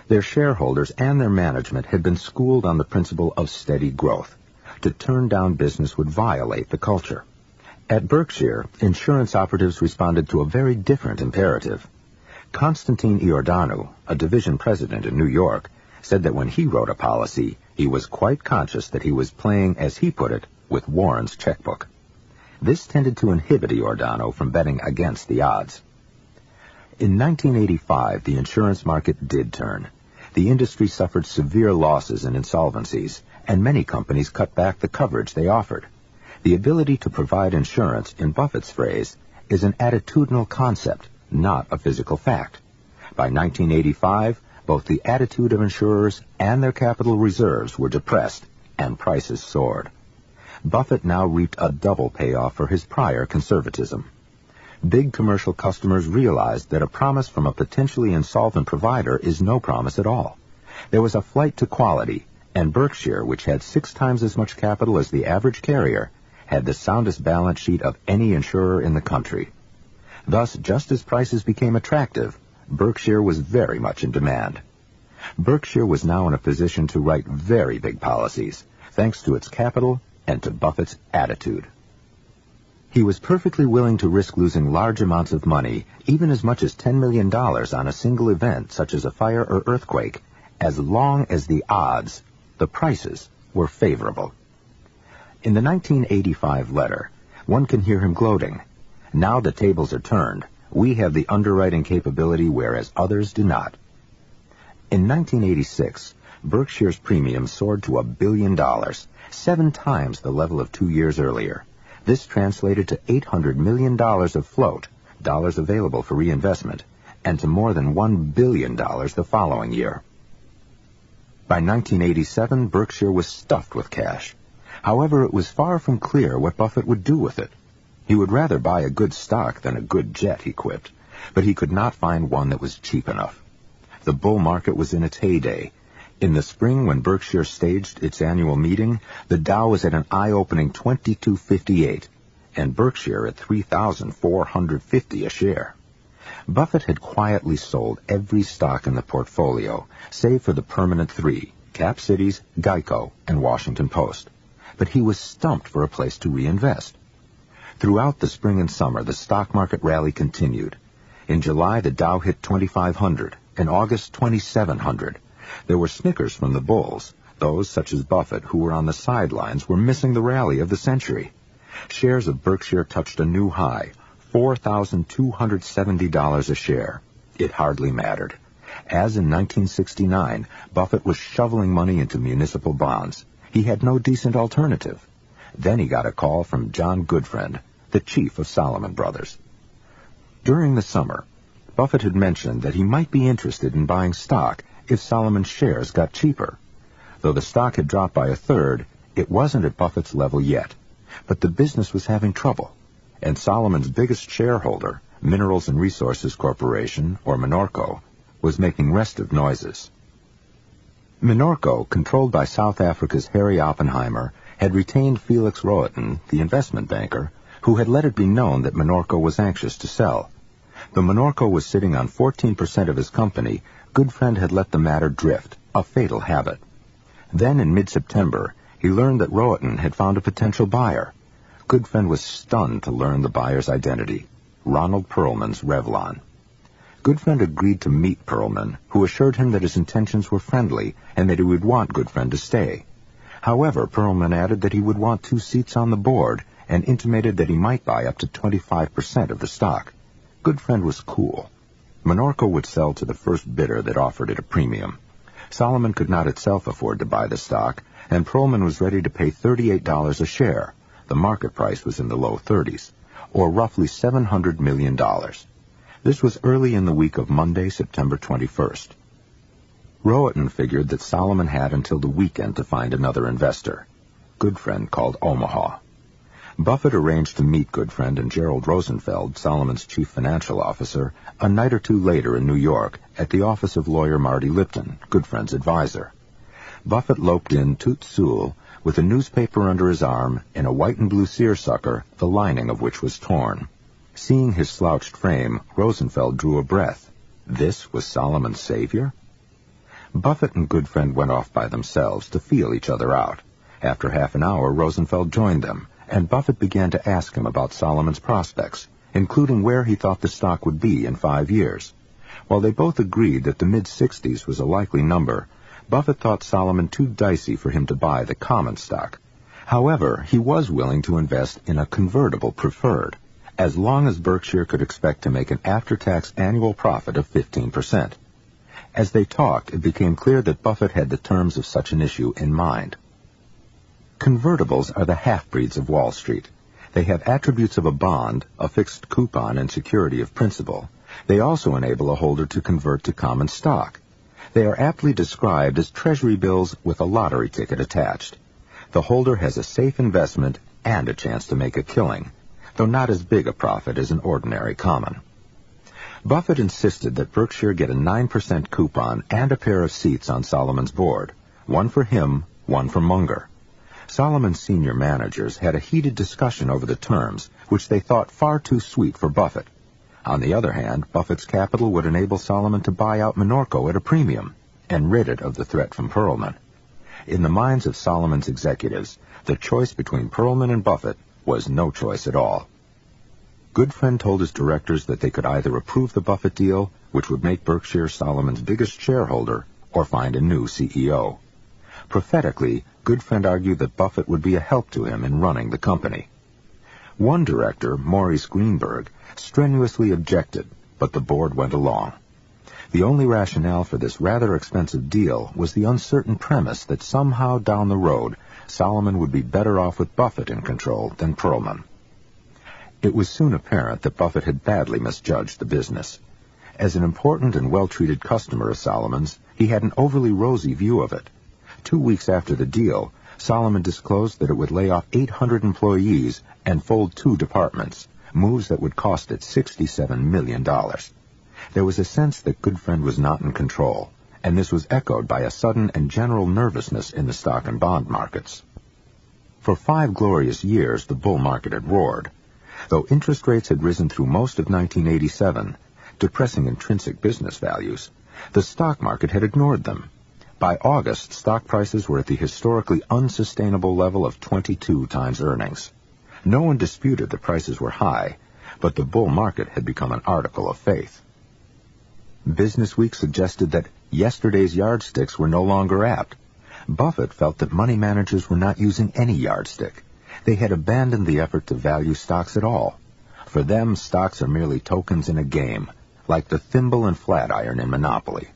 Their shareholders and their management had been schooled on the principle of steady growth. To turn down business would violate the culture. At Berkshire, insurance operatives responded to a very different imperative. Constantine Iordanou, a division president in New York, said that when he wrote a policy, he was quite conscious that he was playing, as he put it, with Warren's checkbook. This tended to inhibit Iordanou from betting against the odds. In 1985, the insurance market did turn. The industry suffered severe losses and insolvencies, and many companies cut back the coverage they offered. The ability to provide insurance, in Buffett's phrase, is an attitudinal concept, not a physical fact. By 1985, both the attitude of insurers and their capital reserves were depressed, and prices soared. Buffett now reaped a double payoff for his prior conservatism. Big commercial customers realized that a promise from a potentially insolvent provider is no promise at all. There was a flight to quality, and Berkshire, which had 6 times as much capital as the average carrier, had the soundest balance sheet of any insurer in the country. Thus, just as prices became attractive, Berkshire was very much in demand. Berkshire was now in a position to write very big policies, thanks to its capital and to Buffett's attitude. He was perfectly willing to risk losing large amounts of money, even as much as $10 million on a single event such as a fire or earthquake, as long as the odds, the prices, were favorable. In the 1985 letter, one can hear him gloating. Now the tables are turned. We have the underwriting capability whereas others do not. In 1986, Berkshire's premium soared to $1 billion, 7 times the level of 2 years earlier. This translated to $800 million of float, dollars available for reinvestment, and to more than $1 billion the following year. By 1987, Berkshire was stuffed with cash. However, it was far from clear what Buffett would do with it. He would rather buy a good stock than a good jet, he quipped, but he could not find one that was cheap enough. The bull market was in its heyday. In the spring, when Berkshire staged its annual meeting, the Dow was at an eye-opening 2258, and Berkshire at 3,450 a share. Buffett had quietly sold every stock in the portfolio, save for the permanent 3, Cap Cities, Geico, and Washington Post. But he was stumped for a place to reinvest. Throughout the spring and summer, the stock market rally continued. In July, the Dow hit 2,500. In August, 2,700. There were snickers from the bulls. Those, such as Buffett, who were on the sidelines, were missing the rally of the century. Shares of Berkshire touched a new high, $4,270 a share. It hardly mattered. As in 1969, Buffett was shoveling money into municipal bonds. He had no decent alternative. Then he got a call from John Goodfriend, the chief of Salomon Brothers. During the summer, Buffett had mentioned that he might be interested in buying stock if Salomon's shares got cheaper. Though the stock had dropped by 1/3, it wasn't at Buffett's level yet. But the business was having trouble, and Salomon's biggest shareholder, Minerals and Resources Corporation, or Minorco, was making restive noises. Minorco, controlled by South Africa's Harry Oppenheimer, had retained Felix Rohatyn, the investment banker, who had let it be known that Minorco was anxious to sell. Though Minorco was sitting on 14% of his company, Goodfriend had let the matter drift, a fatal habit. Then, in mid-September, he learned that Rohatyn had found a potential buyer. Goodfriend was stunned to learn the buyer's identity, Ronald Perlman's Revlon. Goodfriend agreed to meet Perlman, who assured him that his intentions were friendly and that he would want Goodfriend to stay. However, Perlman added that he would want 2 seats on the board and intimated that he might buy up to 25% of the stock. Goodfriend was cool. Minorco would sell to the first bidder that offered it a premium. Salomon could not itself afford to buy the stock, and Perlman was ready to pay $38 a share. The market price was in the low 30s, or roughly $700 million. This was early in the week of Monday, September 21st. Rohatyn figured that Salomon had until the weekend to find another investor. Goodfriend called Omaha. Buffett arranged to meet Goodfriend and Gerald Rosenfeld, Salomon's chief financial officer, a night or two later in New York at the office of lawyer Marty Lipton, Goodfriend's advisor. Buffett loped in tout seul with a newspaper under his arm and a white and blue seersucker, the lining of which was torn. Seeing his slouched frame, Rosenfeld drew a breath. This was Salomon's savior? Buffett and Goodfriend went off by themselves to feel each other out. After half an hour, Rosenfeld joined them, and Buffett began to ask him about Salomon's prospects, including where he thought the stock would be in 5 years. While they both agreed that the mid-60s was a likely number, Buffett thought Salomon too dicey for him to buy the common stock. However, he was willing to invest in a convertible preferred, as long as Berkshire could expect to make an after-tax annual profit of 15%. As they talked, it became clear that Buffett had the terms of such an issue in mind. Convertibles are the half-breeds of Wall Street. They have attributes of a bond, a fixed coupon and security of principal. They also enable a holder to convert to common stock. They are aptly described as treasury bills with a lottery ticket attached. The holder has a safe investment and a chance to make a killing, though not as big a profit as an ordinary common. Buffett insisted that Berkshire get a 9% coupon and a pair of seats on Salomon's board, one for him, one for Munger. Salomon's senior managers had a heated discussion over the terms, which they thought far too sweet for Buffett. On the other hand, Buffett's capital would enable Salomon to buy out Minorco at a premium and rid it of the threat from Perlman. In the minds of Salomon's executives, the choice between Perlman and Buffett was no choice at all. Goodfriend told his directors that they could either approve the Buffett deal, which would make Berkshire Salomon's biggest shareholder, or find a new CEO. Prophetically, Goodfriend argued that Buffett would be a help to him in running the company. One director, Maurice Greenberg, strenuously objected, but the board went along. The only rationale for this rather expensive deal was the uncertain premise that somehow down the road, Salomon would be better off with Buffett in control than Perlman. It was soon apparent that Buffett had badly misjudged the business. As an important and well-treated customer of Salomon's, he had an overly rosy view of it. 2 weeks after the deal, Salomon disclosed that it would lay off 800 employees and fold 2 departments, moves that would cost it $67 million. There was a sense that Goodfriend was not in control, and this was echoed by a sudden and general nervousness in the stock and bond markets. For 5 glorious years, the bull market had roared. Though interest rates had risen through most of 1987, depressing intrinsic business values, the stock market had ignored them. By August, stock prices were at the historically unsustainable level of 22 times earnings. No one disputed that prices were high, but the bull market had become an article of faith. Business Week suggested that yesterday's yardsticks were no longer apt. Buffett felt that money managers were not using any yardstick. They had abandoned the effort to value stocks at all. For them, stocks are merely tokens in a game, like the thimble and flatiron in Monopoly.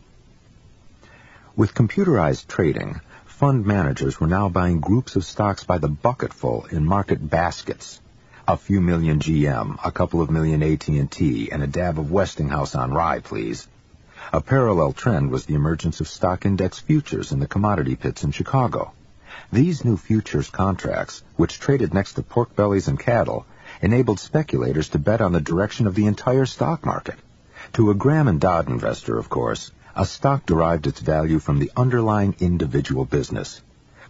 With computerized trading, fund managers were now buying groups of stocks by the bucketful in market baskets. A few million GM, a couple of million AT&T, and a dab of Westinghouse on rye, please. A parallel trend was the emergence of stock index futures in the commodity pits in Chicago. These new futures contracts, which traded next to pork bellies and cattle, enabled speculators to bet on the direction of the entire stock market. To a Graham and Dodd investor, of course, a stock derived its value from the underlying individual business.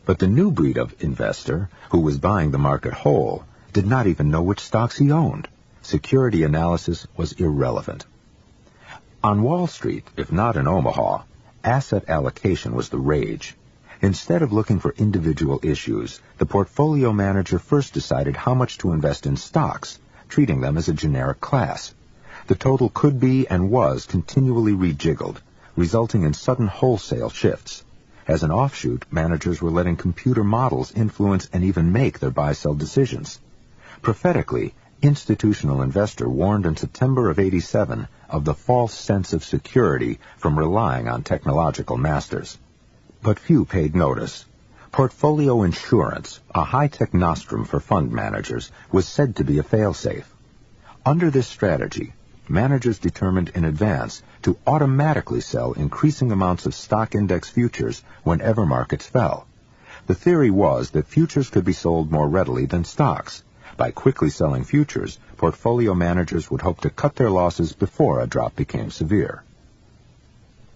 But the new breed of investor, who was buying the market whole, did not even know which stocks he owned. Security analysis was irrelevant. On Wall Street, if not in Omaha, asset allocation was the rage. Instead of looking for individual issues, the portfolio manager first decided how much to invest in stocks, treating them as a generic class. The total could be and was continually rejiggled, resulting in sudden wholesale shifts. As an offshoot, managers were letting computer models influence and even make their buy-sell decisions. Prophetically, Institutional Investor warned in September of '87 of the false sense of security from relying on technological masters. But few paid notice. Portfolio insurance, a high-tech nostrum for fund managers, was said to be a fail-safe. Under this strategy, managers determined in advance to automatically sell increasing amounts of stock index futures whenever markets fell. The theory was that futures could be sold more readily than stocks. By quickly selling futures, portfolio managers would hope to cut their losses before a drop became severe.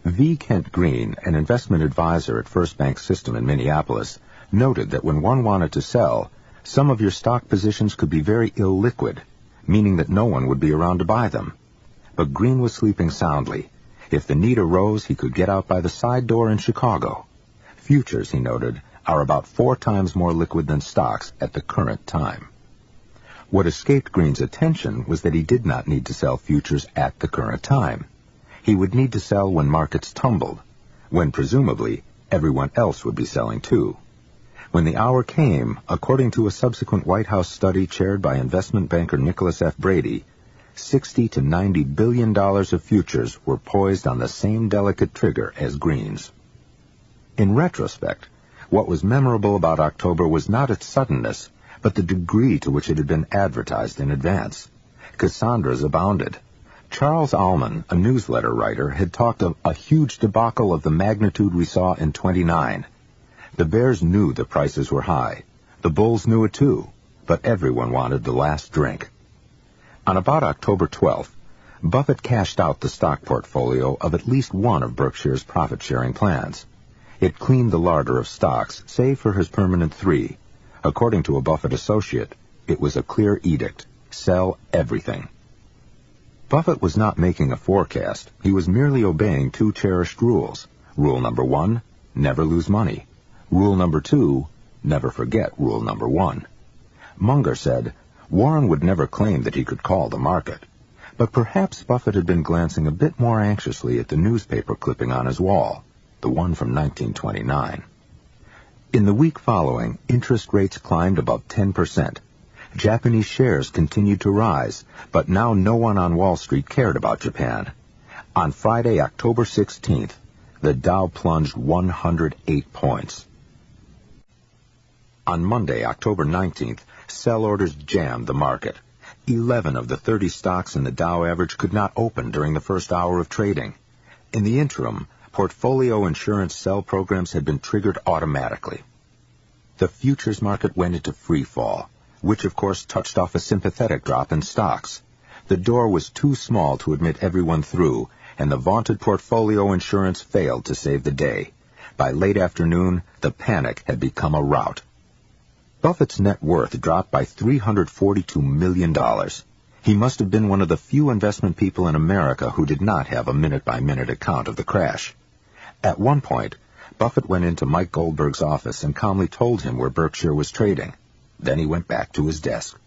V. Kent Green, an investment advisor at First Bank System in Minneapolis, noted that when one wanted to sell, some of your stock positions could be very illiquid, meaning that no one would be around to buy them. But Green was sleeping soundly. If the need arose, he could get out by the side door in Chicago. Futures, he noted, are about 4 times more liquid than stocks at the current time. What escaped Green's attention was that he did not need to sell futures at the current time. He would need to sell when markets tumbled, when presumably everyone else would be selling too. When the hour came, according to a subsequent White House study chaired by investment banker Nicholas F. Brady, $60 to $90 billion of futures were poised on the same delicate trigger as Green's. In retrospect, what was memorable about October was not its suddenness, but the degree to which it had been advertised in advance. Cassandras abounded. Charles Allman, a newsletter writer, had talked of a huge debacle of the magnitude we saw in '29. The bears knew the prices were high. The bulls knew it too, but everyone wanted the last drink. On about October 12th, Buffett cashed out the stock portfolio of at least one of Berkshire's profit-sharing plans. It cleaned the larder of stocks, save for his permanent 3. According to a Buffett associate, it was a clear edict: sell everything. Buffett was not making a forecast. He was merely obeying 2 cherished rules. Rule number 1, never lose money. Rule number 2, never forget rule number 1. Munger said, Warren would never claim that he could call the market. But perhaps Buffett had been glancing a bit more anxiously at the newspaper clipping on his wall, the one from 1929. In the week following, interest rates climbed above 10%. Japanese shares continued to rise, but now no one on Wall Street cared about Japan. On Friday, October 16th, the Dow plunged 108 points. On Monday, October 19th, sell orders jammed the market. 11 of the 30 stocks in the Dow average could not open during the first hour of trading. In the interim, portfolio insurance sell programs had been triggered automatically. The futures market went into free fall, which of course touched off a sympathetic drop in stocks. The door was too small to admit everyone through, and the vaunted portfolio insurance failed to save the day. By late afternoon, the panic had become a rout. Buffett's net worth dropped by $342 million. He must have been one of the few investment people in America who did not have a minute-by-minute account of the crash. At one point, Buffett went into Mike Goldberg's office and calmly told him where Berkshire was trading. Then he went back to his desk.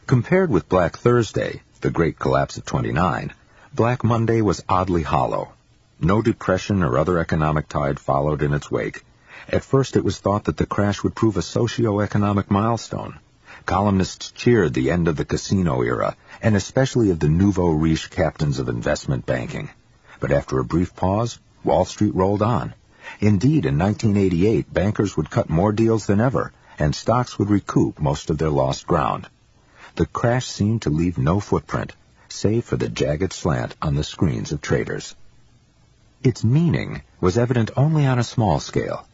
Compared with Black Thursday, the great collapse of '29, Black Monday was oddly hollow. No depression or other economic tide followed in its wake. At first it was thought that the crash would prove a socio-economic milestone. Columnists cheered the end of the casino era, and especially of the nouveau riche captains of investment banking. But after a brief pause, Wall Street rolled on. Indeed, in 1988, bankers would cut more deals than ever, and stocks would recoup most of their lost ground. The crash seemed to leave no footprint, save for the jagged slant on the screens of traders. Its meaning was evident only on a small scale.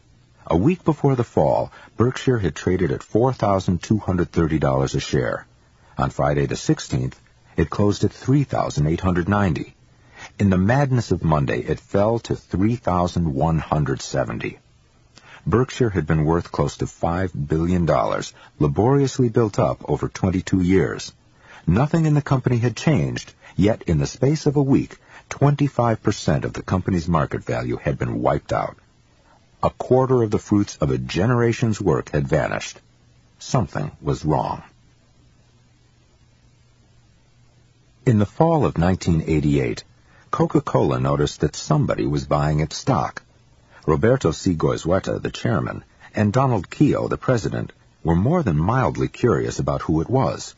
A week before the fall, Berkshire had traded at $4,230 a share. On Friday the 16th, it closed at $3,890. In the madness of Monday, it fell to $3,170. Berkshire had been worth close to $5 billion, laboriously built up over 22 years. Nothing in the company had changed, yet in the space of a week, 25% of the company's market value had been wiped out. A quarter of the fruits of a generation's work had vanished. Something was wrong. In the fall of 1988, Coca-Cola noticed that somebody was buying its stock. Roberto C. Goizueta, the chairman, and Donald Keough, the president, were more than mildly curious about who it was.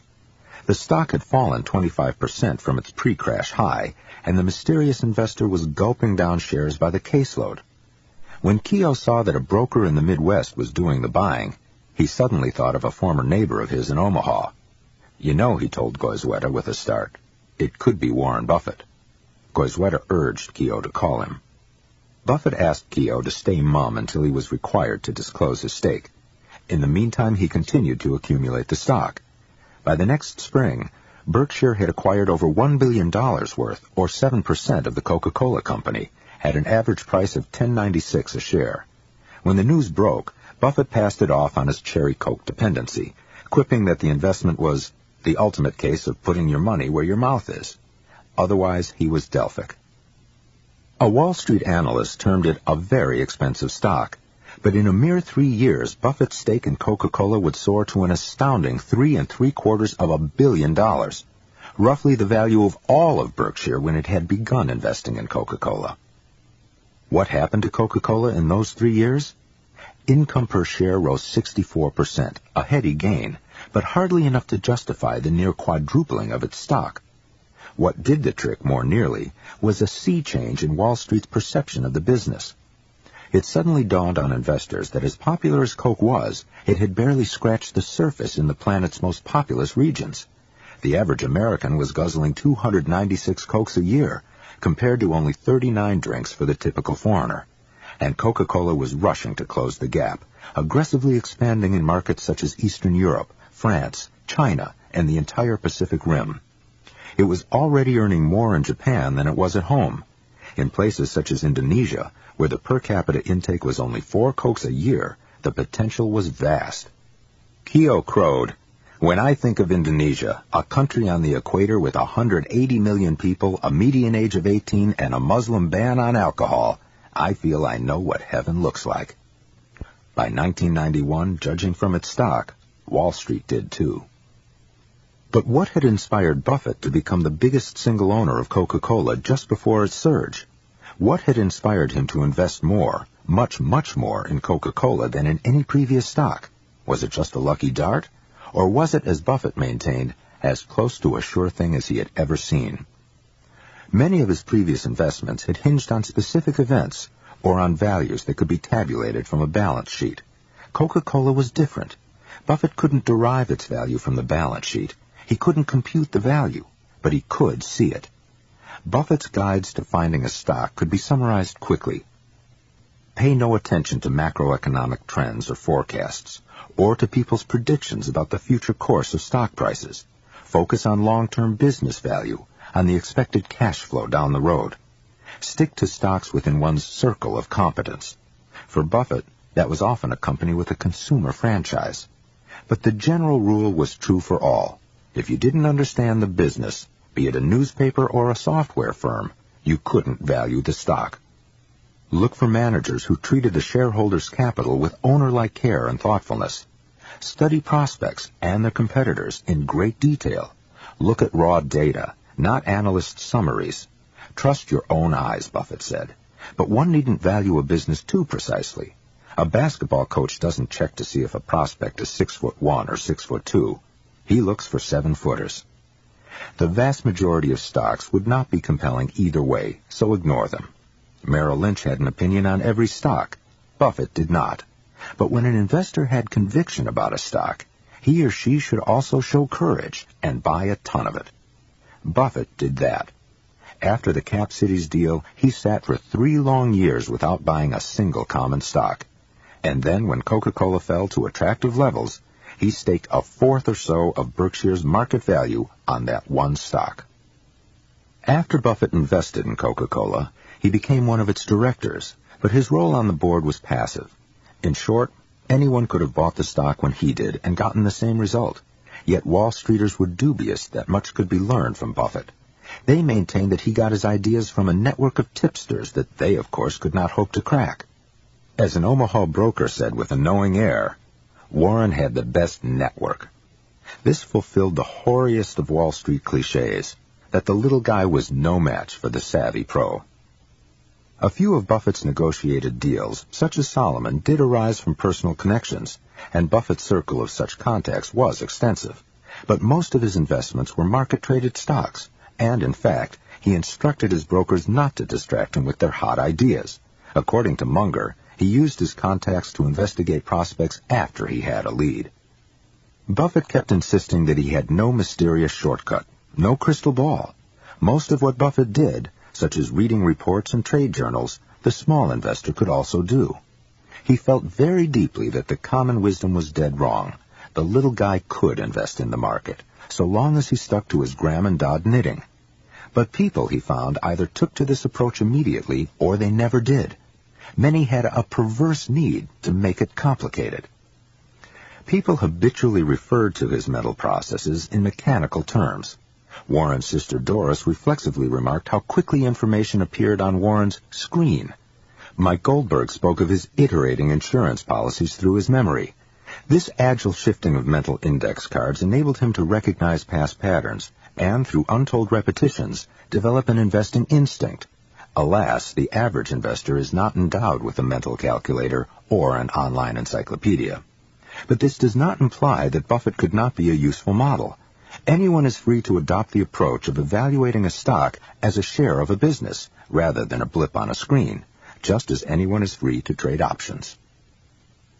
The stock had fallen 25% from its pre-crash high, and the mysterious investor was gulping down shares by the caseload. When Keogh saw that a broker in the Midwest was doing the buying, he suddenly thought of a former neighbor of his in Omaha. "You know," he told Goizueta with a start, "it could be Warren Buffett." Goizueta urged Keogh to call him. Buffett asked Keogh to stay mum until he was required to disclose his stake. In the meantime, he continued to accumulate the stock. By the next spring, Berkshire had acquired over $1 billion worth, or 7% of the Coca-Cola Company, at an average price of $10.96 a share. When the news broke, Buffett passed it off on his cherry Coke dependency, quipping that the investment was the ultimate case of putting your money where your mouth is. Otherwise, he was Delphic. A Wall Street analyst termed it a very expensive stock, but in a mere 3 years, Buffett's stake in Coca-Cola would soar to an astounding $3.75 billion, roughly the value of all of Berkshire when it had begun investing in Coca-Cola. What happened to Coca-Cola in those 3 years? Income per share rose 64%, a heady gain, but hardly enough to justify the near quadrupling of its stock. What did the trick more nearly was a sea change in Wall Street's perception of the business. It suddenly dawned on investors that as popular as Coke was, it had barely scratched the surface in the planet's most populous regions. The average American was guzzling 296 Cokes a year, compared to only 39 drinks for the typical foreigner. And Coca-Cola was rushing to close the gap, aggressively expanding in markets such as Eastern Europe, France, China, and the entire Pacific Rim. It was already earning more in Japan than it was at home. In places such as Indonesia, where the per capita intake was only 4 Cokes a year, the potential was vast. Keogh crowed, "When I think of Indonesia, a country on the equator with 180 million people, a median age of 18, and a Muslim ban on alcohol, I feel I know what heaven looks like." By 1991, judging from its stock, Wall Street did too. But what had inspired Buffett to become the biggest single owner of Coca-Cola just before its surge? What had inspired him to invest more, much, much more, in Coca-Cola than in any previous stock? Was it just a lucky dart? Or was it, as Buffett maintained, as close to a sure thing as he had ever seen? Many of his previous investments had hinged on specific events or on values that could be tabulated from a balance sheet. Coca-Cola was different. Buffett couldn't derive its value from the balance sheet. He couldn't compute the value, but he could see it. Buffett's guides to finding a stock could be summarized quickly. Pay no attention to macroeconomic trends or forecasts, or to people's predictions about the future course of stock prices. Focus on long-term business value, on the expected cash flow down the road. Stick to stocks within one's circle of competence. For Buffett, that was often a company with a consumer franchise. But the general rule was true for all. If you didn't understand the business, be it a newspaper or a software firm, you couldn't value the stock. Look for managers who treated the shareholders' capital with owner-like care and thoughtfulness. Study prospects and their competitors in great detail. Look at raw data, not analyst summaries. Trust your own eyes, Buffett said. But one needn't value a business too precisely. A basketball coach doesn't check to see if a prospect is 6'1" or 6'2". He looks for 7-footers. The vast majority of stocks would not be compelling either way, so ignore them. Merrill Lynch had an opinion on every stock. Buffett did not. But when an investor had conviction about a stock, he or she should also show courage and buy a ton of it. Buffett did that. After the Cap Cities deal, he sat for 3 long years without buying a single common stock. And then when Coca-Cola fell to attractive levels, he staked 1/4 or so of Berkshire's market value on that one stock. After Buffett invested in Coca-Cola, he became one of its directors, but his role on the board was passive. In short, anyone could have bought the stock when he did and gotten the same result. Yet Wall Streeters were dubious that much could be learned from Buffett. They maintained that he got his ideas from a network of tipsters that they, of course, could not hope to crack. As an Omaha broker said with a knowing air, Warren had the best network. This fulfilled the hoariest of Wall Street cliches, that the little guy was no match for the savvy pro. A few of Buffett's negotiated deals, such as Solomon, did arise from personal connections, and Buffett's circle of such contacts was extensive. But most of his investments were market-traded stocks, and, in fact, he instructed his brokers not to distract him with their hot ideas. According to Munger, He used his contacts to investigate prospects after he had a lead. Buffett kept insisting that he had no mysterious shortcut, no crystal ball. Most of what Buffett did, such as reading reports and trade journals, the small investor could also do. He felt very deeply that the common wisdom was dead wrong. The little guy could invest in the market, so long as he stuck to his Graham and Dodd knitting. But people, he found, either took to this approach immediately or they never did. Many had a perverse need to make it complicated. People habitually referred to his mental processes in mechanical terms. Warren's sister Doris reflexively remarked how quickly information appeared on Warren's screen. Mike Goldberg spoke of his iterating insurance policies through his memory. This agile shifting of mental index cards enabled him to recognize past patterns and, through untold repetitions, develop an investing instinct. Alas, the average investor is not endowed with a mental calculator or an online encyclopedia. But this does not imply that Buffett could not be a useful model. Anyone is free to adopt the approach of evaluating a stock as a share of a business, rather than a blip on a screen, just as anyone is free to trade options.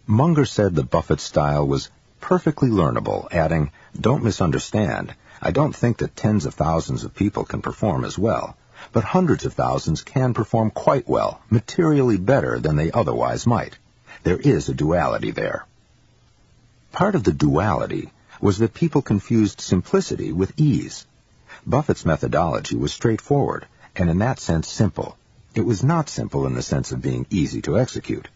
Munger said that Buffett's style was perfectly learnable, adding, "Don't misunderstand. I don't think that tens of thousands of people can perform as well, but hundreds of thousands can perform quite well, materially better than they otherwise might. There is a duality there." Part of the duality was that people confused simplicity with ease. Buffett's methodology was straightforward, and in that sense simple. It was not simple in the sense of being easy to execute.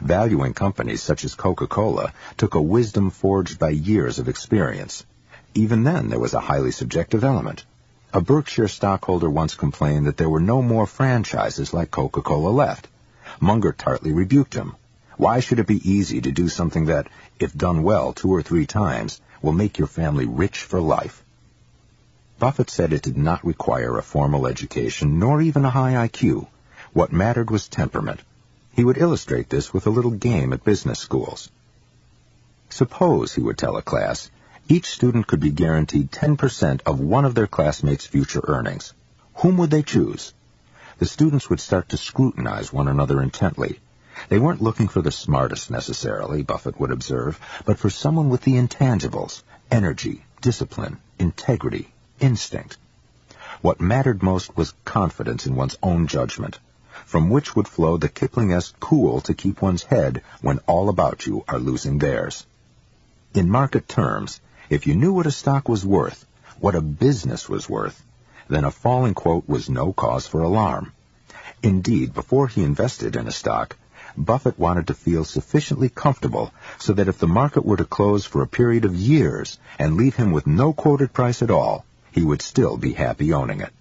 Valuing companies such as Coca-Cola took a wisdom forged by years of experience. Even then, there was a highly subjective element. A Berkshire stockholder once complained that there were no more franchises like Coca-Cola left. Munger tartly rebuked him. Why should it be easy to do something that, if done well 2 or 3 times, will make your family rich for life? Buffett said it did not require a formal education, nor even a high IQ. What mattered was temperament. He would illustrate this with a little game at business schools. Suppose, he would tell a class, each student could be guaranteed 10% of one of their classmates' future earnings. Whom would they choose? The students would start to scrutinize one another intently. They weren't looking for the smartest necessarily, Buffett would observe, but for someone with the intangibles, energy, discipline, integrity, instinct. What mattered most was confidence in one's own judgment, from which would flow the Kipling-esque cool to keep one's head when all about you are losing theirs. In market terms, if you knew what a stock was worth, what a business was worth, then a falling quote was no cause for alarm. Indeed, before he invested in a stock, Buffett wanted to feel sufficiently comfortable so that if the market were to close for a period of years and leave him with no quoted price at all, he would still be happy owning it.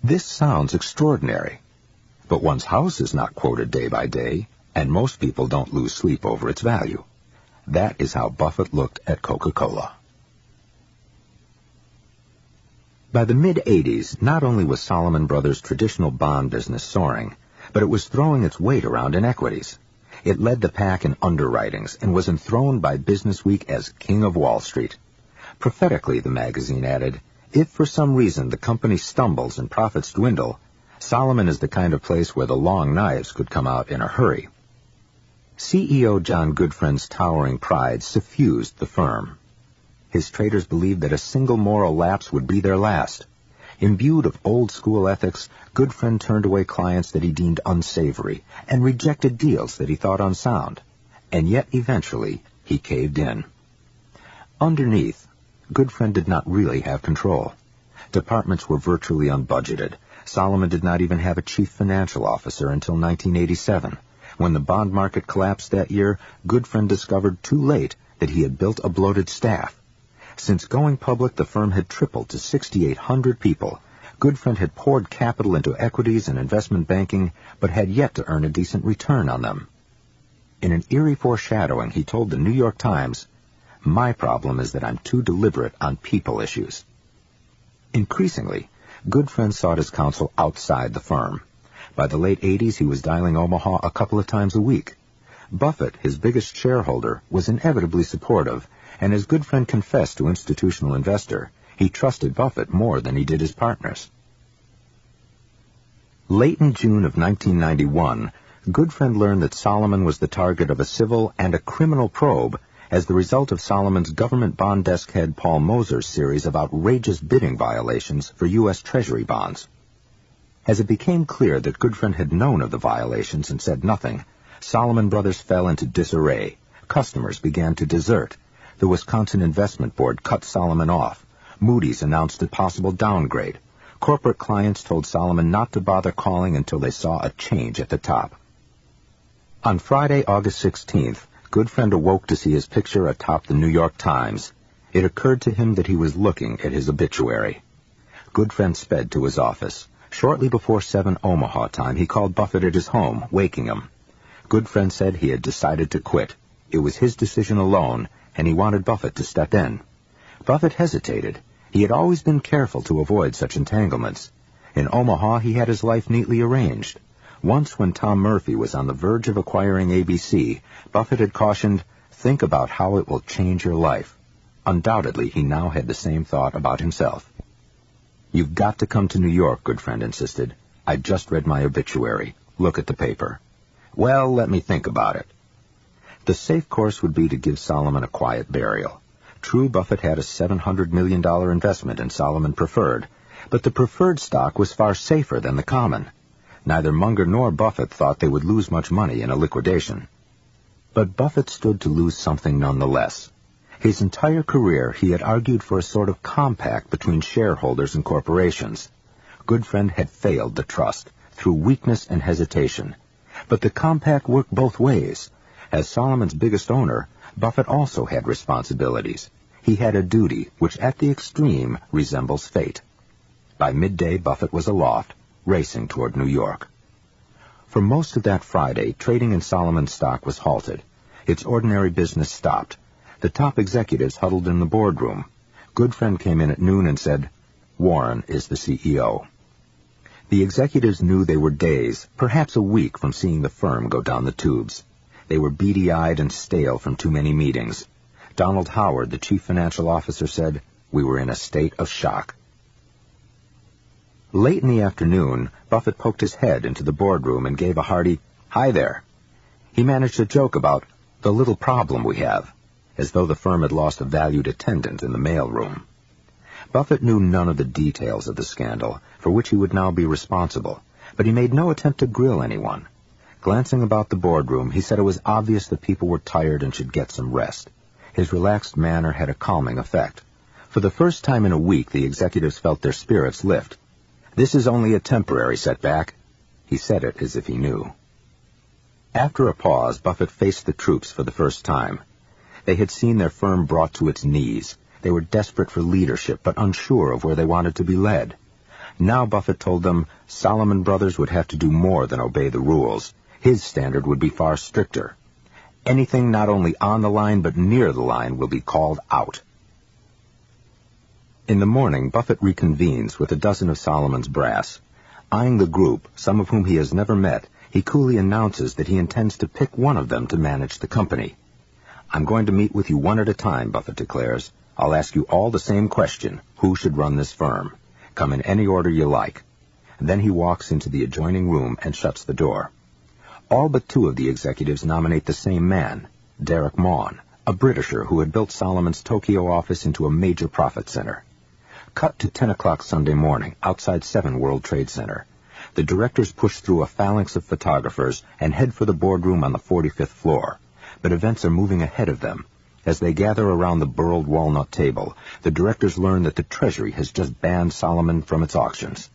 This sounds extraordinary, but one's house is not quoted day by day, and most people don't lose sleep over its value. That is how Buffett looked at Coca-Cola. By the mid-'80s, not only was Salomon Brothers' traditional bond business soaring, but it was throwing its weight around in equities. It led the pack in underwritings and was enthroned by Business Week as King of Wall Street. Prophetically, the magazine added, if for some reason the company stumbles and profits dwindle, Salomon is the kind of place where the long knives could come out in a hurry. CEO John Gudfriend's towering pride suffused the firm. His traders believed that a single moral lapse would be their last. Imbued of old-school ethics, Gudfriend turned away clients that he deemed unsavory and rejected deals that he thought unsound. And yet, eventually, he caved in. Underneath, Gudfriend did not really have control. Departments were virtually unbudgeted. Salomon did not even have a chief financial officer until 1987. When the bond market collapsed that year, Gudfriend discovered too late that he had built a bloated staff. Since going public, the firm had tripled to 6,800 people. Gudfriend had poured capital into equities and investment banking, but had yet to earn a decent return on them. In an eerie foreshadowing, he told the New York Times, "My problem is that I'm too deliberate on people issues." Increasingly, Gudfriend sought his counsel outside the firm. By the late 80s, he was dialing Omaha a couple of times a week. Buffett, his biggest shareholder, was inevitably supportive, and as Gudfriend confessed to Institutional Investor, he trusted Buffett more than he did his partners. Late in June of 1991, Goodfriend learned that Solomon was the target of a civil and a criminal probe as the result of Solomon's government bond desk head Paul Moser's series of outrageous bidding violations for U.S. Treasury bonds. As it became clear that Goodfriend had known of the violations and said nothing, Salomon Brothers fell into disarray. Customers began to desert. The Wisconsin Investment Board cut Solomon off. Moody's announced a possible downgrade. Corporate clients told Solomon not to bother calling until they saw a change at the top. On Friday, August 16th, Goodfriend awoke to see his picture atop the New York Times. It occurred to him that he was looking at his obituary. Goodfriend sped to his office. Shortly before 7 Omaha time, he called Buffett at his home, waking him. Goodfriend said he had decided to quit. It was his decision alone, and he wanted Buffett to step in. Buffett hesitated. He had always been careful to avoid such entanglements. In Omaha, he had his life neatly arranged. Once when Tom Murphy was on the verge of acquiring ABC, Buffett had cautioned, "Think about how it will change your life." Undoubtedly, he now had the same thought about himself. "You've got to come to New York," Goodfriend insisted. "I just read my obituary. Look at the paper." "Well, let me think about it." The safe course would be to give Solomon a quiet burial. True, Buffett had a $700 million investment in Solomon Preferred, but the preferred stock was far safer than the common. Neither Munger nor Buffett thought they would lose much money in a liquidation. But Buffett stood to lose something nonetheless. His entire career he had argued for a sort of compact between shareholders and corporations. Goodfriend had failed the trust, through weakness and hesitation. But the compact worked both ways. As Solomon's biggest owner, Buffett also had responsibilities. He had a duty which at the extreme resembles fate. By midday, Buffett was aloft, racing toward New York. For most of that Friday, trading in Solomon stock was halted. Its ordinary business stopped. The top executives huddled in the boardroom. Goodfriend came in at noon and said, "Warren is the CEO." The executives knew they were days, perhaps a week, from seeing the firm go down the tubes. They were beady-eyed and stale from too many meetings. Donald Howard, the chief financial officer, said, "We were in a state of shock." Late in the afternoon, Buffett poked his head into the boardroom and gave a hearty, "Hi there." He managed a joke about the little problem we have, as though the firm had lost a valued attendant in the mailroom. Buffett knew none of the details of the scandal, for which he would now be responsible, but he made no attempt to grill anyone. Glancing about the boardroom, he said it was obvious that people were tired and should get some rest. His relaxed manner had a calming effect. For the first time in a week, the executives felt their spirits lift. "This is only a temporary setback." He said it as if he knew. After a pause, Buffett faced the troops for the first time. They had seen their firm brought to its knees. They were desperate for leadership, but unsure of where they wanted to be led. Now, Buffett told them, Salomon Brothers would have to do more than obey the rules. His standard would be far stricter. Anything not only on the line but near the line will be called out. In the morning, Buffett reconvenes with a dozen of Solomon's brass. Eyeing the group, some of whom he has never met, he coolly announces that he intends to pick one of them to manage the company. "I'm going to meet with you one at a time," Buffett declares. "I'll ask you all the same question: who should run this firm? Come in any order you like." Then he walks into the adjoining room and shuts the door. All but two of the executives nominate the same man, Derek Maughan, a Britisher who had built Solomon's Tokyo office into a major profit center. Cut to 10 o'clock Sunday morning, outside 7 World Trade Center. The directors push through a phalanx of photographers and head for the boardroom on the 45th floor. But events are moving ahead of them. As they gather around the burled walnut table, the directors learn that the Treasury has just banned Solomon from its auctions.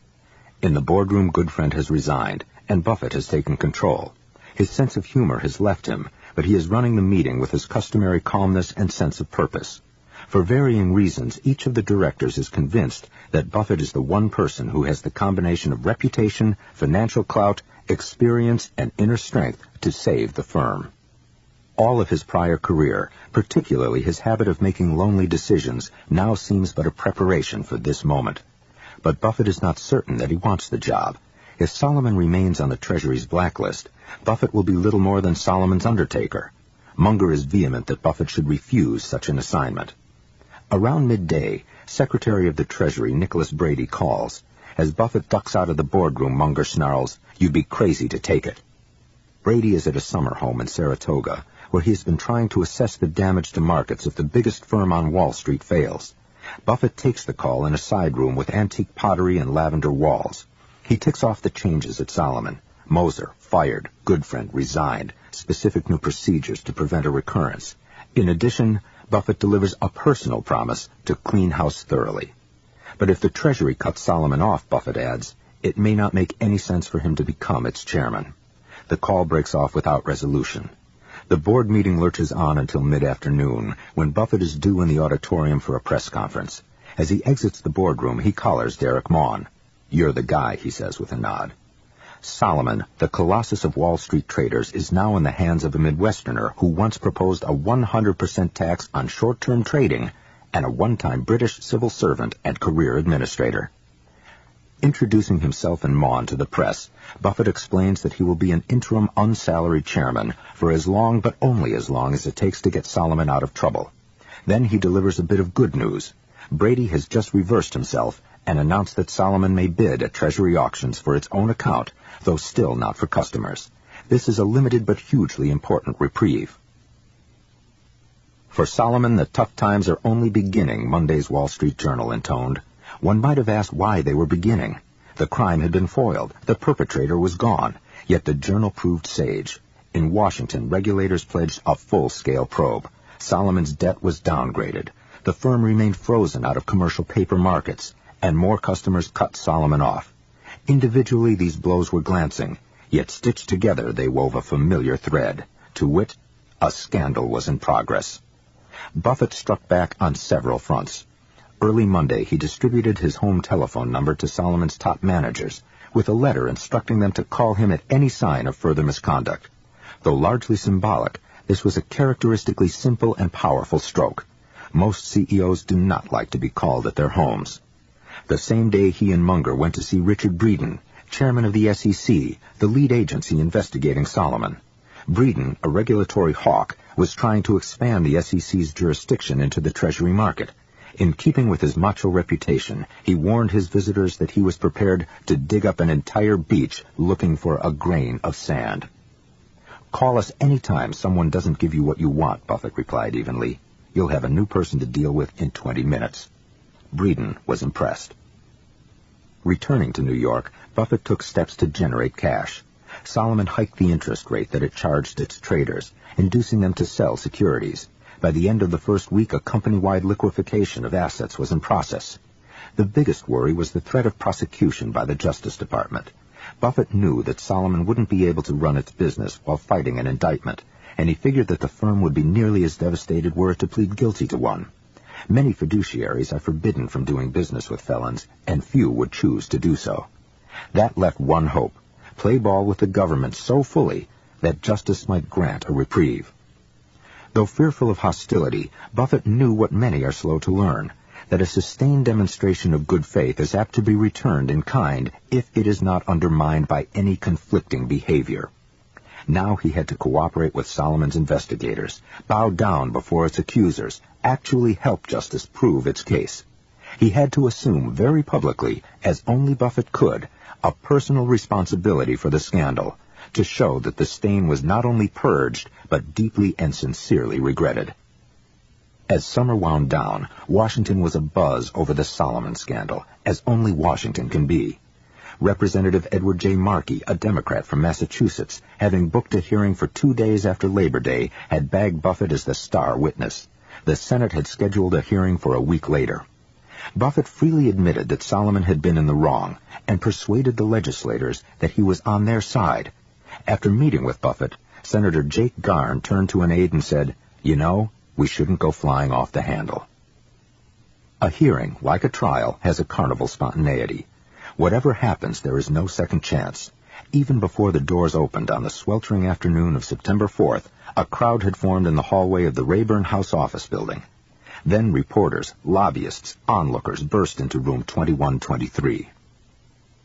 In the boardroom, Goodfriend has resigned, and Buffett has taken control. His sense of humor has left him, but he is running the meeting with his customary calmness and sense of purpose. For varying reasons, each of the directors is convinced that Buffett is the one person who has the combination of reputation, financial clout, experience, and inner strength to save the firm. All of his prior career, particularly his habit of making lonely decisions, now seems but a preparation for this moment. But Buffett is not certain that he wants the job. If Solomon remains on the Treasury's blacklist, Buffett will be little more than Solomon's undertaker. Munger is vehement that Buffett should refuse such an assignment. Around midday, Secretary of the Treasury Nicholas Brady calls. As Buffett ducks out of the boardroom, Munger snarls, "You'd be crazy to take it." Brady is at a summer home in Saratoga, where he has been trying to assess the damage to markets if the biggest firm on Wall Street fails. Buffett takes the call in a side room with antique pottery and lavender walls. He ticks off the changes at Salomon. Moser, fired. Goodfriend, resigned. Specific new procedures to prevent a recurrence. In addition, Buffett delivers a personal promise to clean house thoroughly. But if the Treasury cuts Salomon off, Buffett adds, it may not make any sense for him to become its chairman. The call breaks off without resolution. The board meeting lurches on until mid-afternoon, when Buffett is due in the auditorium for a press conference. As he exits the boardroom, he collars Derek Maughan. "You're the guy," he says with a nod. Salomon, the colossus of Wall Street traders, is now in the hands of a Midwesterner who once proposed a 100% tax on short-term trading and a one-time British civil servant and career administrator. Introducing himself and Maughan to the press, Buffett explains that he will be an interim unsalaried chairman for as long, but only as long, as it takes to get Salomon out of trouble. Then he delivers a bit of good news. Brady has just reversed himself and announced that Salomon may bid at Treasury auctions for its own account, though still not for customers. This is a limited but hugely important reprieve. For Salomon, the tough times are only beginning, Monday's Wall Street Journal intoned. One might have asked why they were beginning. The crime had been foiled. The perpetrator was gone. Yet the Journal proved sage. In Washington, regulators pledged a full-scale probe. Salomon's debt was downgraded. The firm remained frozen out of commercial paper markets, and more customers cut Salomon off. Individually, these blows were glancing, yet stitched together they wove a familiar thread. To wit, a scandal was in progress. Buffett struck back on several fronts. Early Monday, he distributed his home telephone number to Salomon's top managers, with a letter instructing them to call him at any sign of further misconduct. Though largely symbolic, this was a characteristically simple and powerful stroke. Most CEOs do not like to be called at their homes. The same day, he and Munger went to see Richard Breeden, chairman of the SEC, the lead agency investigating Salomon. Breeden, a regulatory hawk, was trying to expand the SEC's jurisdiction into the Treasury market. In keeping with his macho reputation, he warned his visitors that he was prepared to dig up an entire beach looking for a grain of sand. "Call us any time someone doesn't give you what you want," Buffett replied evenly. "You'll have a new person to deal with in 20 minutes. Breeden was impressed. Returning to New York, Buffett took steps to generate cash. Salomon hiked the interest rate that it charged its traders, inducing them to sell securities. By the end of the first week, a company-wide liquefaction of assets was in process. The biggest worry was the threat of prosecution by the Justice Department. Buffett knew that Salomon wouldn't be able to run its business while fighting an indictment, and he figured that the firm would be nearly as devastated were it to plead guilty to one. Many fiduciaries are forbidden from doing business with felons, and few would choose to do so. That left one hope: play ball with the government so fully that justice might grant a reprieve. Though fearful of hostility, Buffett knew what many are slow to learn, that a sustained demonstration of good faith is apt to be returned in kind if it is not undermined by any conflicting behavior. Now he had to cooperate with Salomon's investigators, bow down before its accusers, actually help justice prove its case. He had to assume very publicly, as only Buffett could, a personal responsibility for the scandal, to show that the stain was not only purged, but deeply and sincerely regretted. As summer wound down, Washington was abuzz over the Salomon scandal, as only Washington can be. Representative Edward J. Markey, a Democrat from Massachusetts, having booked a hearing for 2 days after Labor Day, had bagged Buffett as the star witness. The Senate had scheduled a hearing for a week later. Buffett freely admitted that Salomon had been in the wrong, and persuaded the legislators that he was on their side. After meeting with Buffett, Senator Jake Garn turned to an aide and said, "You know, we shouldn't go flying off the handle." A hearing, like a trial, has a carnival spontaneity. Whatever happens, there is no second chance. Even before the doors opened on the sweltering afternoon of September 4th, a crowd had formed in the hallway of the Rayburn House office building. Then reporters, lobbyists, onlookers burst into room 2123.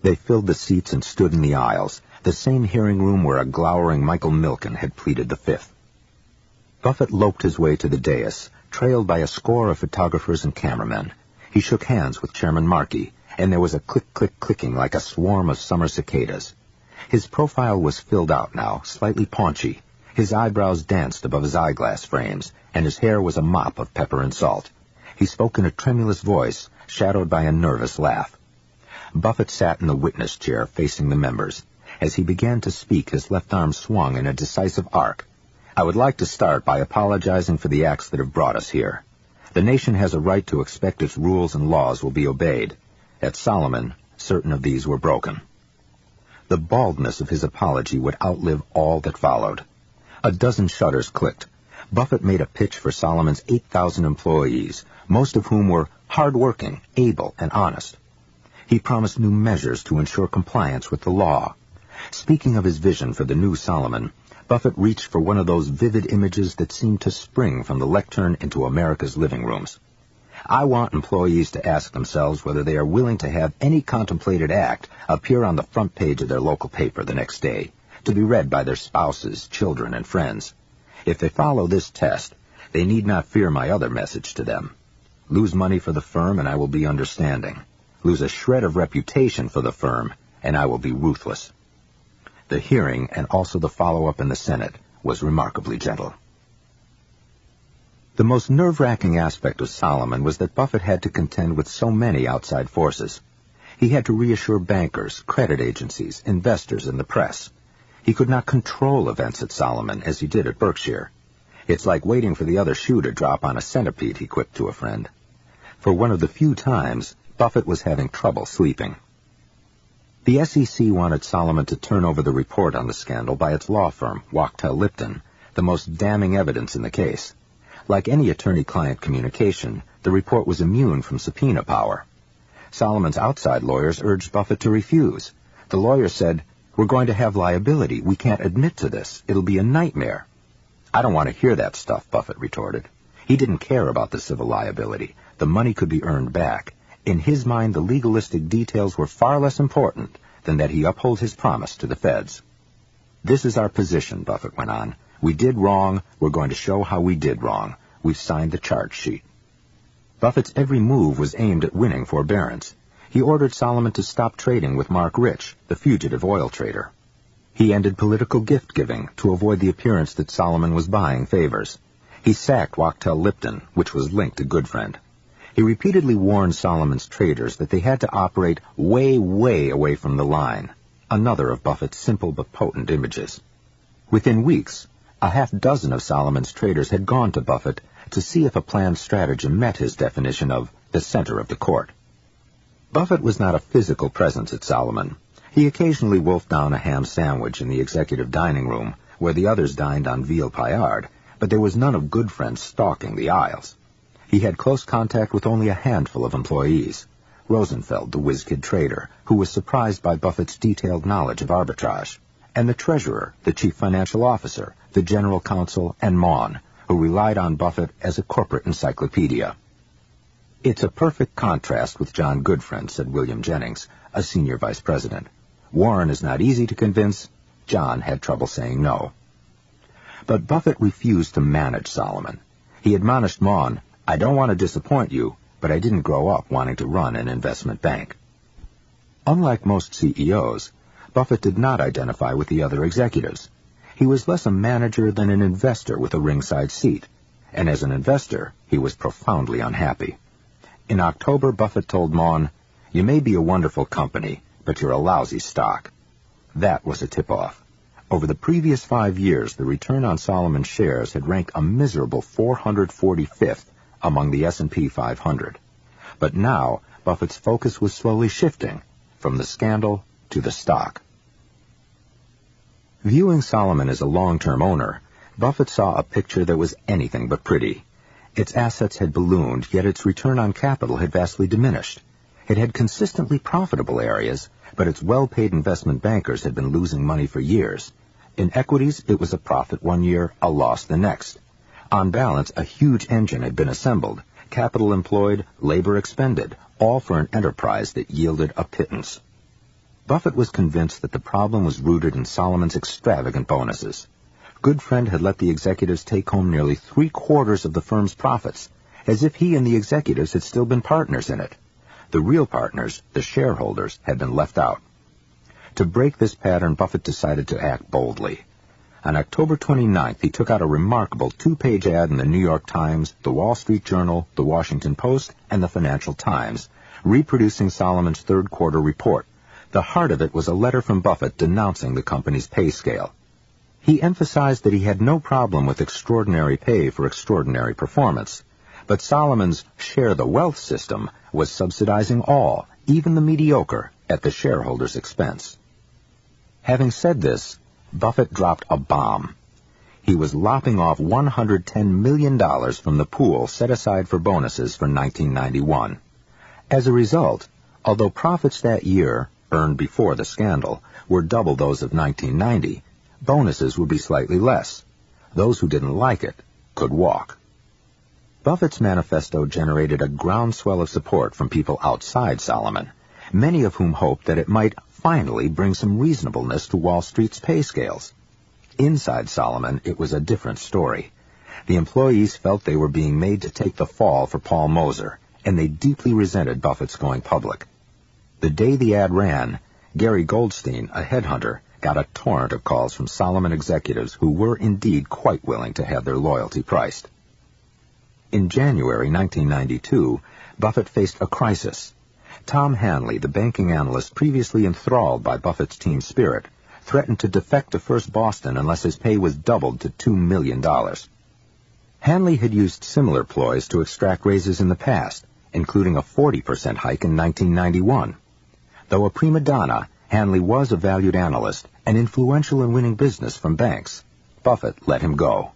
They filled the seats and stood in the aisles, the same hearing room where a glowering Michael Milken had pleaded the Fifth. Buffett loped his way to the dais, trailed by a score of photographers and cameramen. He shook hands with Chairman Markey, and there was a click-click-clicking like a swarm of summer cicadas. His profile was filled out now, slightly paunchy. His eyebrows danced above his eyeglass frames, and his hair was a mop of pepper and salt. He spoke in a tremulous voice, shadowed by a nervous laugh. Buffett sat in the witness chair facing the members. As he began to speak, his left arm swung in a decisive arc. I would like to start by apologizing for the acts that have brought us here. The nation has a right to expect its rules and laws will be obeyed. At Salomon, certain of these were broken. The baldness of his apology would outlive all that followed. A dozen shutters clicked. Buffett made a pitch for Salomon's 8,000 employees, most of whom were hard-working, able, and honest. He promised new measures to ensure compliance with the law. Speaking of his vision for the new Salomon, Buffett reached for one of those vivid images that seemed to spring from the lectern into America's living rooms. I want employees to ask themselves whether they are willing to have any contemplated act appear on the front page of their local paper the next day, to be read by their spouses, children, and friends. If they follow this test, they need not fear my other message to them. Lose money for the firm, and I will be understanding. Lose a shred of reputation for the firm, and I will be ruthless. The hearing, and also the follow-up in the Senate, was remarkably gentle. The most nerve-wracking aspect of Salomon was that Buffett had to contend with so many outside forces. He had to reassure bankers, credit agencies, investors, and the press. He could not control events at Salomon as he did at Berkshire. It's like waiting for the other shoe to drop on a centipede, he quipped to a friend. For one of the few times, Buffett was having trouble sleeping. The SEC wanted Salomon to turn over the report on the scandal by its law firm, Wachtell Lipton, the most damning evidence in the case. Like any attorney-client communication, the report was immune from subpoena power. Salomon's outside lawyers urged Buffett to refuse. The lawyer said, "We're going to have liability. We can't admit to this. It'll be a nightmare." "I don't want to hear that stuff," Buffett retorted. He didn't care about the civil liability. The money could be earned back. In his mind, the legalistic details were far less important than that he uphold his promise to the feds. "This is our position," Buffett went on. "We did wrong. We're going to show how we did wrong. We've signed the charge sheet." Buffett's every move was aimed at winning forbearance. He ordered Salomon to stop trading with Mark Rich, the fugitive oil trader. He ended political gift-giving to avoid the appearance that Salomon was buying favors. He sacked Wachtell Lipton, which was linked to Goodfriend. He repeatedly warned Salomon's traders that they had to operate way, way away from the line, another of Buffett's simple but potent images. Within weeks, a half-dozen of Salomon's traders had gone to Buffett to see if a planned stratagem met his definition of the center of the court. Buffett was not a physical presence at Salomon. He occasionally wolfed down a ham sandwich in the executive dining room, where the others dined on veal paillard, but there was none of Goodfriend stalking the aisles. He had close contact with only a handful of employees. Rosenfeld, the whiz-kid trader, who was surprised by Buffett's detailed knowledge of arbitrage, and the treasurer, the chief financial officer, the general counsel, and Maughan, who relied on Buffett as a corporate encyclopedia. "It's a perfect contrast with John Goodfriend," said William Jennings, a senior vice president. "Warren is not easy to convince. John had trouble saying no." But Buffett refused to manage Salomon. He admonished Maughan, "I don't want to disappoint you, but I didn't grow up wanting to run an investment bank." Unlike most CEOs, Buffett did not identify with the other executives. He was less a manager than an investor with a ringside seat, and as an investor, he was profoundly unhappy. In October, Buffett told Maughan, "You may be a wonderful company, but you're a lousy stock." That was a tip-off. Over the previous 5 years, the return on Salomon shares had ranked a miserable 445th among the S&P 500. But now, Buffett's focus was slowly shifting from the scandal to the stock. Viewing Salomon as a long-term owner, Buffett saw a picture that was anything but pretty. Its assets had ballooned, yet its return on capital had vastly diminished. It had consistently profitable areas, but its well-paid investment bankers had been losing money for years. In equities, it was a profit one year, a loss the next. On balance, a huge engine had been assembled, capital employed, labor expended, all for an enterprise that yielded a pittance. Buffett was convinced that the problem was rooted in Salomon's extravagant bonuses. Goodfriend had let the executives take home nearly 3/4 of the firm's profits, as if he and the executives had still been partners in it. The real partners, the shareholders, had been left out. To break this pattern, Buffett decided to act boldly. On October 29th, he took out a remarkable 2-page ad in the New York Times, the Wall Street Journal, the Washington Post, and the Financial Times, reproducing Salomon's third-quarter report. The heart of it was a letter from Buffett denouncing the company's pay scale. He emphasized that he had no problem with extraordinary pay for extraordinary performance, but Salomon's share the wealth system was subsidizing all, even the mediocre, at the shareholders' expense. Having said this, Buffett dropped a bomb. He was lopping off $110 million from the pool set aside for bonuses for 1991. As a result, although profits that year, earned before the scandal, were double those of 1990, bonuses would be slightly less. Those who didn't like it could walk. Buffett's manifesto generated a groundswell of support from people outside Salomon, many of whom hoped that it might finally bring some reasonableness to Wall Street's pay scales. Inside Salomon, it was a different story. The employees felt they were being made to take the fall for Paul Moser, and they deeply resented Buffett's going public. The day the ad ran, Gary Goldstein, a headhunter, got a torrent of calls from Salomon executives who were indeed quite willing to have their loyalty priced. In January 1992, Buffett faced a crisis. Tom Hanley, the banking analyst previously enthralled by Buffett's team spirit, threatened to defect to First Boston unless his pay was doubled to $2 million. Hanley had used similar ploys to extract raises in the past, including a 40% hike in 1991. Though a prima donna, Hanley was a valued analyst and influential in winning business from banks. Buffett let him go.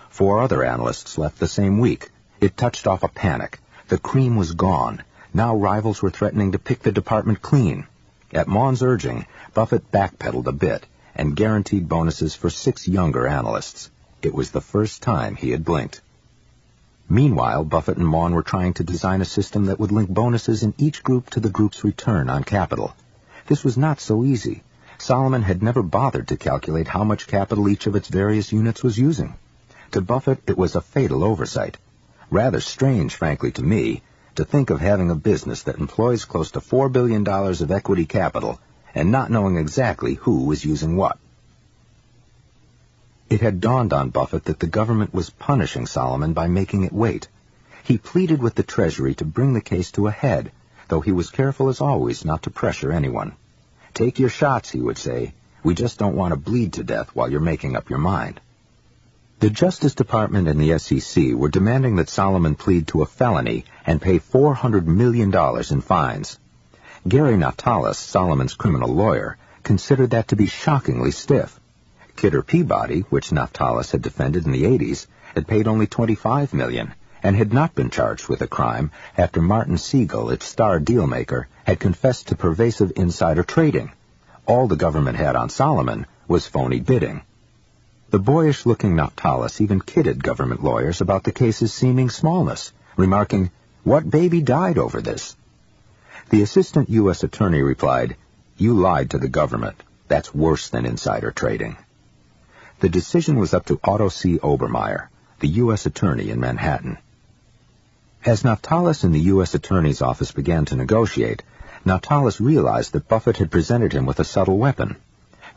4 other analysts left the same week. It touched off a panic. The cream was gone. Now rivals were threatening to pick the department clean. At Maughan's urging, Buffett backpedaled a bit and guaranteed bonuses for 6 younger analysts. It was the first time he had blinked. Meanwhile, Buffett and Maughan were trying to design a system that would link bonuses in each group to the group's return on capital. This was not so easy. Salomon had never bothered to calculate how much capital each of its various units was using. To Buffett, it was a fatal oversight. Rather strange, frankly, to me, to think of having a business that employs close to $4 billion of equity capital and not knowing exactly who was using what. It had dawned on Buffett that the government was punishing Salomon by making it wait. He pleaded with the Treasury to bring the case to a head, though he was careful as always not to pressure anyone. "Take your shots," he would say. "We just don't want to bleed to death while you're making up your mind." The Justice Department and the SEC were demanding that Salomon plead to a felony and pay $400 million in fines. Gary Naftalis, Salomon's criminal lawyer, considered that to be shockingly stiff. Kidder Peabody, which Naftalis had defended in the 80s, had paid only $25 million and had not been charged with a crime after Martin Siegel, its star dealmaker, had confessed to pervasive insider trading. All the government had on Salomon was phony bidding. The boyish-looking Naftalis even kidded government lawyers about the case's seeming smallness, remarking, "What baby died over this?" The assistant U.S. attorney replied, "You lied to the government. That's worse than insider trading." The decision was up to Otto C. Obermeyer, the U.S. attorney in Manhattan. As Naftalis and the U.S. attorney's office began to negotiate, Naftalis realized that Buffett had presented him with a subtle weapon.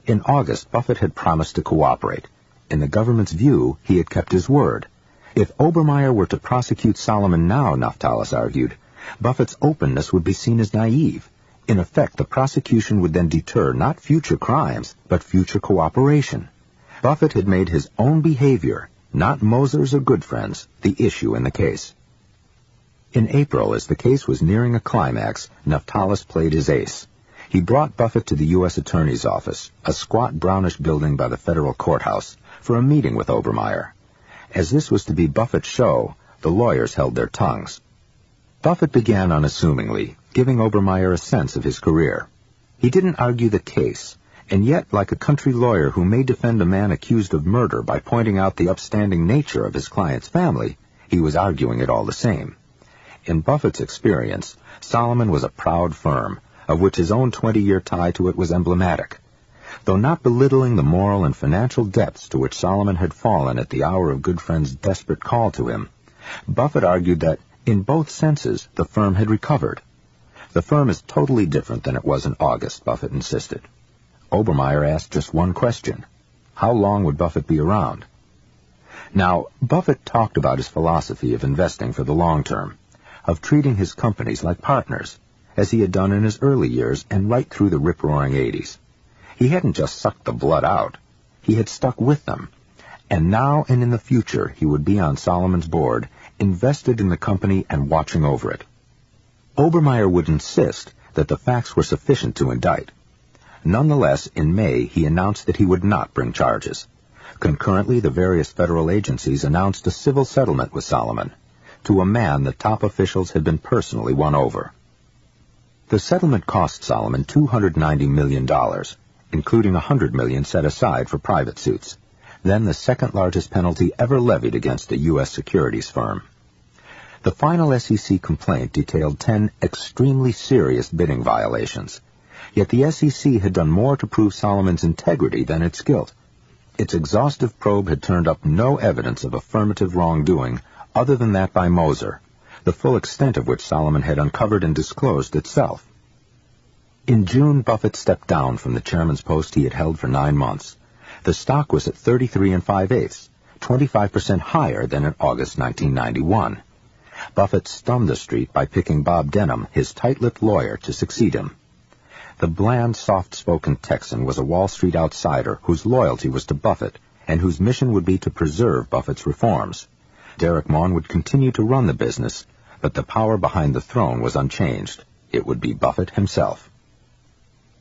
In August, Buffett had promised to cooperate. In the government's view, he had kept his word. If Obermeyer were to prosecute Salomon now, Naftalis argued, Buffett's openness would be seen as naive. In effect, the prosecution would then deter not future crimes, but future cooperation. Buffett had made his own behavior, not Moser's or Goodfriend's, the issue in the case. In April, as the case was nearing a climax, Naftalis played his ace. He brought Buffett to the U.S. Attorney's office, a squat brownish building by the federal courthouse, for a meeting with Obermeyer. As this was to be Buffett's show, the lawyers held their tongues. Buffett began unassumingly, giving Obermeyer a sense of his career. He didn't argue the case, and yet, like a country lawyer who may defend a man accused of murder by pointing out the upstanding nature of his client's family, he was arguing it all the same. In Buffett's experience, Salomon was a proud firm, of which his own 20-year tie to it was emblematic. Though not belittling the moral and financial depths to which Salomon had fallen at the hour of Goodfriend's desperate call to him, Buffett argued that, in both senses, the firm had recovered. The firm is totally different than it was in August, Buffett insisted. Obermeyer asked just one question: how long would Buffett be around? Now, Buffett talked about his philosophy of investing for the long term, of treating his companies like partners, as he had done in his early years and right through the rip-roaring 80s. He hadn't just sucked the blood out. He had stuck with them. And now and in the future he would be on Salomon's board, invested in the company and watching over it. Obermeyer would insist that the facts were sufficient to indict. Nonetheless, in May, he announced that he would not bring charges. Concurrently, the various federal agencies announced a civil settlement with Salomon. To a man, the top officials had been personally won over. The settlement cost Salomon $290 million, including $100 million set aside for private suits, then the second-largest penalty ever levied against a U.S. securities firm. The final SEC complaint detailed 10 extremely serious bidding violations. Yet the SEC had done more to prove Salomon's integrity than its guilt. Its exhaustive probe had turned up no evidence of affirmative wrongdoing other than that by Moser, the full extent of which Salomon had uncovered and disclosed itself. In June, Buffett stepped down from the chairman's post he had held for 9 months. The stock was at 33 5/8, 25% higher than in August 1991. Buffett stunned the street by picking Bob Denham, his tight-lipped lawyer, to succeed him. The bland, soft-spoken Texan was a Wall Street outsider whose loyalty was to Buffett and whose mission would be to preserve Buffett's reforms. Derek Maughan would continue to run the business, but the power behind the throne was unchanged. It would be Buffett himself.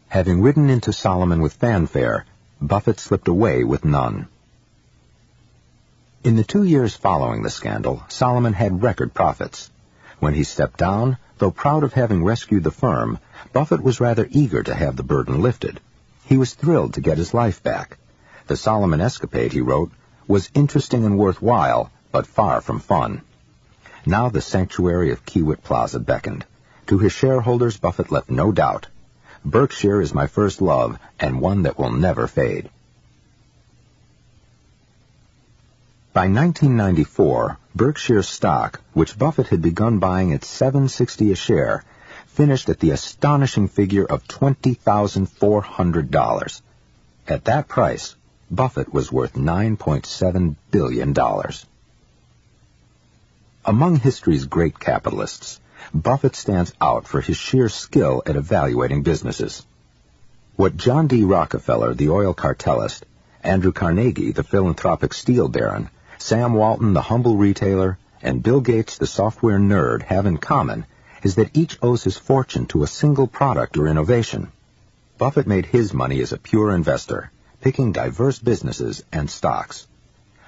Having ridden into Salomon with fanfare, Buffett slipped away with none. In the 2 years following the scandal, Salomon had record profits. When he stepped down, though proud of having rescued the firm, Buffett was rather eager to have the burden lifted. He was thrilled to get his life back. The Salomon escapade, he wrote, was interesting and worthwhile, but far from fun. Now the sanctuary of Kiewit Plaza beckoned. To his shareholders, Buffett left no doubt. Berkshire is my first love, and one that will never fade. By 1994, Berkshire's stock, which Buffett had begun buying at $7.60 a share, finished at the astonishing figure of $20,400. At that price, Buffett was worth $9.7 billion. Among history's great capitalists, Buffett stands out for his sheer skill at evaluating businesses. What John D. Rockefeller, the oil cartelist, Andrew Carnegie, the philanthropic steel baron, Sam Walton, the humble retailer, and Bill Gates, the software nerd, have in common is that each owes his fortune to a single product or innovation. Buffett made his money as a pure investor, picking diverse businesses and stocks.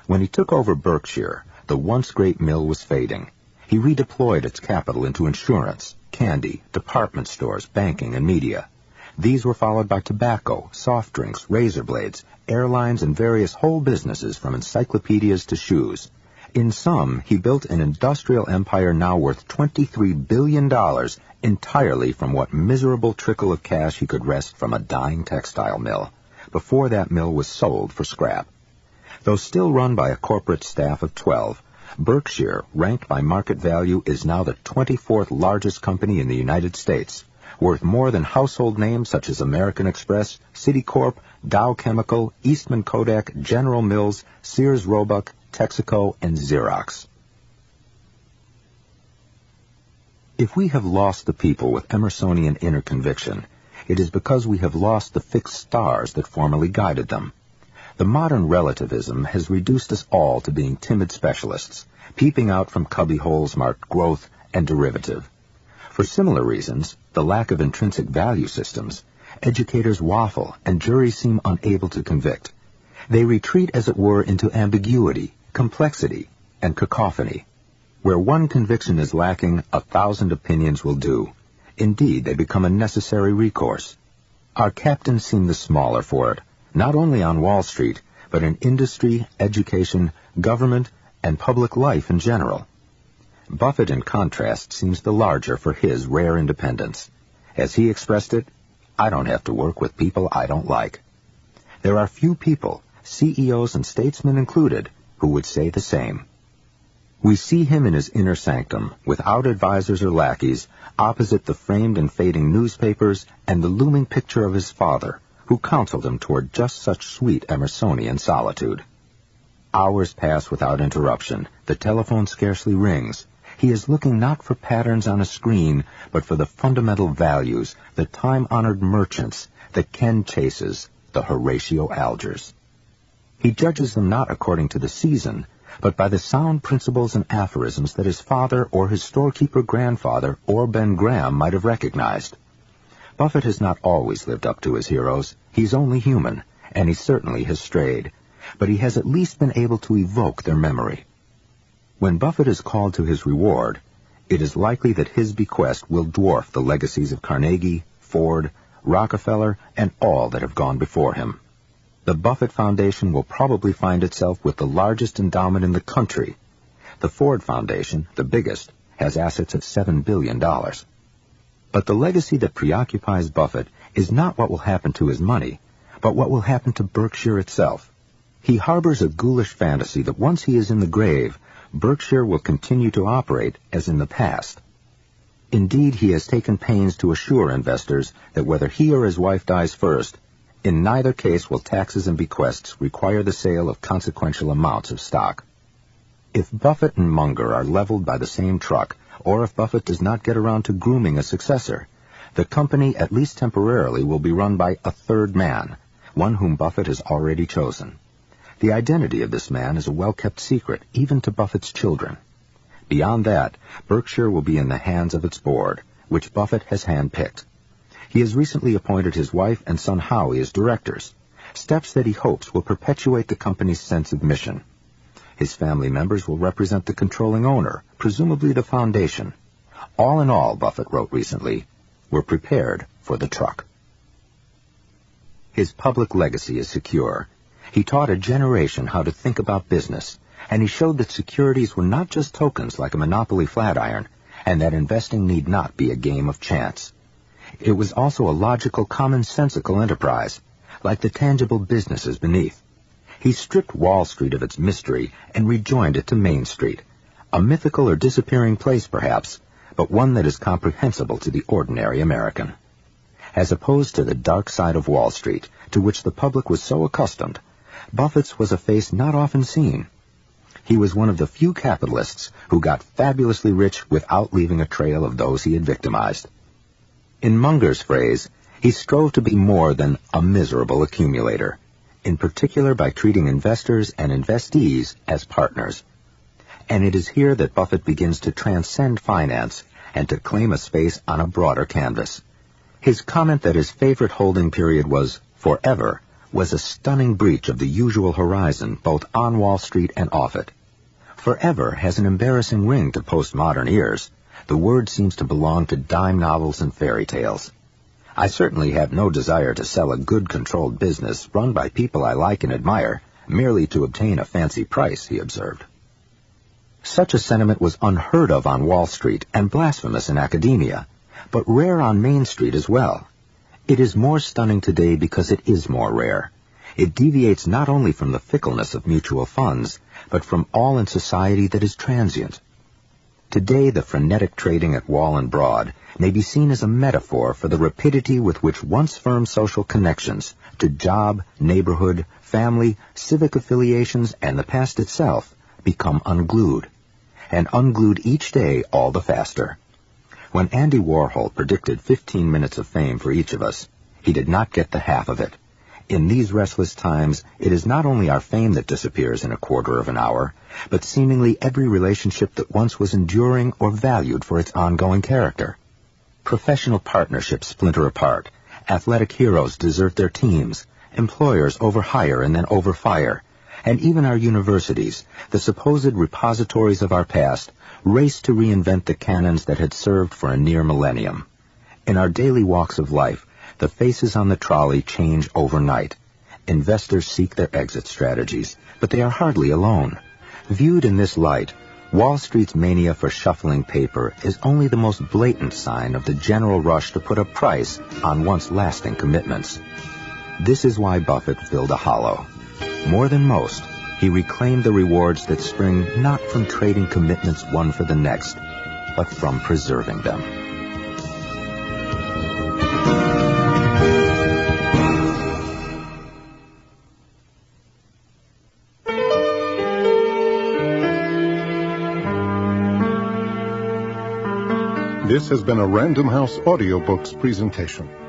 When he took over Berkshire, the once great mill was fading. He redeployed its capital into insurance, candy, department stores, banking, and media. These were followed by tobacco, soft drinks, razor blades, airlines, and various whole businesses from encyclopedias to shoes. In sum, he built an industrial empire now worth $23 billion entirely from what miserable trickle of cash he could wrest from a dying textile mill, before that mill was sold for scrap. Though still run by a corporate staff of 12, Berkshire, ranked by market value, is now the 24th largest company in the United States, worth more than household names such as American Express, Citicorp, Dow Chemical, Eastman Kodak, General Mills, Sears Roebuck, Texaco, and Xerox. If we have lost the people with Emersonian inner conviction, it is because we have lost the fixed stars that formerly guided them. The modern relativism has reduced us all to being timid specialists, peeping out from cubbyholes marked growth and derivative. For similar reasons, the lack of intrinsic value systems, educators waffle and juries seem unable to convict. They retreat, as it were, into ambiguity, complexity, and cacophony. Where one conviction is lacking, 1,000 opinions will do. Indeed, they become a necessary recourse. Our captains seem the smaller for it, not only on Wall Street, but in industry, education, government, and public life in general. Buffett, in contrast, seems the larger for his rare independence. As he expressed it, I don't have to work with people I don't like. There are few people, CEOs and statesmen included, who would say the same. We see him in his inner sanctum, without advisers or lackeys, opposite the framed and fading newspapers and the looming picture of his father, who counseled him toward just such sweet Emersonian solitude. Hours pass without interruption. The telephone scarcely rings. He is looking not for patterns on a screen, but for the fundamental values, the time-honored merchants, the Ken Chases, the Horatio Algers. He judges them not according to the season, but by the sound principles and aphorisms that his father or his storekeeper grandfather or Ben Graham might have recognized. Buffett has not always lived up to his heroes. He's only human, and he certainly has strayed, but he has at least been able to evoke their memory. When Buffett is called to his reward, it is likely that his bequest will dwarf the legacies of Carnegie, Ford, Rockefeller, and all that have gone before him. The Buffett Foundation will probably find itself with the largest endowment in the country. The Ford Foundation, the biggest, has assets of $7 billion. But the legacy that preoccupies Buffett is not what will happen to his money, but what will happen to Berkshire itself. He harbors a ghoulish fantasy that once he is in the grave, Berkshire will continue to operate as in the past. Indeed, he has taken pains to assure investors that whether he or his wife dies first, in neither case will taxes and bequests require the sale of consequential amounts of stock. If Buffett and Munger are leveled by the same truck, or if Buffett does not get around to grooming a successor, the company, at least temporarily, will be run by a third man, one whom Buffett has already chosen. The identity of this man is a well-kept secret, even to Buffett's children. Beyond that, Berkshire will be in the hands of its board, which Buffett has handpicked. He has recently appointed his wife and son Howie as directors, steps that he hopes will perpetuate the company's sense of mission. His family members will represent the controlling owner, presumably the foundation. All in all, Buffett wrote recently, we're prepared for the truck. His public legacy is secure. He taught a generation how to think about business, and he showed that securities were not just tokens like a monopoly flatiron, and that investing need not be a game of chance. It was also a logical, commonsensical enterprise, like the tangible businesses beneath. He stripped Wall Street of its mystery and rejoined it to Main Street, a mythical or disappearing place perhaps, but one that is comprehensible to the ordinary American. As opposed to the dark side of Wall Street, to which the public was so accustomed, Buffett's was a face not often seen. He was one of the few capitalists who got fabulously rich without leaving a trail of those he had victimized. In Munger's phrase, he strove to be more than a miserable accumulator, in particular by treating investors and investees as partners. And it is here that Buffett begins to transcend finance and to claim a space on a broader canvas. His comment that his favorite holding period was forever was a stunning breach of the usual horizon both on Wall Street and off it. Forever has an embarrassing ring to postmodern ears. The word seems to belong to dime novels and fairy tales. I certainly have no desire to sell a good controlled business run by people I like and admire merely to obtain a fancy price, he observed. Such a sentiment was unheard of on Wall Street and blasphemous in academia, but rare on Main Street as well. It is more stunning today because it is more rare. It deviates not only from the fickleness of mutual funds, but from all in society that is transient. Today, the frenetic trading at Wall and Broad may be seen as a metaphor for the rapidity with which once firm social connections to job, neighborhood, family, civic affiliations, and the past itself become unglued, and unglued each day all the faster. When Andy Warhol predicted 15 minutes of fame for each of us, he did not get the half of it. In these restless times, it is not only our fame that disappears in a quarter of an hour, but seemingly every relationship that once was enduring or valued for its ongoing character. Professional partnerships splinter apart, athletic heroes desert their teams, employers overhire and then overfire, and even our universities, the supposed repositories of our past, race to reinvent the canons that had served for a near millennium. In our daily walks of life, the faces on the trolley change overnight. Investors seek their exit strategies, but they are hardly alone. Viewed in this light, Wall Street's mania for shuffling paper is only the most blatant sign of the general rush to put a price on once lasting commitments. This is why Buffett filled a hollow. More than most, he reclaimed the rewards that spring not from trading commitments one for the next, but from preserving them. This has been a Random House Audiobooks presentation.